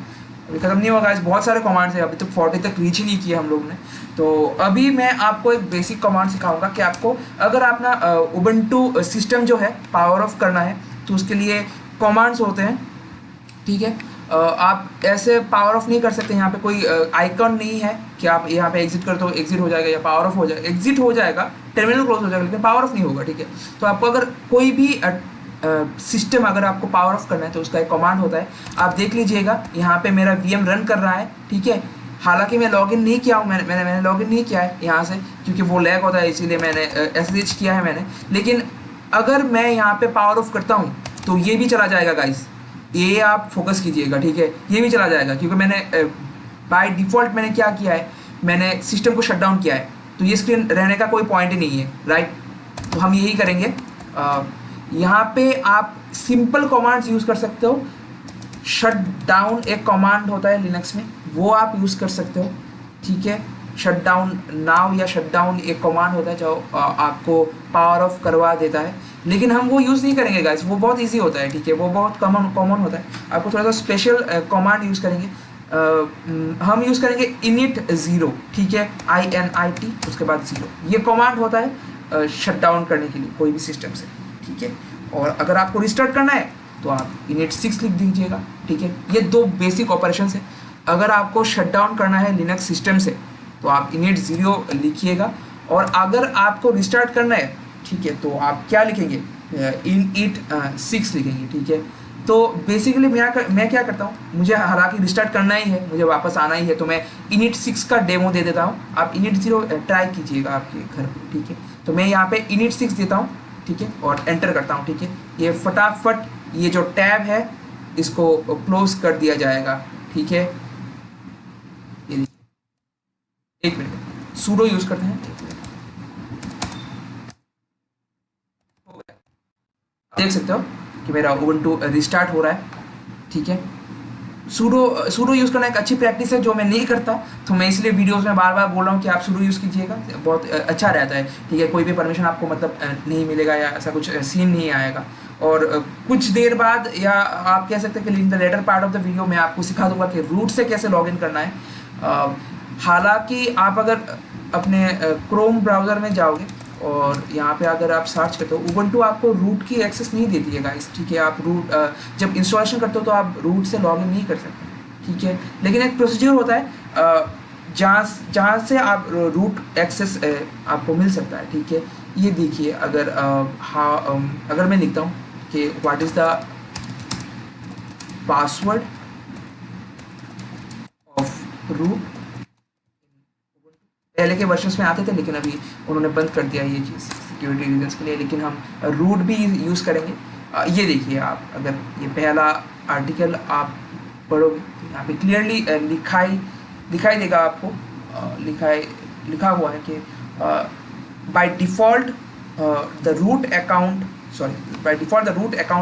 अभी ख़त्म नहीं होगा, बहुत सारे कमांड्स हैं, अभी तक 40 तक रीच ही नहीं किया हम लोग ने। तो अभी मैं आपको एक बेसिक कमांड सिखाऊंगा कि आपको अगर आप ना उबंटू सिस्टम जो है पावर ऑफ करना है तो उसके लिए कमांड्स होते हैं, ठीक है। आप ऐसे पावर ऑफ नहीं कर सकते, यहाँ पे कोई आइकन नहीं है कि आप यहाँ पे एग्जिट कर तो एग्जिट हो जाएगा या पावर ऑफ हो जाएगा, एग्जिट हो जाएगा, टर्मिनल क्लोज हो जाएगा, लेकिन पावर ऑफ नहीं होगा, ठीक है। तो आपको अगर कोई भी सिस्टम अगर आपको पावर ऑफ करना है तो उसका एक कमांड होता है, आप देख लीजिएगा यहाँ पे मेरा वीएम रन कर रहा है, ठीक है। हालांकि मैं लॉगिन नहीं किया हूँ, मैंने लॉगिन नहीं किया है यहाँ से, क्योंकि वो लैग होता है, इसीलिए मैंने एसएच किया है मैंने। लेकिन अगर मैं यहाँ पे पावर ऑफ करता हूँ तो ये भी चला जाएगा गाइस, ये आप फोकस कीजिएगा, ठीक है, ये भी चला जाएगा, क्योंकि मैंने बाय डिफ़ॉल्ट मैंने क्या किया है, मैंने सिस्टम को शट डाउन किया है, तो ये स्क्रीन रहने का कोई पॉइंट ही नहीं है, राइट। तो हम यही करेंगे। यहाँ पे आप सिंपल कमांड्स यूज़ कर सकते हो, शट डाउन एक कमांड होता है लिनक्स में, वो आप यूज़ कर सकते हो, ठीक है। शट डाउन नाउ या शट डाउन एक कमांड होता है जो आपको पावर ऑफ करवा देता है, लेकिन हम वो यूज़ नहीं करेंगे गाइस, वो बहुत इजी होता है, ठीक है, वो बहुत कॉमन होता है। आपको थोड़ा सा स्पेशल कमांड यूज़ करेंगे, हम यूज़ करेंगे init 0, ठीक है, INIT उसके बाद 0, ये कमांड होता है शट डाउन करने के लिए कोई भी सिस्टम से, ठीक है। और अगर आपको रिस्टार्ट करना है तो आप init 6 लिख दीजिएगा, ठीक है। ये दो बेसिक ऑपरेशन है। अगर आपको शट डाउन करना है लिनक्स सिस्टम से तो आप init 0 लिखिएगा, और अगर आपको रिस्टार्ट करना है, ठीक है, तो आप क्या लिखेंगे, init 6 लिखेंगे, ठीक है। तो बेसिकली मैं क्या करता हूँ, मुझे हालांकि रिस्टार्ट करना ही है, मुझे वापस आना ही है, तो मैं init 6 का डेमो दे देता हूँ, आप init 0 ट्राई कीजिएगा आपके घर पर, ठीक है। तो मैं यहाँ पे init 6 देता हूँ, ठीक है, और एंटर करता हूँ, ठीक है। ये फटाफट ये जो टैब है इसको क्लोज कर दिया जाएगा, ठीक है। ये एक मिनट सूडो यूज करते हैं, देख सकते हो कि मेरा उबंटू रिस्टार्ट हो रहा है, ठीक है। सूडो यूज़ करना एक अच्छी प्रैक्टिस है जो मैं नहीं करता, तो मैं इसलिए वीडियोस में बार बार बोल रहा हूँ कि आप सूडो यूज़ कीजिएगा, बहुत अच्छा रहता है, ठीक है। कोई भी परमिशन आपको मतलब नहीं मिलेगा या ऐसा कुछ सीन नहीं आएगा। और कुछ देर बाद, या आप कह सकते हैं कि in the later part of the video मैं आपको सिखा दूंगा कि रूट से कैसे लॉगिन करना है। हालांकि आप अगर अपने क्रोम ब्राउज़र में जाओगे और यहाँ पे अगर आप सर्च करते हो, उबंटू आपको रूट की एक्सेस नहीं देती है गाइस, ठीक है। आप रूट जब इंस्टॉलेशन करते हो तो आप रूट से लॉगिन नहीं कर सकते, ठीक है। लेकिन एक प्रोसीजर होता है जहाँ से आप रूट एक्सेस आपको मिल सकता है, ठीक है। ये देखिए, अगर अगर मैं लिखता हूँ कि what is the password of root, पहले के वर्जन्स में आते थे लेकिन अभी उन्होंने बंद कर दिया ये चीज़ सिक्योरिटी रीजंस के लिए, लेकिन हम रूट भी यूज़ करेंगे। ये देखिए, आप अगर ये पहला आर्टिकल आप पढ़ोगे तो यहाँ पे क्लियरली दिखाई देगा आपको, लिखा हुआ है कि by default the root account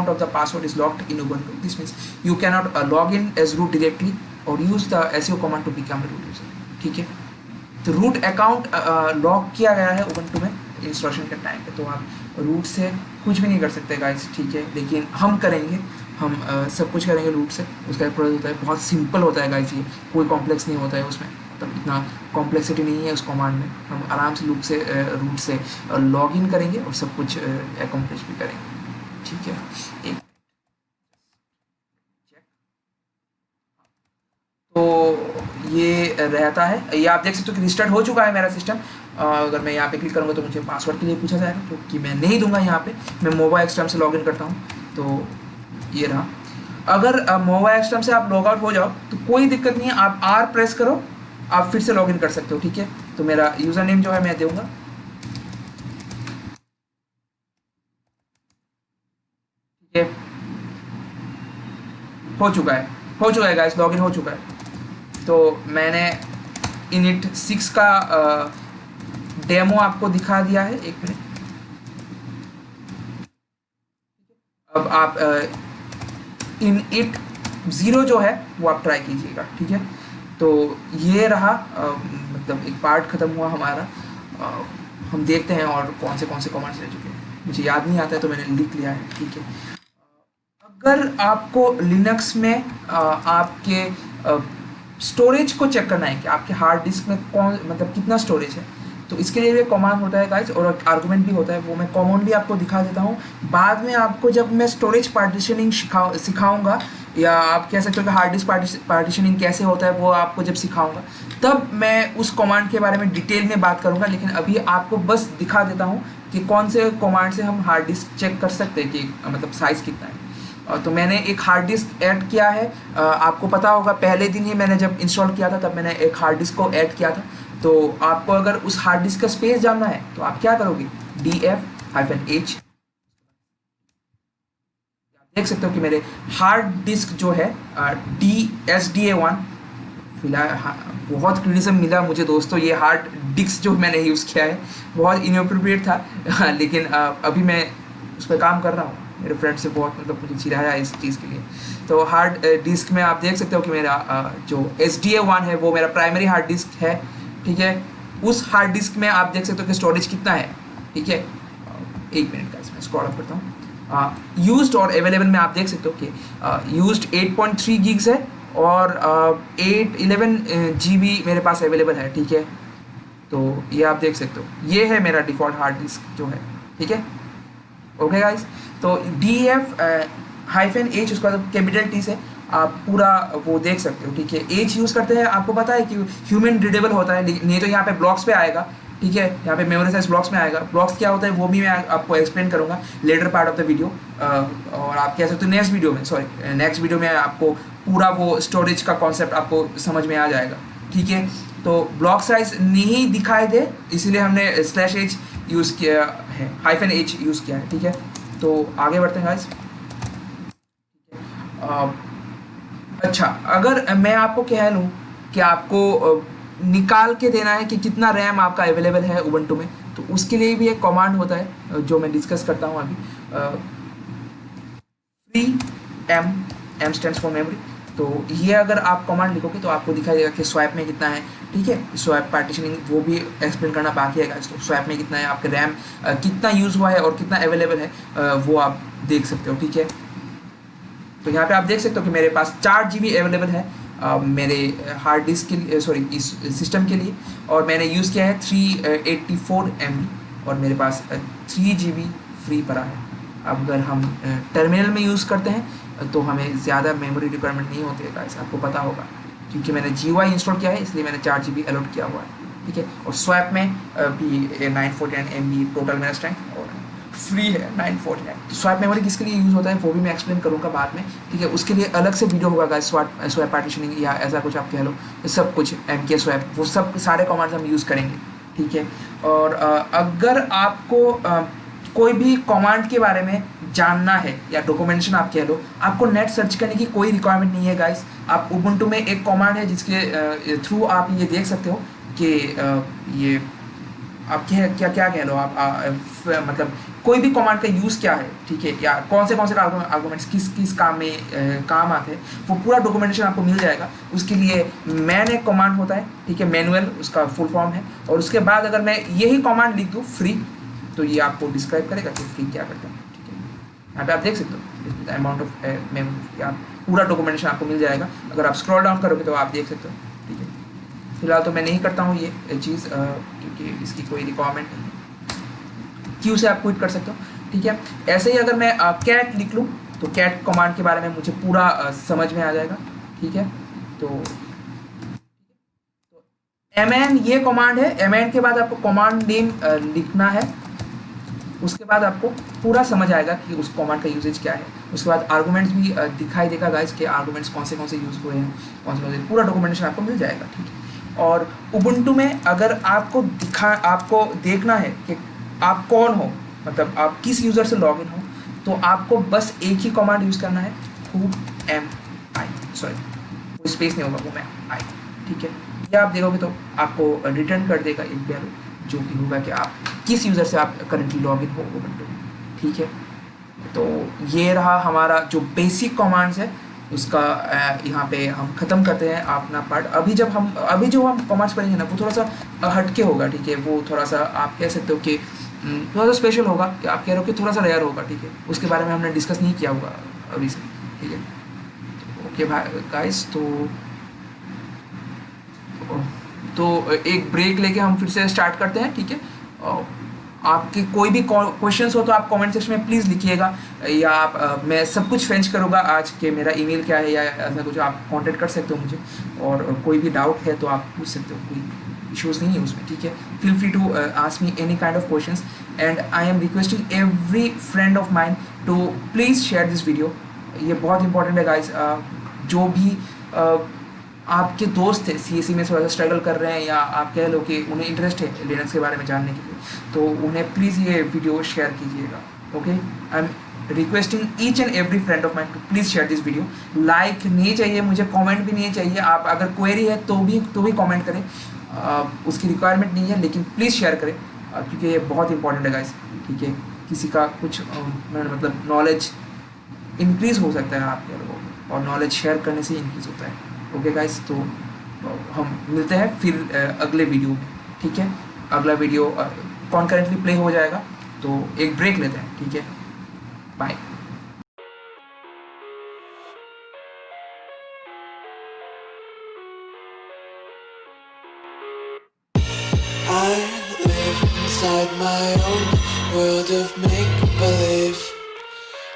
of the password is locked in Ubuntu. This means you cannot log in as root directly और use the SEO command to become a root user, ठीक है। तो रूट अकाउंट लॉक किया गया है Ubuntu में installation के time पे, तो आप रूट से कुछ भी नहीं कर सकते गाइस, ठीक है। लेकिन हम करेंगे, हम सब कुछ करेंगे रूट से। उसका एक प्रोसेस होता है, बहुत सिंपल होता है गाइस, ये कोई कॉम्प्लेक्स नहीं होता है उसमें, मतलब इतना कॉम्प्लेक्सिटी नहीं है उस कमांड में। हम आराम से रूट से लॉग इन करेंगे और सब कुछ अकम्प्लिश भी करेंगे, ठीक है। एक तो ये रहता है, ये आप देख सकते हो कि रिस्टार्ट हो चुका है मेरा सिस्टम। अगर मैं यहाँ पे क्लिक करूँगा तो मुझे पासवर्ड के लिए पूछा जाएगा, क्योंकि मैं नहीं दूंगा यहाँ पे, मैं मोवा एक्सटर्म से लॉगिन करता हूँ। तो ये रहा। अगर मोवा एक्सटर्म से आप लॉग आउट हो जाओ तो कोई दिक्कत नहीं है, आप R प्रेस करो, आप फिर से लॉगिन कर सकते हो, ठीक है। तो मेरा यूज़र नेम जो है मैं दूंगा, ठीक है। हो चुका है गाइस, लॉगिन हो चुका है। तो मैंने init 6 का डेमो आपको दिखा दिया है, एक मिनट। अब आप init 0 जो है वो आप ट्राई कीजिएगा, ठीक है। तो ये रहा, मतलब एक पार्ट ख़त्म हुआ हमारा। हम देखते हैं और कौन से कमांड्स रह चुके हैं, मुझे याद नहीं आता है तो मैंने लिख लिया है, ठीक है। अगर आपको लिनक्स में आपके स्टोरेज को चेक करना है कि आपके हार्ड डिस्क में कौन मतलब कितना स्टोरेज है, तो इसके लिए भी कमांड होता है गाइस, और आर्गुमेंट भी होता है, वो मैं कॉमनली आपको दिखा देता हूँ। बाद में आपको जब मैं स्टोरेज पार्टीशनिंग सिखाऊंगा, या आप कह सकते हो कि हार्ड डिस्क पार्टीशनिंग कैसे होता है वो आपको जब सिखाऊंगा, तब मैं उस कमांड के बारे में डिटेल में बात करूंगा। लेकिन अभी आपको बस दिखा देता हूँ कि कौन से कमांड से हम हार्ड डिस्क चेक कर सकते हैं कि मतलब साइज़ कितना है। तो मैंने एक हार्ड डिस्क ऐड किया है, आपको पता होगा पहले दिन ही मैंने जब इंस्टॉल किया था तब मैंने एक हार्ड डिस्क को ऐड किया था। तो आपको अगर उस हार्ड डिस्क का स्पेस जानना है तो आप क्या करोगे, df-h, देख सकते हो कि मेरे हार्ड डिस्क जो है SDA1, फिलहाल बहुत क्रिटिसिज्म मिला मुझे दोस्तों, ये हार्ड डिस्क जो मैंने यूज़ किया है बहुत इनअप्रोप्रिएट था लेकिन अभी मैं उस पर काम कर रहा हूँ। मेरे फ्रेंड से बहुत मतलब मुझे चिढ़ाया इस चीज़ के लिए। तो हार्ड डिस्क में आप देख सकते हो कि मेरा जो SDA1 है वो मेरा प्राइमरी हार्ड डिस्क है, ठीक है। उस हार्ड डिस्क में आप देख सकते हो कि स्टोरेज कितना है, ठीक है। एक मिनट का इसमें स्क्रॉल अप करता हूँ। यूज्ड और अवेलेबल में आप देख सकते हो कि यूज्ड 8.3 गिग्स है और 11 GB मेरे पास अवेलेबल है, ठीक है। तो ये आप देख सकते हो, ये है मेरा डिफ़ॉल्ट हार्ड डिस्क जो है, ठीक है। ओके गाइस, तो df-h उसका कैपिटल T से आप पूरा वो देख सकते हो, ठीक है। H यूज़ करते हैं, आपको पता है कि ह्यूमन रीडेबल होता है, नहीं तो यहाँ पे ब्लॉक्स पे आएगा, ठीक है। यहाँ पे मेमोरी साइज ब्लॉक्स में आएगा। ब्लॉक्स क्या होता है वो भी मैं आपको एक्सप्लेन करूँगा later part of the video, और आप कह सकते हो नेक्स्ट वीडियो में आपको पूरा वो स्टोरेज का कॉन्सेप्ट आपको समझ में आ जाएगा, ठीक है। तो ब्लॉक साइज नहीं दिखाई दे इसलिए हमने /h यूज़ किया है, -h यूज़ किया है, ठीक है। तो आगे बढ़ते हैं गाइस। अच्छा, अगर मैं आपको कह लूँ कि आपको निकाल के देना है कि कितना रैम आपका अवेलेबल है उबंटू में, तो उसके लिए भी एक कमांड होता है जो मैं डिस्कस करता हूँ अभी। Free m stands for memory. तो ये अगर आप कमांड लिखोगे तो आपको दिखाई देगा कि स्वैप में कितना है, ठीक है। स्वैप पार्टीशनिंग वो भी एक्सप्लेन करना बाकी है गाइस। तो स्वैप में कितना है, आपके रैम कितना यूज़ हुआ है और कितना अवेलेबल है वो आप देख सकते हो, ठीक है। तो यहाँ पे आप देख सकते हो कि मेरे पास 4 GB अवेलेबल है मेरे हार्ड डिस्क के लिए, सॉरी इस सिस्टम के लिए, और मैंने यूज़ किया है 384 MB, और मेरे पास 3 GB फ्री पड़ा है। अब अगर हम टर्मिनल में यूज़ करते हैं तो हमें ज़्यादा मेमोरी रिक्वायरमेंट नहीं होती है गाइस, आपको पता होगा, क्योंकि मैंने GUI इंस्टॉल किया है इसलिए मैंने 4 GB अलॉट किया हुआ है, ठीक है। और स्वैप में भी 949 MB टोटल मेरा स्ट्रेंथ, और फ्री है 949। तो स्वैप मेमोरी किसके लिए यूज़ होता है वो भी मैं एक्सप्लेन करूँगा बाद में, ठीक है। उसके लिए अलग से वीडियो होगा गाइस, स्वैप पार्टीशनिंग या ऐसा कुछ आप कह लो, सब कुछ MK स्वैप, वो सब सारे कमांड्स हम यूज़ करेंगे, ठीक है। और अगर आपको कोई भी कमांड के बारे में जानना है या डॉक्यूमेंटेशन आप कह लो, आपको नेट सर्च करने की कोई रिक्वायरमेंट नहीं है गाइस। आप उबुंटू में एक कमांड है जिसके थ्रू आप ये देख सकते हो कि ये आप क्या कह लो आप मतलब कोई भी कमांड का यूज़ क्या है, ठीक है, या कौन से आर्गूमेंट्स किस काम में काम आते हैं, वो पूरा डॉक्यूमेंटेशन आपको मिल जाएगा। उसके लिए मैन एक कमांड होता है, ठीक है, मैनुअल उसका फुल फॉर्म है। और उसके बाद अगर मैं यही कमांड लिख दूँ फ्री, तो ये आपको डिस्क्राइब करेगा कि फ्री क्या करता है, ठीक है। यहाँ पे आप देख सकते हो अमाउंट ऑफ मेमोरी, आप पूरा डॉक्यूमेंटेशन आपको मिल जाएगा। अगर आप स्क्रॉल डाउन करोगे तो आप देख सकते हो, ठीक है। फिलहाल तो मैं नहीं करता हूँ ये चीज़ क्योंकि इसकी कोई रिक्वायरमेंट नहीं है। क्यू से आप क्विट कर सकते हो, ठीक है। ऐसे ही अगर मैं कैट लिख लूँ तो कैट कमांड के बारे में मुझे पूरा समझ में आ जाएगा, ठीक है। तो mn ये कमांड है, mn के बाद आपको कमांड नेम लिखना है, उसके बाद आपको पूरा समझ आएगा कि उस कमांड का यूजेज क्या है। उसके बाद आर्गूमेंट्स भी दिखाई देगा गाइस कि आर्गूमेंट्स कौन से यूज़ हुए हैं, कौन से पूरा डॉक्यूमेंटेशन आपको मिल जाएगा, ठीक है। और उबुंटू में अगर आपको देखना है कि आप कौन हो, मतलब आप किस यूज़र से लॉगिन हो, तो आपको बस एक ही कमांड यूज़ करना है, who am I, सॉरी कोई स्पेस नहीं होगा, वो मैं आई, ठीक है। ये आप देखोगे तो आपको रिटर्न कर देगा एक वैल्यू जो कि होगा कि आप किस यूज़र से आप करंटली लॉगिन हो उबुंटू में, ठीक है। तो ये रहा हमारा जो बेसिक कमांड्स है, उसका यहाँ पे हम ख़त्म करते हैं अपना पार्ट। अभी जो हम कॉमर्स पढ़ेंगे ना वो थोड़ा सा हटके होगा, ठीक है। वो थोड़ा सा आप कह सकते हो कि थोड़ा सा स्पेशल होगा, कि आप कह रहे हो कि थोड़ा सा रेयर होगा, ठीक है। उसके बारे में हमने डिस्कस नहीं किया होगा अभी से, ठीक है। ओके भाई गाइस, तो एक ब्रेक लेके हम फिर से स्टार्ट करते हैं, ठीक है। आपके कोई भी क्वेश्चंस हो तो आप कमेंट सेक्शन में प्लीज़ लिखिएगा, या आप मैं सब कुछ फेंच करूँगा आज के मेरा ईमेल क्या है या ऐसा कुछ आप कांटेक्ट कर सकते हो मुझे। और कोई भी डाउट है तो आप पूछ सकते हो, कोई इश्यूज़ नहीं है उसमें, ठीक है। Feel free to ask me any kind of questions, and I am requesting every friend of mine to please share this video. ये बहुत इंपॉर्टेंट है गाइज। जो भी आपके दोस्त है सीएससी में थोड़ा सा स्ट्रगल कर रहे हैं, या आप कह लो कि उन्हें इंटरेस्ट है लिनक्स के बारे में जानने के लिए, तो उन्हें प्लीज़ ये वीडियो शेयर कीजिएगा, okay. I am requesting each and every friend of mine to please share this video. Like नहीं चाहिए मुझे, कमेंट भी नहीं चाहिए। आप अगर क्वेरी है तो भी कमेंट करें, उसकी रिक्वायरमेंट नहीं है, लेकिन प्लीज़ शेयर करें, क्योंकि ये बहुत इंपॉर्टेंट है गाइस, ठीक है। किसी का कुछ मतलब नॉलेज इंक्रीज़ हो सकता है आपके लोगों को, और नॉलेज शेयर करने से इंक्रीज़ होता है, ओके गाइस। तो हम मिलते हैं फिर अगले वीडियो में, ठीक है। अगला वीडियो कॉन्करेंटली प्ले हो जाएगा, तो एक ब्रेक लेते हैं, ठीक है। Bye. I live inside my own world of make-believe.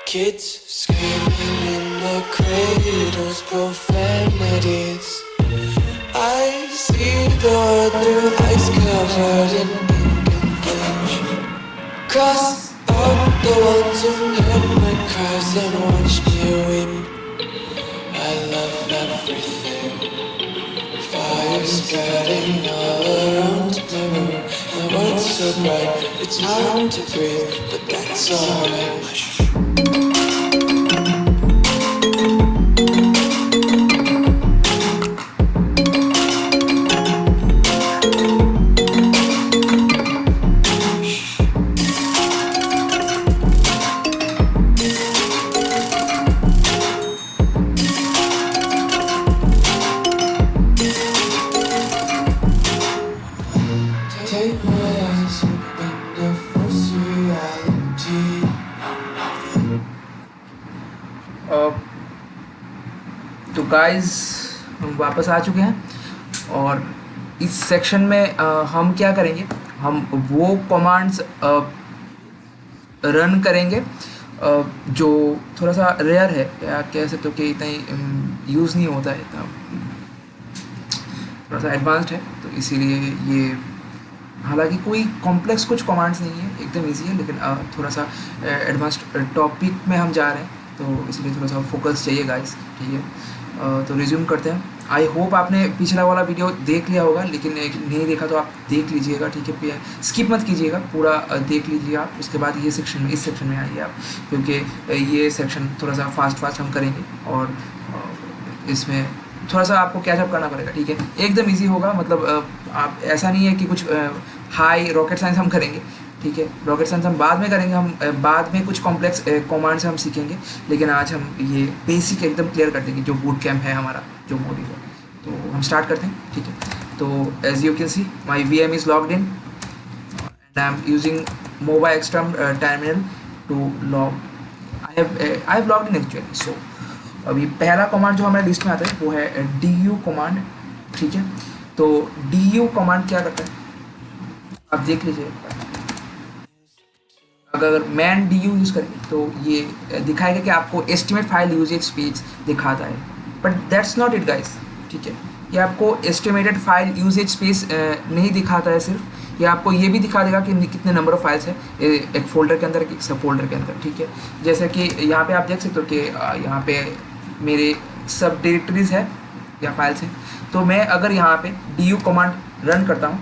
Kids screaming in the cradles, profanities. I see the world through ice covered in ink and bleach. Cross out the ones who heard my cries and watched me weep. I love everything. Fire spreading all around my room. My world's so bright, it's hard to breathe, but that's alright. Take my eyes open the first reality. तो guys हम वापस आ चुके हैं, और इस section में हम क्या करेंगे, हम वो कमांड्स रन करेंगे जो थोड़ा सा रेयर है, या कह सकते हो कि इतना यूज़ नहीं होता है, इतना थोड़ा सा एडवांस्ड है, तो इसीलिए ये, हालांकि कोई कॉम्प्लेक्स कुछ कमांड्स नहीं है, एकदम इजी है, लेकिन थोड़ा सा एडवांस्ड टॉपिक में हम जा रहे हैं, तो इसलिए थोड़ा सा फोकस चाहिए गाइस, ठीक है। तो रिज्यूम करते हैं। आई होप आपने पिछला वाला वीडियो देख लिया होगा, लेकिन नहीं देखा तो आप देख लीजिएगा, ठीक है। स्किप मत कीजिएगा, पूरा देख लीजिए आप। उसके बाद ये सेक्शन में, इस सेक्शन में आइए आप, क्योंकि ये सेक्शन थोड़ा सा फास्ट हम करेंगे, और इसमें थोड़ा सा आपको कैचअप करना पड़ेगा, ठीक है। एकदम इजी होगा, मतलब आप ऐसा नहीं है कि कुछ हाई रॉकेट साइंस हम करेंगे, ठीक है। रॉकेट साइंस हम बाद में करेंगे, हम बाद में कुछ कॉम्प्लेक्स कमांड्स हम सीखेंगे, लेकिन आज हम ये बेसिक एकदम क्लियर कर देंगे, जो बूट कैंप है हमारा, जो मॉड्यूल है। तो हम स्टार्ट करते हैं, ठीक है। तो as you can see my VM is logged in, and I am using MobaXterm terminal to log. I have logged in actually. So अभी पहला कमांड जो हमारे लिस्ट में आता है वो है du कमांड, ठीक है। तो du कमांड क्या करता है आप देख लीजिए। अगर मैन du यूज़ करेंगे तो ये दिखाएगा कि आपको एस्टिमेट फाइल यूजेज स्पीड दिखाता है, but that's not it guys, ठीक है। ये आपको एस्टिमेटेड फाइल यूजेज स्पेस नहीं दिखाता है, सिर्फ ये आपको ये भी दिखा देगा कि कितने नंबर ऑफ फाइल्स है एक फोल्डर के अंदर, एक सब फोल्डर के अंदर, ठीक है। जैसे कि यहाँ पे आप देख सकते हो कि यहाँ पे मेरे सब डायरेक्टरीज है या फाइल्स हैं, तो मैं अगर यहाँ पे du कमांड रन करता हूँ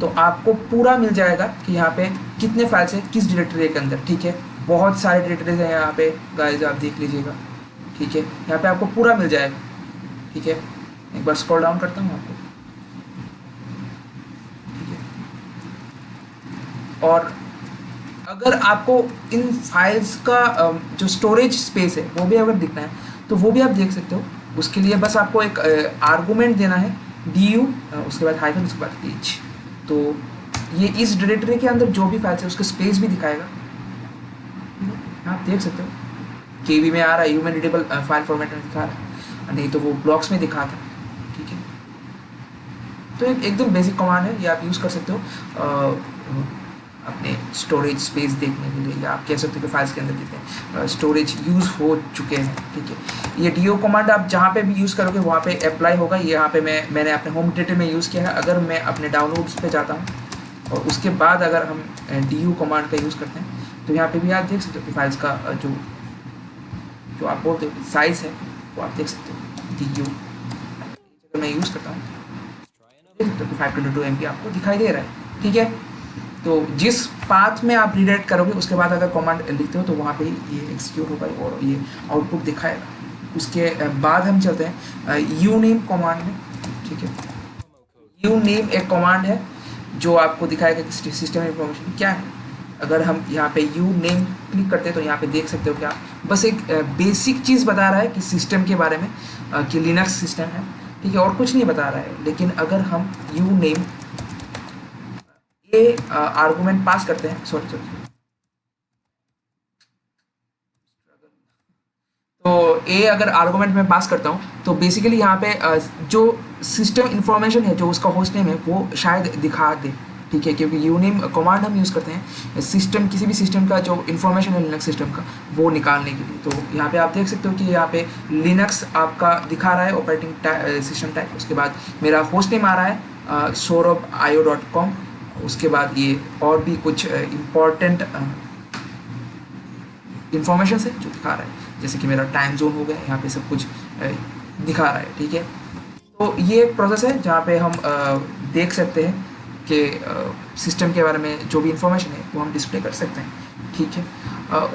तो आपको पूरा मिल जाएगा कि यहाँ पे कितने फाइल्स हैं किस डायरेक्टरी के अंदर, ठीक है। बहुत सारे डायरेक्टरीज हैं यहाँ पे गाइस, आप देख लीजिएगा, ठीक है। यहाँ पे आपको पूरा मिल जाएगा, ठीक है। एक बार स्क्रॉल डाउन करता हूँ आपको, ठीक है। और अगर आपको इन फाइल्स का जो स्टोरेज स्पेस है वो भी अगर दिखना है, तो वो भी आप देख सकते हो। उसके लिए बस आपको एक आर्गूमेंट देना है du, उसके बाद हाइफन, उसके बाद h। तो ये इस डायरेक्टरी के अंदर जो भी फाइल्स है उसके स्पेस भी दिखाएगा, आप देख सकते हो। KB में आ रहा है, ह्यूमन रीडेबल फाइल फॉर्मेट में दिखा रहा है, नहीं तो वो ब्लॉक्स में दिखा था, ठीक है। तो एकदम बेसिक कमांड है, ये आप यूज़ कर सकते हो अपने स्टोरेज स्पेस देखने के लिए, या आप कह सकते हो कि फाइल्स के अंदर कितने स्टोरेज यूज़ हो चुके हैं, ठीक है। ये do कमांड आप जहाँ पे भी यूज़ करोगे वहाँ पे अप्लाई होगा। ये यहाँ पे मैंने अपने होम डायरेक्टरी में यूज़ किया है। अगर मैं अपने डाउनलोड्स पे जाता हूँ और उसके बाद अगर हम du कमांड का यूज़ करते हैं तो यहाँ पे भी आप देख सकते हो कि फाइल्स का जो आप बोलते हो साइज़ है वो आप देख सकते हो। du अगर मैं यूज़ करता हूँ देख सकते हो कि 522 MB आपको दिखाई दे रहा है, ठीक है। तो जिस पाथ में आप रीडायरेक्ट करोगे उसके बाद अगर कमांड लिखते हो तो वहाँ पे ये एग्जीक्यूट होगा और ये आउटपुट दिखाएगा। उसके बाद हम चलते हैं uName कमांड में, ठीक है। uName एक कमांड है जो आपको दिखाएगा कि सिस्टम इंफॉर्मेशन क्या है। अगर हम यहाँ पे uName क्लिक करते हैं तो यहाँ पे देख सकते हो क्या, बस एक बेसिक चीज़ बता रहा है कि सिस्टम के बारे में, कि लिनक्स सिस्टम है, ठीक है, और कुछ नहीं बता रहा है। लेकिन अगर हम uName ये आर्गुमेंट पास करते हैं, सॉरी तो ए अगर आर्गुमेंट में पास करता हूँ तो बेसिकली यहाँ पे जो सिस्टम इंफॉर्मेशन है, जो उसका होस्ट नेम है, वो शायद दिखा दे, ठीक है। क्योंकि यूनेम कमांड हम यूज़ करते हैं सिस्टम, किसी भी सिस्टम का जो इन्फॉर्मेशन है लिनक्स सिस्टम का, वो निकालने के लिए। तो यहाँ पे आप देख सकते हो कि यहाँ पे लिनक्स आपका दिखा रहा है ऑपरेटिंग सिस्टम टाइप। उसके बाद मेरा होस्ट नेम आ रहा है saurabh.io.com। उसके बाद ये और भी कुछ इम्पॉर्टेंट इंफॉर्मेशन है जो दिखा रहा है, जैसे कि मेरा टाइम जोन हो गया, यहाँ पे सब कुछ दिखा रहा है, ठीक है। तो ये एक प्रोसेस है जहाँ पे हम देख सकते हैं कि सिस्टम के बारे में जो भी इंफॉर्मेशन है वो हम डिस्प्ले कर सकते हैं, ठीक है।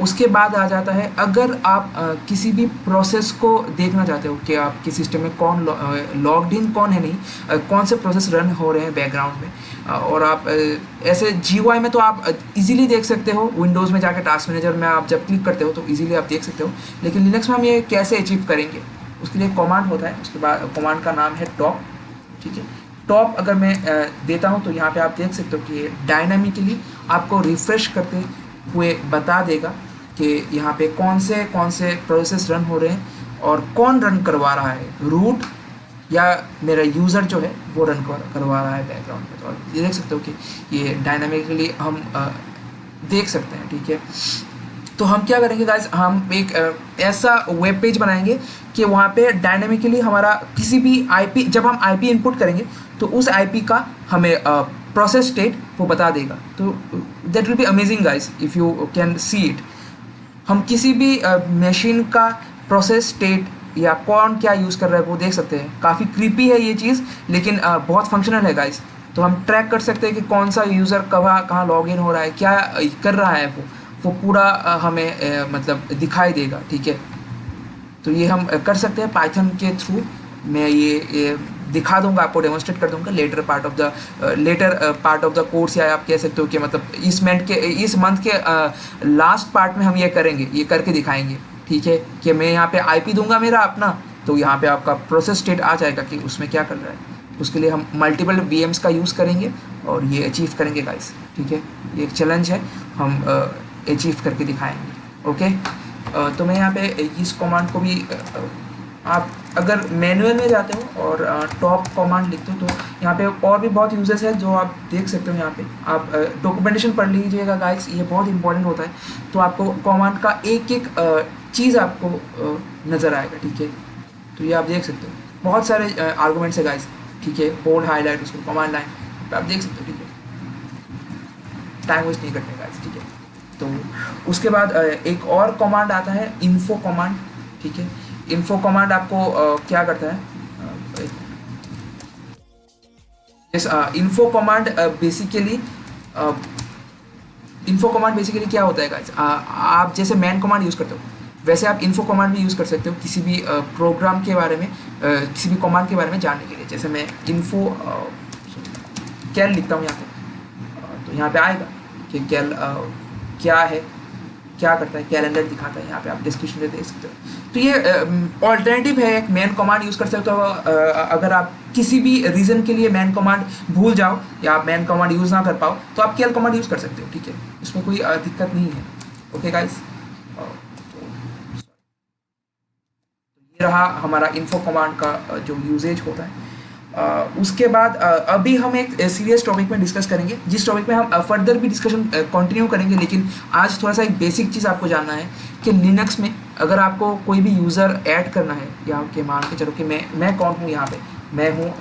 उसके बाद आ जाता है, अगर आप किसी भी प्रोसेस को देखना चाहते हो कि आपके सिस्टम में कौन लॉग्ड इन कौन है, नहीं कौन से प्रोसेस रन हो रहे हैं बैकग्राउंड में, और आप ऐसे GUI में तो आप इजीली देख सकते हो। विंडोज़ में जाकर टास्क मैनेजर में आप जब क्लिक करते हो तो इजीली आप देख सकते हो। लेकिन लिनक्स में हम ये कैसे अचीव करेंगे, उसके लिए कमांड होता है। उसके बाद कमांड का नाम है टॉप, ठीक है। टॉप अगर मैं देता हूँ तो यहाँ पे आप देख सकते हो कि डायनामिकली आपको रिफ्रेश करते हुए बता देगा कि यहाँ पे कौन से प्रोसेस रन हो रहे हैं और कौन रन करवा रहा है, रूट या मेरा यूज़र जो है वो रन करवा रहा है बैकग्राउंड में। तो ये देख सकते हो कि ये डायनामिकली हम देख सकते हैं, ठीक है। तो हम क्या करेंगे गाइस, हम एक ऐसा वेब पेज बनाएंगे कि वहाँ पे डायनामिकली हमारा किसी भी IP, जब हम IP इनपुट करेंगे तो उस IP का हमें प्रोसेस स्टेट वो बता देगा। तो that will be amazing guys if you can see it. हम किसी भी मशीन का प्रोसेस स्टेट या कौन क्या यूज़ कर रहा है वो देख सकते हैं। काफ़ी क्रीपी है ये चीज़, लेकिन बहुत फंक्शनल है गाइस। तो हम ट्रैक कर सकते हैं कि कौन सा यूज़र कहाँ लॉग इन हो रहा है, क्या कर रहा है, वो पूरा हमें मतलब दिखाई देगा, ठीक है। तो ये हम कर सकते हैं पाइथन के थ्रू। मैं ये दिखा दूंगा आपको, डेमोन्स्ट्रेट कर दूंगा later part of the course, या आप कह सकते हो कि मतलब इस मंथ के लास्ट पार्ट में हम ये करेंगे, ये करके दिखाएंगे, ठीक है। कि मैं यहाँ पे IP दूंगा मेरा अपना, तो यहाँ पे आपका प्रोसेस स्टेट आ जाएगा कि उसमें क्या कर रहा है। उसके लिए हम मल्टीपल VMs का यूज़ करेंगे और ये अचीव करेंगे गाइस, ठीक है। ये एक चैलेंज है, हम अचीव करके दिखाएंगे, ओके। तो मैं यहाँ पे इस कमांड को भी आप अगर मैनुअल में जाते हो और टॉप कमांड लिखते हो तो यहाँ पे और भी बहुत यूजेस है जो आप देख सकते हो। यहाँ पे आप डॉक्यूमेंटेशन पढ़ लीजिएगा गाइस, ये बहुत इंपॉर्टेंट होता है। तो आपको कमांड का एक एक चीज़ आपको नज़र आएगा, ठीक है। तो ये आप देख सकते हो, बहुत सारे आर्गूमेंट्स है गाइस, ठीक है। बोल्ड, हाईलाइट, उसको कमांड लाइन आप देख सकते हो, ठीक है। टाइम वेस्ट नहीं करते गाइस, ठीक है। तो उसके बाद एक और कमांड आता है इन्फो कमांड, ठीक है। इन्फो कमांड आपको क्या करता है, इन्फो कमांड बेसिकली क्या होता है गाइस, आप जैसे मैन कमांड यूज़ करते हो वैसे आप इन्फो कमांड भी यूज़ कर सकते हो किसी भी प्रोग्राम के बारे में, किसी भी कमांड के बारे में जानने के लिए। जैसे मैं इन्फो कैल लिखता हूँ यहाँ पे, तो यहाँ पे आएगा कि कैल क्या है, क्या करता है, कैलेंडर दिखाता है, यहाँ पे आप डिस्क्रिप्शन में देख सकते हो। तो ये ऑल्टरनेटिव है, एक मैन कमांड यूज़ कर सकते हो। अगर आप किसी भी रीज़न के लिए मैन कमांड भूल जाओ या आप मैन कमांड यूज़ ना कर पाओ तो आप केएल कमांड यूज़ कर सकते हो, ठीक है, इसमें कोई दिक्कत नहीं है। ओके गाइस, ये रहा हमारा इन्फो कमांड का जो यूजेज होता है। उसके बाद अभी हम एक सीरियस टॉपिक में डिस्कस करेंगे, जिस टॉपिक में हम फर्दर भी डिस्कशन कंटिन्यू करेंगे, लेकिन आज थोड़ा सा एक बेसिक चीज़ आपको जानना है कि लिनक्स में अगर आपको कोई भी यूज़र ऐड करना है, या कि मान के चलो कि मैं कौन हूँ यहाँ पे, मैं हूँ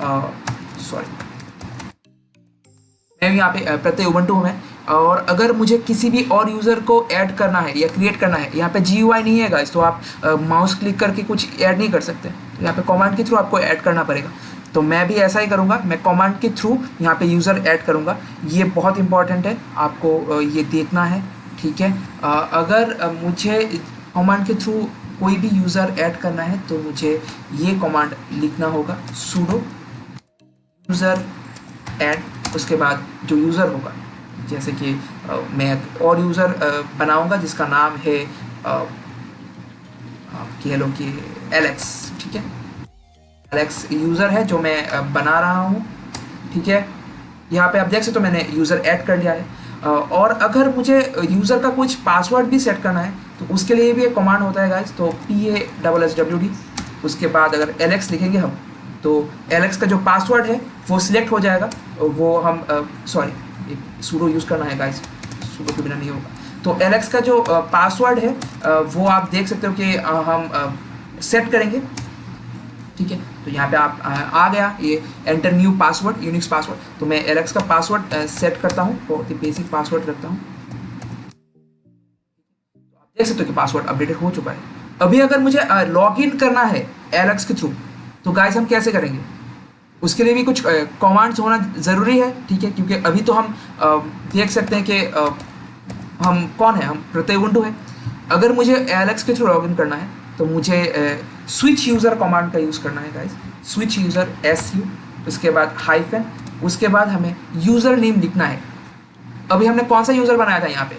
मैं यहाँ पे प्रत्यय उबंटू हूँ मैं, और अगर मुझे किसी भी और यूज़र को ऐड करना है या क्रिएट करना है, यहाँ पे GUI नहीं है गाइस, तो आप माउस क्लिक करके कुछ ऐड नहीं कर सकते, तो यहाँ पे कमांड के थ्रू आपको ऐड करना पड़ेगा। तो मैं भी ऐसा ही करूँगा, मैं कमांड के थ्रू यहाँ पे यूज़र ऐड करूँगा। ये बहुत इंपॉर्टेंट है, आपको ये देखना है, ठीक है। अगर मुझे कमांड के थ्रू कोई भी यूज़र ऐड करना है तो मुझे ये कमांड लिखना होगा, sudo यूज़र ऐड। उसके बाद जो यूज़र होगा, जैसे कि मैं एक और यूज़र बनाऊंगा जिसका नाम है कह लो कि एलेक्स, ठीक है। एलेक्स यूज़र है जो मैं बना रहा हूँ, ठीक है। यहाँ पे आप देख सकते हो मैंने यूज़र ऐड कर लिया है। और अगर मुझे यूज़र का कुछ पासवर्ड भी सेट करना है तो उसके लिए भी एक कमांड होता है गाइस, तो PASSWD। उसके बाद अगर एलेक्स लिखेंगे हम तो एलेक्स का जो पासवर्ड है वो सिलेक्ट हो जाएगा, वो हम एक sudo यूज़ करना है गाइस, sudo के बिना नहीं होगा। तो एलेक्स का जो पासवर्ड है वो आप देख सकते हो कि हम सेट करेंगे, ठीक है। तो यहाँ पे आप आ गया ये enter new password, Unix password. तो मैं एलेक्स का पासवर्ड सेट करता हूँ, बहुत ही बेसिक पासवर्ड रखता हूँ। तो आप देख सकते हो कि पासवर्ड अपडेटेड हो चुका है। अभी अगर मुझे लॉग इन करना है एलेक्स के थ्रू तो गाइस हम कैसे करेंगे, उसके लिए भी कुछ कमांड्स होना ज़रूरी है, ठीक है। क्योंकि अभी तो हम देख सकते हैं कि हम कौन है, हम प्रत्यय उबंटू है। अगर मुझे एलेक्स के थ्रू लॉग इन करना है तो मुझे स्विच यूज़र कमांड का यूज़ करना है गाइस, स्विच यूज़र SU, उसके बाद हाइफन, उसके बाद हमें यूज़र नेम लिखना है। अभी हमने कौन सा यूज़र बनाया था, यहाँ पे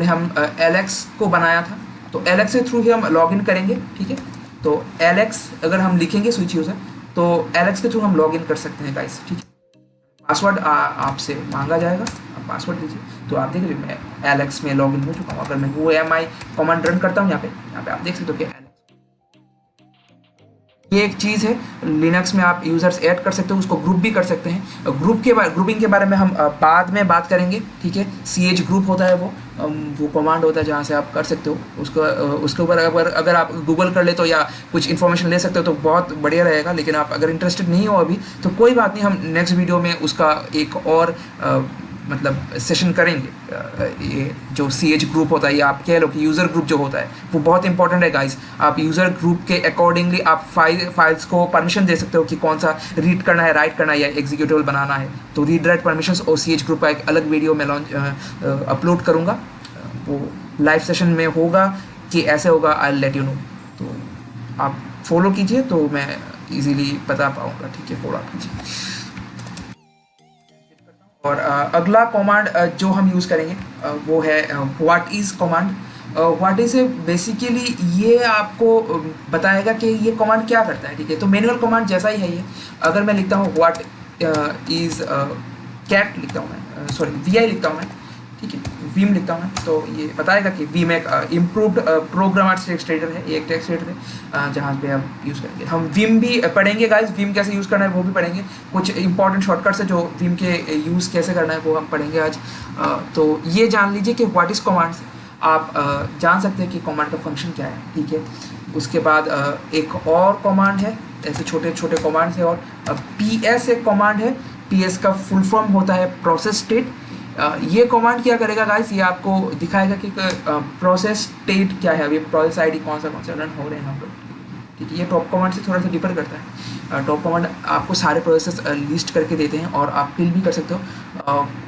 हम एलेक्स को बनाया था, तो एलेक्स के थ्रू ही हम लॉग इन करेंगे, ठीक है। तो एलेक्स अगर हम लिखेंगे स्विच यूज़र तो एलेक्स के थ्रू हम लॉग इन कर सकते हैं गाइस, ठीक है। पासवर्ड आपसे मांगा जाएगा, आप पासवर्ड दीजिए। तो आप देख लीजिए मैं एलेक्स में लॉग इन हो चुका हूँ। अगर मैं whoami कमांड रन करता हूँ यहाँ पे आप देख सकते हो कि ये एक चीज़ है, लिनक्स में आप यूज़र्स ऐड कर सकते हो, उसको ग्रुप भी कर सकते हैं। ग्रुपिंग के बारे में हम बाद में बात करेंगे, ठीक है। CH ग्रुप होता है, वो कमांड होता है जहाँ से आप कर सकते हो उसके ऊपर अगर आप गूगल कर ले तो या कुछ इन्फॉर्मेशन ले सकते हो तो बहुत बढ़िया रहेगा। लेकिन आप अगर इंटरेस्टेड नहीं हो अभी तो कोई बात नहीं, हम नेक्स्ट वीडियो में उसका एक और मतलब सेशन करेंगे। ये जो CH ग्रुप होता है या आप कह लो कि यूज़र ग्रुप जो होता है वो बहुत इंपॉर्टेंट है गाइस। आप यूज़र ग्रुप के अकॉर्डिंगली आप फाइल्स को परमिशन दे सकते हो कि कौन सा रीड करना है, राइट करना है या एग्जीक्यूटेबल बनाना है। तो रीड राइट परमिशंस और CH ग्रुप का एक अलग वीडियो मैं अपलोड करूँगा, वो लाइव सेशन में होगा कि ऐसे होगा, आई लेट यू नो। तो आप फॉलो कीजिए तो मैं ईजीली बता पाऊँगा, ठीक है, फॉलो कीजिए। और अगला कमांड जो हम यूज़ करेंगे वो है what is command. What is basically ये आपको बताएगा कि ये कमांड क्या करता है, ठीक है। तो मैनुअल कमांड जैसा ही है ये। अगर मैं लिखता हूँ व्हाट इज़ कैट लिखता हूँ मैं, VI लिखता हूँ मैं, ठीक है, वीम लिखता हूँ मैं, तो ये बताएगा कि वीम एक इम्प्रूव्ड प्रोग्रामर टेक्स्ट एडिटर है, एक टेक्स्ट एडिटर है जहाँ पे हम यूज़ करेंगे। हम वीम भी पढ़ेंगे गाइस, वीम कैसे यूज़ करना है वो भी पढ़ेंगे। कुछ इंपॉर्टेंट शॉर्टकट्स है जो वीम के यूज़ कैसे करना है वो हम पढ़ेंगे आज। तो ये जान लीजिए कि व्हाट इज़ कमांड्स, आप जान सकते हैं कि कमांड का फंक्शन क्या है, ठीक है। उसके बाद एक और कमांड है, ऐसे छोटे छोटे कमांड्स है। और PS एक कमांड है, PS का फुल फॉर्म होता है प्रोसेस स्टेट। ये कमांड क्या करेगा गाइस, ये आपको दिखाएगा कि प्रोसेस स्टेट क्या है, अभी प्रोसेस ID कौन सा रन हो रहे हैं हम लोग, ठीक है। ये टॉप कमांड से थोड़ा सा डिफर करता है। टॉप कमांड आपको सारे प्रोसेस लिस्ट करके देते हैं और आप फिल भी कर सकते हो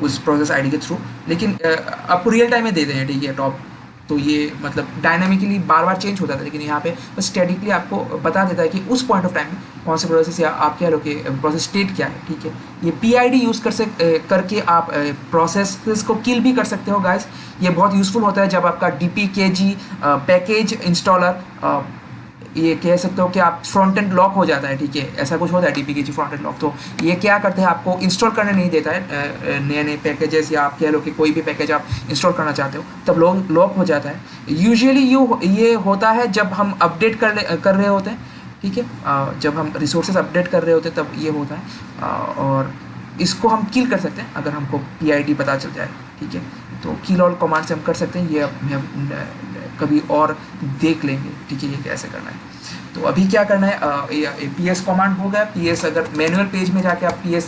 उस प्रोसेस ID के थ्रू, लेकिन आपको रियल टाइम में देते हैं, ठीक है। टॉप तो ये मतलब डायनामिकली बार बार चेंज होता था, लेकिन यहाँ पे बस स्टैटिकली आपको बता देता है कि उस पॉइंट ऑफ टाइम में कौन से प्रोसेस या आप कह लो कि प्रोसेस स्टेट क्या है। ठीक है, ये PID यूज़ करके आप प्रोसेस को किल भी कर सकते हो गाइस। ये बहुत यूज़फुल होता है जब आपका DPKG पैकेज इंस्टॉलर ये कह सकते हो कि आप फ्रंट एंड लॉक हो जाता है। ठीक है, ऐसा कुछ होता है DPKG फ्रंट एंड लॉक। तो ये क्या करते हैं, आपको इंस्टॉल करने नहीं देता है नए नए पैकेजेस, या आप कह लो कि कोई भी पैकेज आप इंस्टॉल करना चाहते हो तब लॉक हो जाता है। यूजुअली ये होता है जब हम अपडेट कर रहे होते हैं। ठीक है, जब हम रिसोर्सेज अपडेट कर रहे होते हैं तब ये होता है, और इसको हम किल कर सकते हैं अगर हमको PID पता चल जाए। ठीक है, तो किल ऑल कमांड से हम कर सकते हैं, ये हम कभी और देख लेंगे। ठीक है, ये कैसे करना है। तो अभी क्या करना है, PS कमांड हो गया। PS अगर मैनुअल पेज में जाके आप PS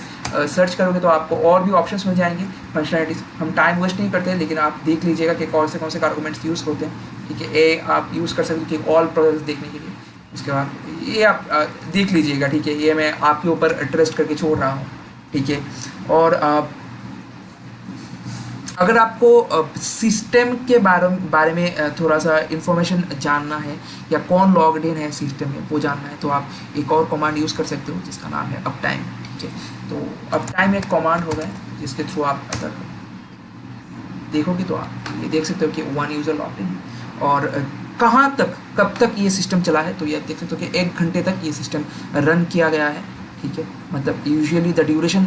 सर्च करोगे तो आपको और भी ऑप्शंस मिल जाएंगे, फंक्शनलिटीज। हम टाइम वेस्ट नहीं करते हैं, लेकिन आप देख लीजिएगा कि कौन से आर्गूमेंट्स यूज़ होते हैं। ठीक है, ए आप यूज़ कर सकते हो कि ऑल प्रोसेस देखने के लिए। उसके बाद ये आप देख लीजिएगा। ठीक है, ये मैं आपके ऊपर ट्रस्ट करके छोड़ रहा हूँ। ठीक है, और अगर आपको सिस्टम के बारे में थोड़ा सा इन्फॉर्मेशन जानना है, या कौन लॉग्ड इन है सिस्टम में वो जानना है, तो आप एक और कमांड यूज़ कर सकते हो जिसका नाम है अपटाइम। ठीक है, तो अपटाइम एक कमांड होगा जिसके थ्रू आप अगर देखोगे तो आप ये देख सकते हो कि 1 यूज़र लॉग्ड इन, और कहाँ तक कब तक ये सिस्टम चला है। तो ये देख सकते हो कि 1 घंटे तक ये सिस्टम रन किया गया है। ठीक है, मतलब usually the duration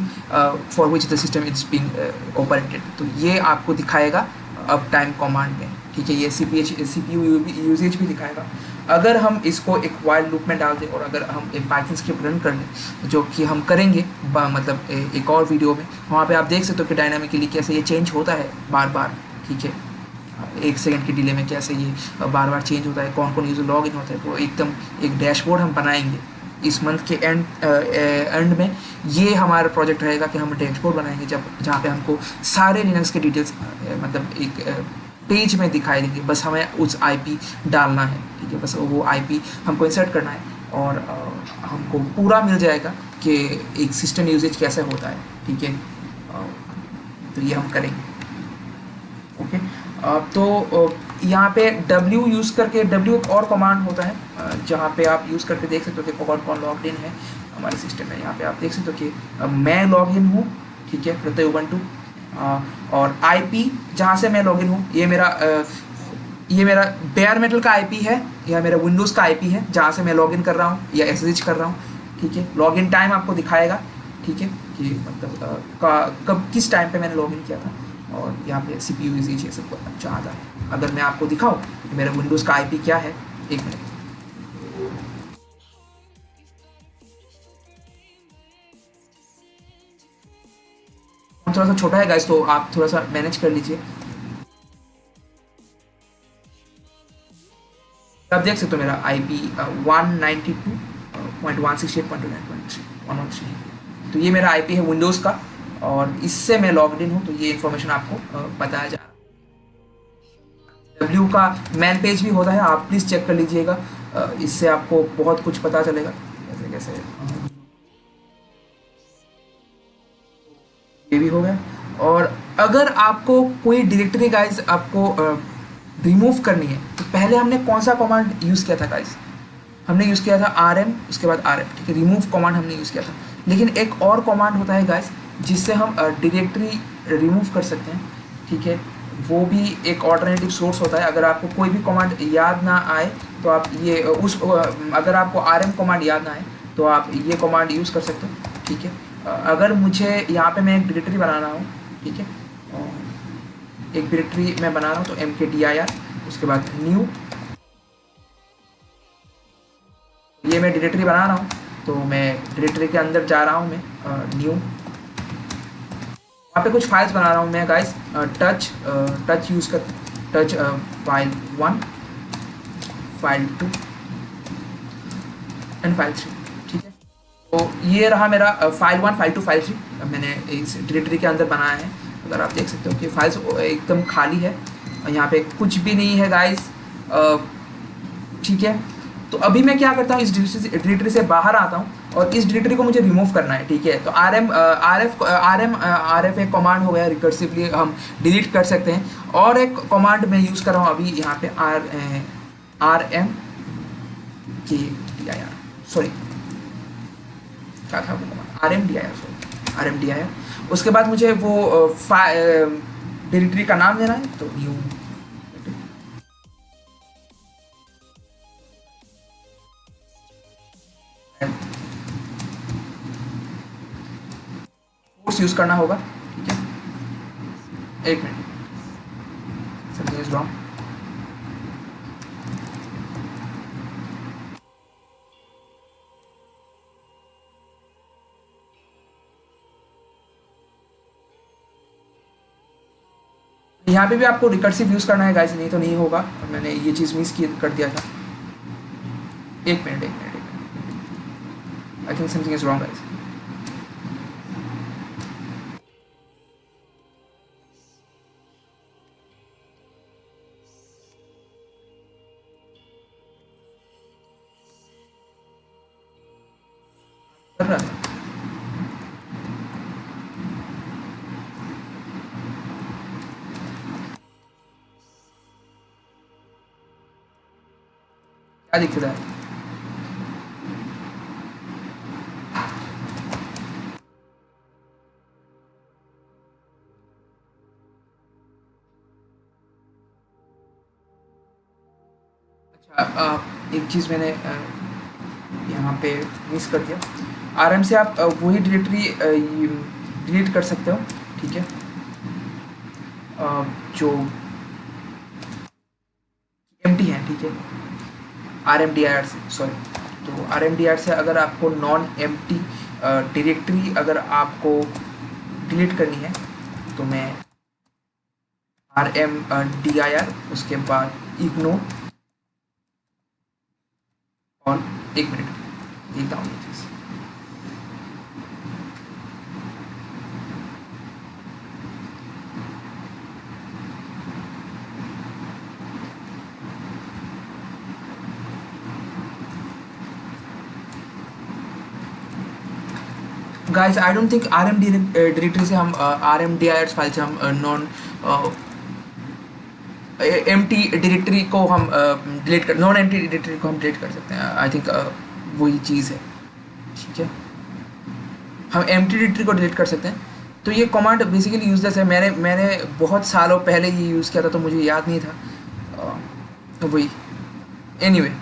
for which the system is being operated, तो ये आपको दिखाएगा अब टाइम कमांड में। ठीक है, ये CPU यूजेज भी दिखाएगा। अगर हम इसको एक वाइल लूप में डाल दें और अगर हम एक पाइथन स्क्रिप्ट रन कर लें, जो कि हम करेंगे मतलब एक और वीडियो में, वहाँ पे आप देख सकते हो कि डायनामिकली कैसे ये चेंज होता है बार बार। ठीक है, 1 सेकंड की डिले में कैसे ये बार बार चेंज होता है, कौन कौन यूज़र लॉग इन होता है। वो एकदम एक डैशबोर्ड हम बनाएंगे इस मंथ के एंड में। ये हमारा प्रोजेक्ट रहेगा कि हम डैशबोर्ड बनाएंगे जहाँ पे हमको सारे लिनक्स के डिटेल्स मतलब एक पेज में दिखाई देंगे। बस हमें उस IP डालना है। ठीक है, बस वो IP हमको इंसर्ट करना है और हमको पूरा मिल जाएगा कि एक सिस्टम यूजेज कैसे होता है। ठीक है, तो ये हम करेंगे। ओके, तो यहाँ पे W यूज़ करके, W एक और कमांड होता है जहाँ पे आप यूज़ करके देख सकते हो कि कौन लॉग्ड इन है हमारे सिस्टम में। यहाँ पे आप देख सकते हो कि मैं लॉग इन हूँ। ठीक है, प्रत्यय उबंटू, और IP जहाँ से मैं लॉग इन हूँ ये मेरा बेयर मेटल का IP है, या मेरा विंडोज़ का IP है जहाँ से मैं लॉग इन कर रहा हूँ या SSH कर रहा हूँ। ठीक है, लॉग इन टाइम आपको दिखाएगा। ठीक है, कि मतलब कब किस टाइम पे मैंने लॉग इन किया था, और यहाँ पे CPU यूजेज ये सब अच्छा आता है। अगर मैं आपको दिखाऊँ कि मेरा विंडोज़ का IP क्या है, 1 मिनट। थोड़ा सा छोटा है गाइस, तो आप थोड़ा सा मैनेज कर लीजिए। आप देख सकते हो मेरा IP 192.168.2.113। तो ये मेरा IP है विंडोज़ का, और इससे मैं लॉग्ड इन हूँ। तो ये इन्फॉर्मेशन आपको बताया जा रहा है। W का मैन पेज भी होता है, आप प्लीज़ चेक कर लीजिएगा, इससे आपको बहुत कुछ पता चलेगा कैसे कैसे। ये भी हो गया। और अगर आपको कोई डायरेक्टरी गाइस आपको रिमूव करनी है, तो पहले हमने कौन सा कमांड यूज़ किया था गाइस, हमने यूज़ किया था RM, उसके बाद RF। ठीक है, रिमूव कमांड हमने यूज़ किया था। लेकिन एक और कमांड होता है गाइस जिससे हम डायरेक्टरी रिमूव कर सकते हैं। ठीक है, वो भी एक ऑल्टरनेटिव सोर्स होता है। अगर आपको कोई भी कमांड याद ना आए तो आप ये अगर आपको RM कमांड याद ना आए तो आप ये कमांड यूज़ कर सकते हो। ठीक है, अगर मुझे यहाँ पे मैं एक डायरेक्टरी बनाना हूँ, ठीक है, एक डायरेक्टरी मैं बना रहा हूँ, तो mkdir, उसके बाद न्यू, ये मैं डायरेक्टरी बना रहा हूँ, तो मैं डायरेक्टरी के अंदर जा रहा हूँ, मैं न्यू, यहाँ पे कुछ फाइल्स बना रहा हूँ मैं गाइस। टच यूज़ कर, touch file 1, file 2 and file 3। ठीक है, तो ये रहा मेरा फाइल 1, फाइल 2, फाइल 3 मैंने इस डायरेक्टरी के अंदर बनाया है। अगर आप देख सकते हो कि फाइल्स एकदम खाली है, यहाँ पे कुछ भी नहीं है गाइस। ठीक है, तो अभी मैं क्या करता हूँ, इस डायरेक्टरी से बाहर आता हूँ और इस डायरेक्टरी को मुझे रिमूव करना है, ठीक है। तो आर एफ एक कमांड हो गया, रिकर्सिवली हम डिलीट कर सकते हैं। और एक कमांड मैं यूज़ कर रहा हूँ अभी यहाँ पे, RMDIR, सॉरी क्या था वो कमांड, RMDIR। उसके बाद मुझे वो डायरेक्टरी का नाम देना है, तो न्यू फोर्स यूज़ करना होगा, ठीक है। एक मिनट, समथिंग इज रॉन्ग। यहाँ पे भी आपको रिकर्सिव यूज़ करना है गाइस, नहीं तो नहीं होगा। मैंने ये चीज़ मिस कर दिया था। एक minute, I think something is wrong guys. कर रहा है, क्या दिक्कत है? एक चीज़ मैंने यहाँ पे मिस कर दिया। आराम से आप वही डायरेक्टरी डिलीट कर सकते हो, ठीक है। जो एम्प्टी है, ठीक है, RMDIR से, सॉरी। तो RMDIR से अगर आपको नॉन एम्प्टी डायरेक्टरी अगर आपको डिलीट करनी है, तो मैं RMDIR उसके बाद इग्नोर, और एक मिनट देखता हूँ ये चीज़। Guys I don't think R M directory से हम RMDIR फाइल से हम नॉन एम्प्टी डायरेक्टरी को हम डिलीट कर, नॉन एम्प्टी डायरेक्टरी को हम डिलीट कर सकते हैं। आई थिंक वही चीज़ है, ठीक है। हम एम्प्टी डायरेक्टरी को डिलीट कर सकते हैं। तो ये कमांड बेसिकली यूजलेस है। मैंने बहुत सालों पहले ये यूज़ किया था, तो मुझे याद नहीं था। वही एनीवे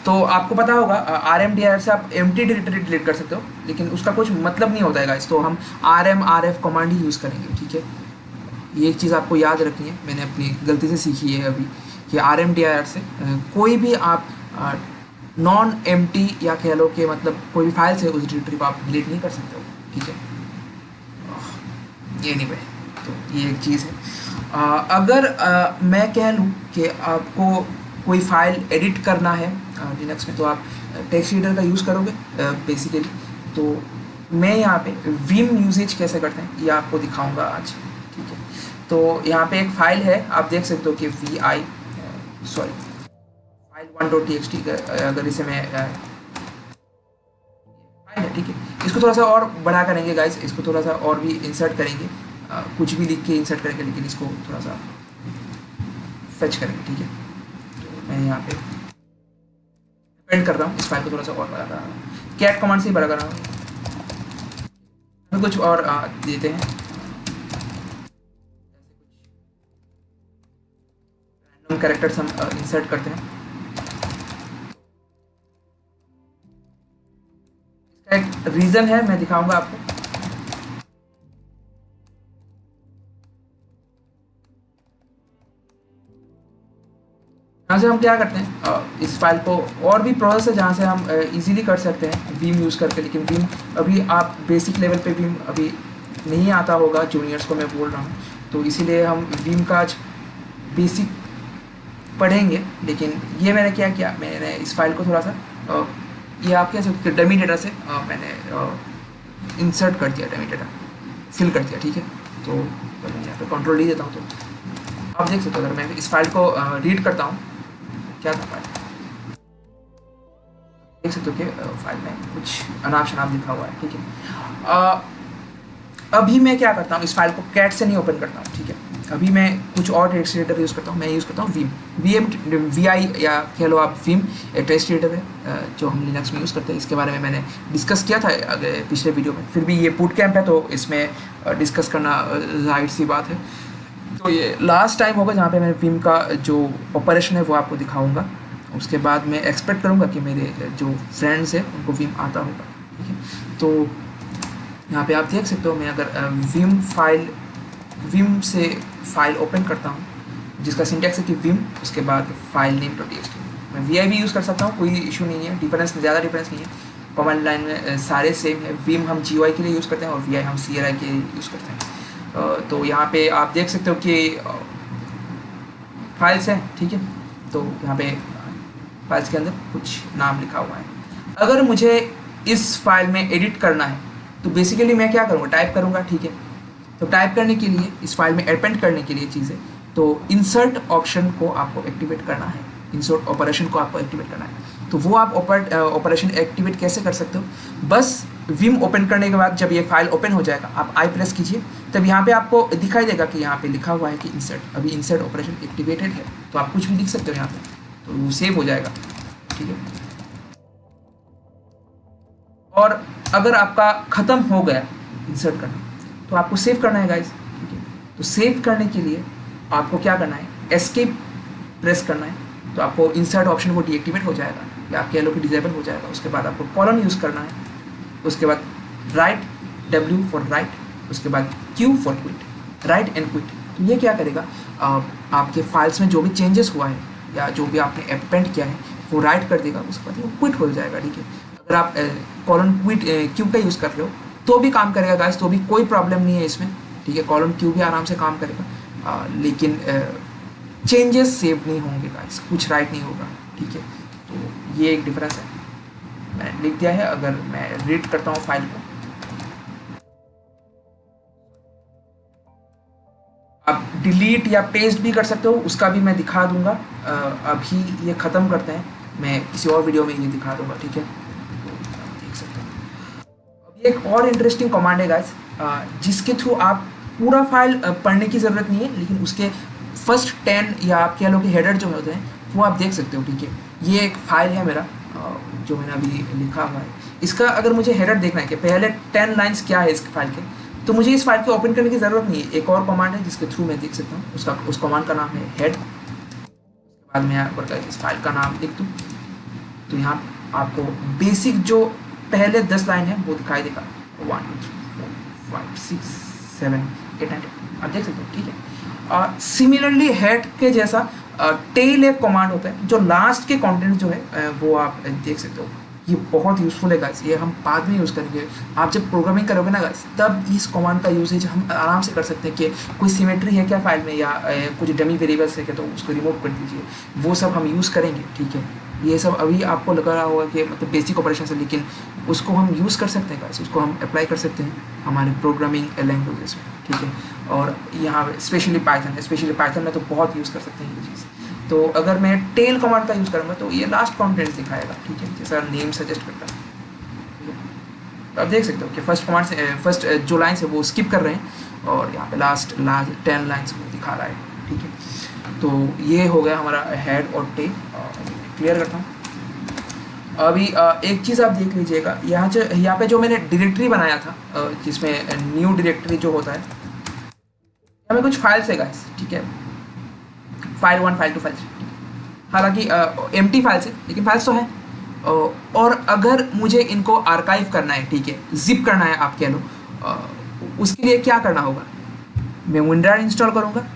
तो आपको पता होगा RMDIR से आप एम्प्टी डायरेक्टरी डिलीट कर सकते हो, लेकिन उसका कुछ मतलब नहीं होता है गाइस। तो हम RMRF कमांड ही यूज़ करेंगे, ठीक है। ये एक चीज़ आपको याद रखनी है, मैंने अपनी गलती से सीखी है अभी, कि RMDIR से कोई भी आप नॉन एम्प्टी या कह लो कि मतलब कोई भी फाइल से उस डायरेक्टरी को आप डिलीट नहीं कर सकते हो, ठीक है। ये नहीं भाई, तो ये एक चीज़ है। अगर मैं कह लूँ कि आपको कोई फाइल एडिट करना है लिनक्स में, तो आप टेक्स्ट रीडर का यूज़ करोगे बेसिकली। तो मैं यहाँ पे विम यूजेज कैसे करते हैं ये आपको दिखाऊंगा आज, ठीक है। तो यहाँ पे एक फाइल है, आप देख सकते हो कि फाइल 1.txt, अगर इसे मैं फाइल है, ठीक है। इसको थोड़ा सा और बड़ा करेंगे गाइस, इसको थोड़ा सा और भी इंसर्ट करेंगे, कुछ भी लिख के इंसर्ट करेंगे, लेकिन इसको थोड़ा सा फेच करेंगे, ठीक है। तो मैं यहाँ पे प्रिंट कर रहा हूँ, इस फाइल को थोड़ा सा और बड़ा कर रहा हूँ, कैट कमांड से ही बड़ा कर रहा हूँ। कुछ और देते हैं, रैंडम कैरेक्टर्स हम इंसर्ट करते हैं। इसका एक रीज़न है, मैं दिखाऊंगा आपको। यहाँ से हम क्या करते हैं, इस फाइल को, और भी प्रोसेस है जहाँ से हम इजीली कर सकते हैं वीम यूज़ करके, लेकिन वीम अभी आप बेसिक लेवल पे वीम अभी नहीं आता होगा, जूनियर्स को मैं बोल रहा हूँ। तो इसीलिए हम वीम का आज बेसिक पढ़ेंगे। लेकिन ये मैंने क्या किया, मैंने इस फाइल को थोड़ा सा ये आप कह सकते हैं डमी डेटा से मैंने इंसर्ट कर दिया, डमी डेटा फिल कर दिया, ठीक है। तो मैं यहाँ पे कंट्रोल डी देता हूँ, तो आप देख सकते हो। अगर मैं इस फाइल को रीड करता हूँ, क्या था फाइल, देख सकते हो कि फाइल में कुछ अनाप शनाप लिखा हुआ है, ठीक है। अभी मैं क्या करता हूँ, इस फाइल को कैट से नहीं ओपन करता हूँ, ठीक है। अभी मैं कुछ और टेक्स्ट एडिटर यूज़ करता हूँ, मैं यूज़ करता हूँ VI या कह लो आप Vim, एक टेक्स्ट एडिटर है जो हम लिनक्स में यूज़ करते हैं। इसके बारे में मैंने डिस्कस किया था पिछले वीडियो में, फिर भी ये बूट कैंप है तो इसमें डिस्कस करना जाहिर सी बात है। तो ये लास्ट टाइम होगा जहाँ पे मैं Vim का जो ऑपरेशन है वो आपको दिखाऊंगा। उसके बाद मैं एक्सपेक्ट करूँगा कि मेरे जो फ्रेंड्स हैं उनको Vim आता होगा, ठीक है। तो यहाँ पे आप देख सकते हो, मैं अगर Vim से फाइल ओपन करता हूँ जिसका सिंटैक्स है कि Vim, उसके बाद फाइल नेम .txt। मैं VI भी यूज़ कर सकता हूँ, कोई इशू नहीं है, ज़्यादा डिफरेंस नहीं है। कमांड लाइन में सारे सेम है। Vim हम GUI के लिए यूज़ करते हैं और VI हम CLI के लिए यूज़ करते हैं। तो यहाँ पे आप देख सकते हो कि फाइल्स हैं, ठीक है। तो यहाँ पे फाइल्स के अंदर कुछ नाम लिखा हुआ है। अगर मुझे इस फाइल में एडिट करना है तो बेसिकली मैं क्या करूँगा, टाइप करूँगा, ठीक है। तो टाइप करने के लिए, इस फाइल में एपेंड करने के लिए चीज़ें, तो इंसर्ट ऑप्शन को आपको एक्टिवेट करना है, इंसर्ट ऑपरेशन को आपको एक्टिवेट करना है। तो वो आप ऑपरेशन एक्टिवेट कैसे कर सकते हो, बस Vim ओपन करने के बाद जब ये फाइल ओपन हो जाएगा आप आई प्रेस कीजिए, तब यहाँ पे आपको दिखाई देगा कि यहाँ पे लिखा हुआ है कि इंसर्ट, अभी इंसर्ट ऑपरेशन एक्टिवेटेड है। तो आप कुछ भी लिख सकते हो यहाँ पे, तो वो सेव हो जाएगा, ठीक है। और अगर आपका ख़त्म हो गया इंसर्ट करना तो आपको सेव करना है गाइस, ठीक है। तो सेव करने के लिए आपको क्या करना है, एस्केप प्रेस करना है। तो आपको इंसर्ट ऑप्शन वो डीएक्टिवेट हो जाएगा या आप कह लो कि डिसेबल हो जाएगा। उसके बाद आपको कॉलन यूज़ करना है, उसके बाद राइट, W फॉर राइट, उसके बाद Q for quit, right and quit. तो ये क्या करेगा, आपके फाइल्स में जो भी चेंजेस हुआ है या जो भी आपने अपेंड किया है वो राइट कर देगा, उसके बाद वो क्विट हो जाएगा, ठीक है। अगर आप कॉलन क्विट Q का यूज़ कर रहे हो तो भी काम करेगा गाइस, तो भी कोई प्रॉब्लम नहीं है इसमें, ठीक है। कॉलन Q भी आराम से काम करेगा, लेकिन चेंजेस सेव नहीं होंगे गाइस, कुछ राइट नहीं होगा, ठीक है। तो ये एक डिफरेंस है, मैंने लिख दिया है। अगर मैं रीड करता हूँ फाइल को, आप डिलीट या पेस्ट भी कर सकते हो, उसका भी मैं दिखा दूंगा। अभी ये ख़त्म करते हैं, मैं किसी और वीडियो में ये दिखा दूंगा, ठीक है। तो देख सकते हो अभी एक और इंटरेस्टिंग कमांड है गाइस, जिसके थ्रू आप पूरा फाइल पढ़ने की ज़रूरत नहीं है, लेकिन उसके फर्स्ट 10 या आप कह लो कि हेडर जो होते हैं वो आप देख सकते हो, ठीक है। ये एक फाइल है मेरा जो मैंने अभी लिखा हुआ है। इसका अगर मुझे हेडर देखना है कि पहले 10 लाइन्स क्या है इस फाइल के, तो मुझे इस फाइल को ओपन करने की ज़रूरत नहीं है। एक और कमांड है जिसके थ्रू मैं देख सकता हूँ, उस कमांड का नाम है हेड। उसके बाद मैं यहाँ पर इस फाइल का नाम लिख दूँ तो यहाँ आपको बेसिक जो पहले 10 लाइन है वो दिखाई देगा, 1 2 3 4 5 6 7 8 9 आप देख सकते हो, ठीक है। सिमिलरली हेड के जैसा टेल एक कमांड होता है जो लास्ट के कंटेंट जो है वो आप देख सकते हो। ये बहुत यूज़फुल है गाइस, ये हम बाद में यूज़ करेंगे। आप जब प्रोग्रामिंग करोगे ना गाइस, तब इस कमांड का यूजेज हम आराम से कर सकते हैं कि कोई सिमेट्री है क्या फाइल में या कुछ डमी वेरिएबल्स है क्या, तो उसको रिमूव कर दीजिए, वो सब हम यूज़ करेंगे, ठीक है। ये सब अभी आपको लग रहा होगा कि मतलब बेसिक ऑपरेशन है, लेकिन उसको हम यूज़ कर सकते हैं गाइस, उसको हम अप्लाई कर सकते हैं हमारे प्रोग्रामिंग लैंग्वेजेस में, ठीक है। और यहाँ स्पेशली पाइथन में तो बहुत यूज़ कर सकते हैं ये चीज़। तो अगर मैं टेल कमांड का यूज़ करूँगा तो ये लास्ट कंटेंट दिखाएगा, ठीक है, जैसा नेम सजेस्ट करता है। तो आप देख सकते हो कि फर्स्ट जो लाइन्स है वो स्किप कर रहे हैं और यहाँ पे लास्ट 10 लाइन्स वो दिखा रहा है, ठीक है। तो ये हो गया हमारा हेड और टेल। क्लियर करता हूँ। अभी एक चीज़ आप देख लीजिएगा, यहाँ पे जो मैंने डायरेक्टरी बनाया था, जिसमें न्यू डायरेक्टरी जो होता है, यहाँ में कुछ फाइल्स है गाइस, ठीक है। फाइल 1 फाइल 2 फाइल 3, हालांकि एम्प्टी फाइल्स है लेकिन फाइल्स तो हैं। और अगर मुझे इनको आर्काइव करना है, ठीक है, जिप करना है आप कह लो, उसके लिए क्या करना होगा, मैं विंडार इंस्टॉल करूँगा।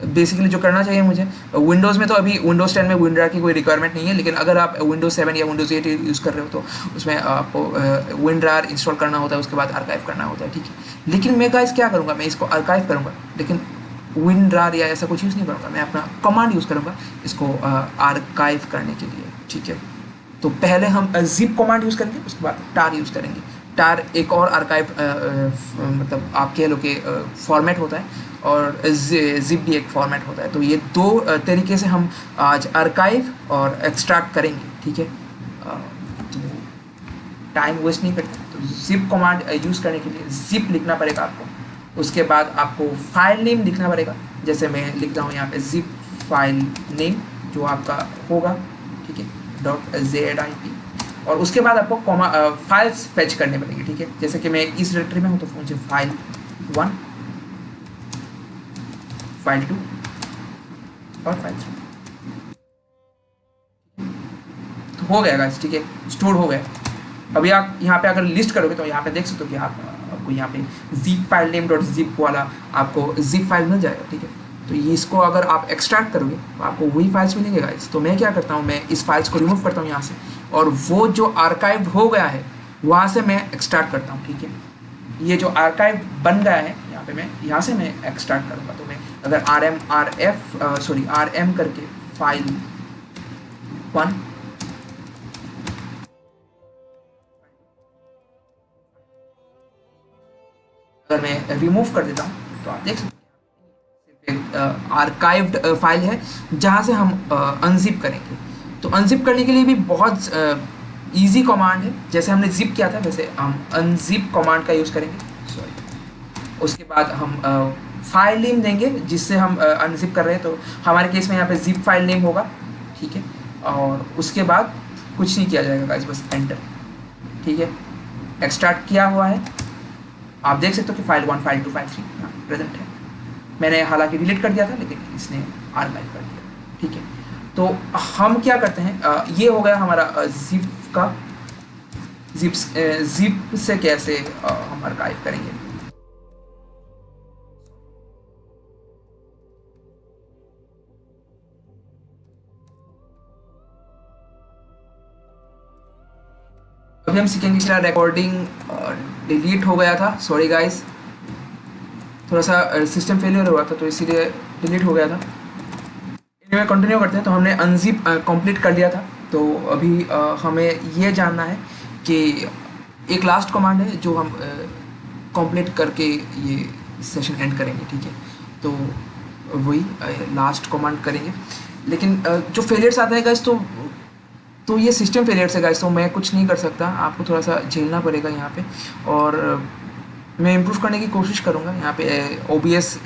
बेसिकली जो करना चाहिए मुझे, विंडोज़ में तो अभी विंडोज़ 10 में विंडार की कोई रिक्वायरमेंट नहीं है, लेकिन अगर आप विंडोज़ 7 या विंडोज़ 8 यूज़ कर रहे हो तो उसमें आपको विंडार इंस्टॉल करना होता है, उसके बाद आर्काइव करना होता है, ठीक है। लेकिन मैं गाइस क्या करूँगा, मैं इसको आर्काइव करूँगा, लेकिन विंडार या ऐसा कुछ यूज़ नहीं करूँगा, मैं अपना कमांड यूज़ करूँगा इसको आर्काइव करने के लिए, ठीक है। तो पहले हम जिप कमांड यूज़ करेंगे, उसके बाद टार यूज़ करेंगे। टार एक और आर्काइव मतलब आप कह लो कि फॉर्मेट होता है, और जिप भी एक फॉर्मेट होता है। तो ये दो तरीके से हम आज आर्काइव और एक्सट्रैक्ट करेंगे, ठीक है। तो टाइम वेस्ट नहीं करते, तो जिप कमांड यूज़ करने के लिए जिप लिखना पड़ेगा आपको। उसके बाद आपको फाइल नेम लिखना पड़ेगा, जैसे मैं लिखता हूँ यहाँ पे जिप फाइल नेम जो आपका होगा, ठीक है, .zip। और उसके बाद आपको फाइल्स फेच करने पड़ेंगे, ठीक है। जैसे कि मैं इस डायरेक्टरी में हूँ तो मुझे फाइल 1, फाइल 2 और फाइल 3 तो हो गया गाइस, ठीक है, स्टोर हो गया। अभी आप यहाँ पे अगर लिस्ट करोगे तो यहाँ पे देख सकते हो कि आपको यहाँ पे zip फाइल नेम .zip वाला आपको zip फाइल मिल जाएगा, ठीक है। तो ये इसको अगर आप एक्सट्रैक्ट करोगे तो आपको वही फाइल्स मिलेंगे गाइस। तो मैं क्या करता हूँ, मैं इस फाइल्स को रिमूव करता हूँ यहाँ से, और वो जो आर्काइव हो गया है वहाँ से मैं एक्सट्रैक्ट करता हूँ, ठीक है। ये जो आर्काइव बन गया है यहाँ पे मैं यहाँ से मैं एक्सट्रैक्ट करूँगा। तो मैं अगर rm करके फाइल 1 अगर मैं रिमूव कर देता हूँ तो आप देख सकते हैं आर्काइव्ड फाइल है जहाँ से हम अनजिप करेंगे। तो अनजिप करने के लिए भी बहुत इजी कमांड है, जैसे हमने जिप किया था वैसे हम अनजिप कमांड का यूज़ करेंगे। सॉरी, उसके बाद हम फाइल नेम देंगे जिससे हम अनजिप कर रहे हैं, तो हमारे केस में यहाँ पे जिप फाइल नेम होगा, ठीक है। और उसके बाद कुछ नहीं किया जाएगा गाइस, बस एंटर, ठीक है। एक्सट्रैक्ट किया हुआ है, आप देख सकते हो कि फाइल 1, फाइल 2, फाइल 3 प्रेजेंट है। मैंने हालांकि डिलीट कर दिया था लेकिन इसने आर्काइव कर दिया, ठीक है। तो हम क्या करते हैं, ये हो गया हमारा जिप का, जिप से कैसे हम आर्काइव करेंगे। अभी हम सीखेंगे कि रिकॉर्डिंग डिलीट हो गया था, सॉरी गाइस, थोड़ा सा सिस्टम फेलियर हुआ था तो इसीलिए डिलीट हो गया था। इनमें कंटिन्यू करते हैं। तो हमने अनजिप कंप्लीट कर लिया था, तो अभी हमें ये जानना है कि एक लास्ट कमांड है जो हम कंप्लीट करके ये सेशन एंड करेंगे, ठीक है। तो वही लास्ट कमांड करेंगे, लेकिन जो फेलियर्स आता है गाइस तो ये सिस्टम फेलियर्स है गाइस, तो मैं कुछ नहीं कर सकता, आपको थोड़ा सा झेलना पड़ेगा यहाँ पे। और मैं इम्प्रूव करने की कोशिश करूँगा। यहाँ पे OBS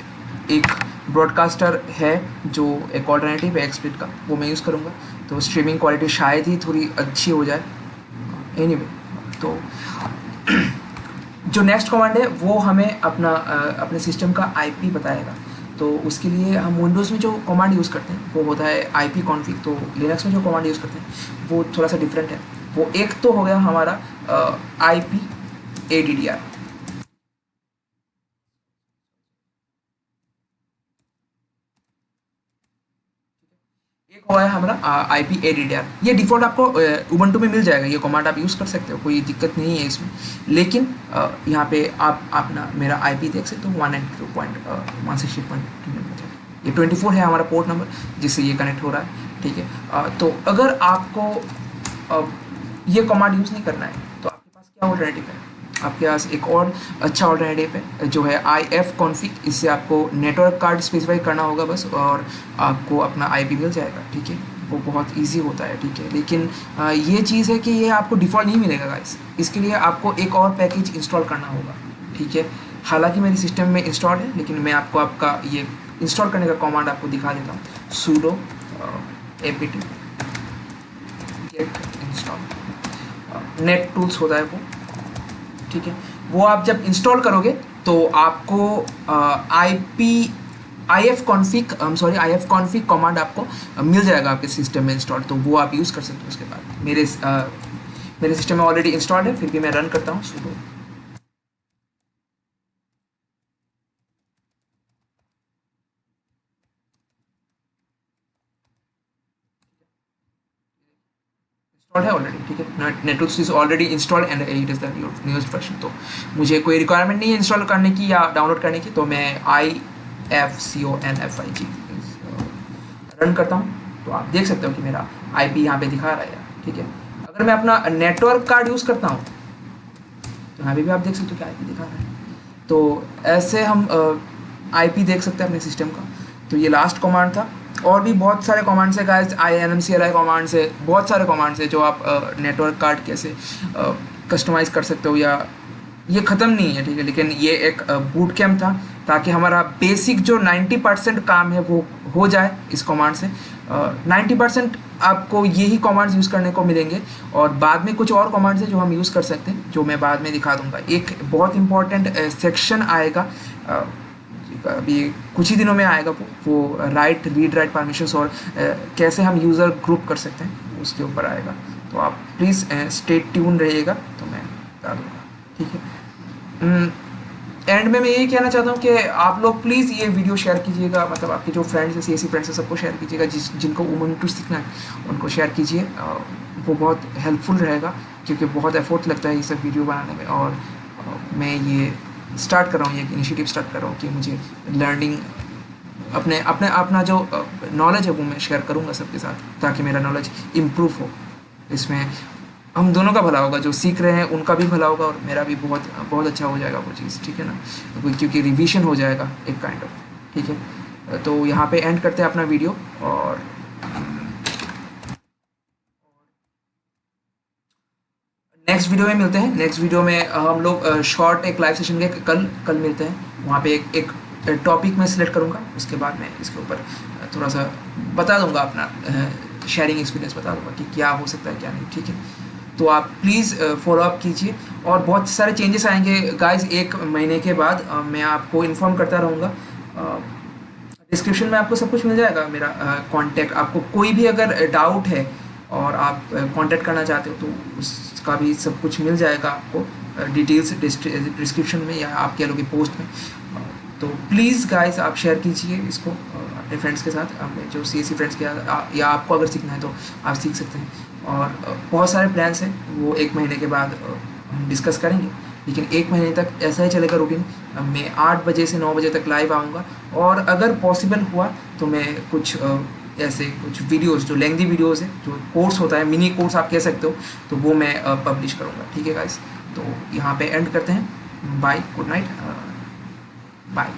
एक ब्रॉडकास्टर है जो एक ऑल्टरनेटिव है एक्सप्लिट का, वो मैं यूज़ करूँगा, तो स्ट्रीमिंग क्वालिटी शायद ही थोड़ी अच्छी हो जाए। एनीवे, तो जो नेक्स्ट कमांड है वो हमें अपने सिस्टम का IP बताएगा। तो उसके लिए हम विंडोज़ में जो कमांड यूज़ करते हैं वो होता है IP config, तो लिनक्स में जो कमांड यूज़ करते हैं वो थोड़ा सा डिफरेंट है। वो एक तो हो गया हमारा IP ADDR, एक हुआ है हमारा IP ADDR। ये डिफ़ॉल्ट आपको उबंटू में मिल जाएगा, ये कमांड आप यूज़ कर सकते हो, कोई दिक्कत नहीं है इसमें। लेकिन यहाँ पे आप अपना मेरा IP देख सकते हो 192.168.2, ये 24 है हमारा पोर्ट नंबर जिससे ये कनेक्ट हो रहा है, ठीक है। तो अगर आपको ये कमांड यूज़ नहीं करना है तो आपके पास क्या ऑल्टरनेटिव है, आपके पास एक और अच्छा ऑल्टरनेटिव है जो है IF config। इससे आपको नेटवर्क कार्ड स्पेसिफाई करना होगा बस, और आपको अपना IP मिल जाएगा, ठीक है। वो बहुत इजी होता है, ठीक है। लेकिन ये चीज़ है कि ये आपको डिफ़ॉल्ट नहीं मिलेगा गाइस, इसके लिए आपको एक और पैकेज इंस्टॉल करना होगा, ठीक है। हालांकि मेरे सिस्टम में इंस्टॉल है, लेकिन मैं आपको आपका ये इंस्टॉल करने का कमांड आपको दिखा देता हूँ। sudo apt get install net tools होता है वो, ठीक है। वो आप जब इंस्टॉल करोगे तो आपको IF config कमांड आपको मिल जाएगा आपके सिस्टम में इंस्टॉल, तो वो आप यूज़ कर सकते हो। उसके बाद मेरे सिस्टम में ऑलरेडी इंस्टॉल्ड है, फिर भी मैं रन करता हूँ sudo इंस्टॉल्ड है ऑलरेडी, ठीक है। Network is already installed and it is the newest version. तो मुझे कोई रिक्वायरमेंट नहीं है इंस्टॉल करने की या डाउनलोड करने की, तो मैं IFCONFIG रन करता हूँ। तो आप देख सकते हो कि मेरा IP यहाँ पे दिखा रहा है, ठीक है। अगर मैं अपना नेटवर्क कार्ड यूज़ करता हूँ तो यहाँ पे भी आप देख सकते हो कि IP दिखा रहा है। तो ऐसे हम IP देख सकते हैं अपने सिस्टम का। तो ये लास्ट कमांड था, और भी बहुत सारे कमांड्स है गाइस, INMCLI कमांड्स है, बहुत सारे कमांड्स है जो आप नेटवर्क कार्ड कैसे कस्टमाइज़ कर सकते हो, या ये ख़त्म नहीं है, ठीक है, लेकिन ये एक बूट कैम्प था ताकि हमारा बेसिक जो 90% काम है वो हो जाए इस कमांड से। 90% आपको यही कमांड्स यूज़ करने को मिलेंगे, और बाद में कुछ और कमांड्स हैं जो हम यूज़ कर सकते हैं, जो मैं बाद में दिखा दूंगा। एक बहुत इंपॉर्टेंट सेक्शन आएगा अभी कुछ ही दिनों में आएगा, वो रीड राइट परमिशंस और कैसे हम यूज़र ग्रुप कर सकते हैं उसके ऊपर आएगा। तो आप प्लीज़ स्टे ट्यून रहिएगा, तो मैं बता दूँगा, ठीक है। एंड में मैं यही कहना चाहता हूँ कि आप लोग प्लीज़ ये वीडियो शेयर कीजिएगा, मतलब आपके जो फ्रेंड्स हैं, CSE फ्रेंड्स हैं, सबको शेयर कीजिएगा, जिनको उबंटू सीखना है उनको शेयर कीजिए। वो बहुत हेल्पफुल रहेगा, क्योंकि बहुत एफर्ट लगता है ये सब वीडियो बनाने में, और मैं ये स्टार्ट कर रहा हूँ, ये इनिशिएटिव स्टार्ट कर रहा हूँ कि मुझे लर्निंग अपना जो नॉलेज है वो मैं शेयर करूँगा सबके साथ, ताकि मेरा नॉलेज इम्प्रूव हो। इसमें हम दोनों का भला होगा, जो सीख रहे हैं उनका भी भला होगा, और मेरा भी बहुत अच्छा हो जाएगा वो चीज़, ठीक है ना, क्योंकि रिवीजन हो जाएगा एक काइंड ऑफ, ठीक है। तो यहाँ पे एंड करते हैं अपना वीडियो, और नेक्स्ट वीडियो में मिलते हैं। नेक्स्ट वीडियो में हम लोग शॉर्ट एक लाइव सेशन के कल मिलते हैं, वहाँ पे एक टॉपिक मैं सिलेक्ट करूँगा, उसके बाद मैं इसके ऊपर थोड़ा सा बता दूँगा, अपना शेयरिंग एक्सपीरियंस बता दूँगा कि क्या हो सकता है क्या नहीं, ठीक है। तो आप प्लीज़ फॉलो अप कीजिए, और बहुत सारे चेंजेस आएंगे गाइस 1 महीने के बाद। मैं आपको इन्फॉर्म करता रहूँगा। डिस्क्रिप्शन में आपको सब कुछ मिल जाएगा, मेरा कांटेक्ट। आपको कोई भी अगर डाउट है और आप कांटेक्ट करना चाहते हो तो उसका भी सब कुछ मिल जाएगा आपको, डिटेल्स डिस्क्रिप्शन में, या आप कह लो कि पोस्ट में। तो प्लीज़ गाइस आप शेयर कीजिए इसको अपने फ्रेंड्स के साथ, अपने जो CSE फ्रेंड्स के साथ, या आपको अगर सीखना है तो आप सीख सकते हैं। और बहुत सारे प्लान्स हैं, वो 1 महीने के बाद हम डिस्कस करेंगे, लेकिन 1 महीने तक ऐसा ही चलेगा रूटीन। मैं 8 बजे से 9 बजे तक लाइव आऊँगा, और अगर पॉसिबल हुआ तो मैं कुछ ऐसे कुछ वीडियोस, जो लेंथी वीडियोस है, जो कोर्स होता है, मिनी कोर्स आप कह सकते हो, तो वो मैं पब्लिश करूँगा, ठीक है गाइस। तो यहाँ पे एंड करते हैं। Bye, good night, bye.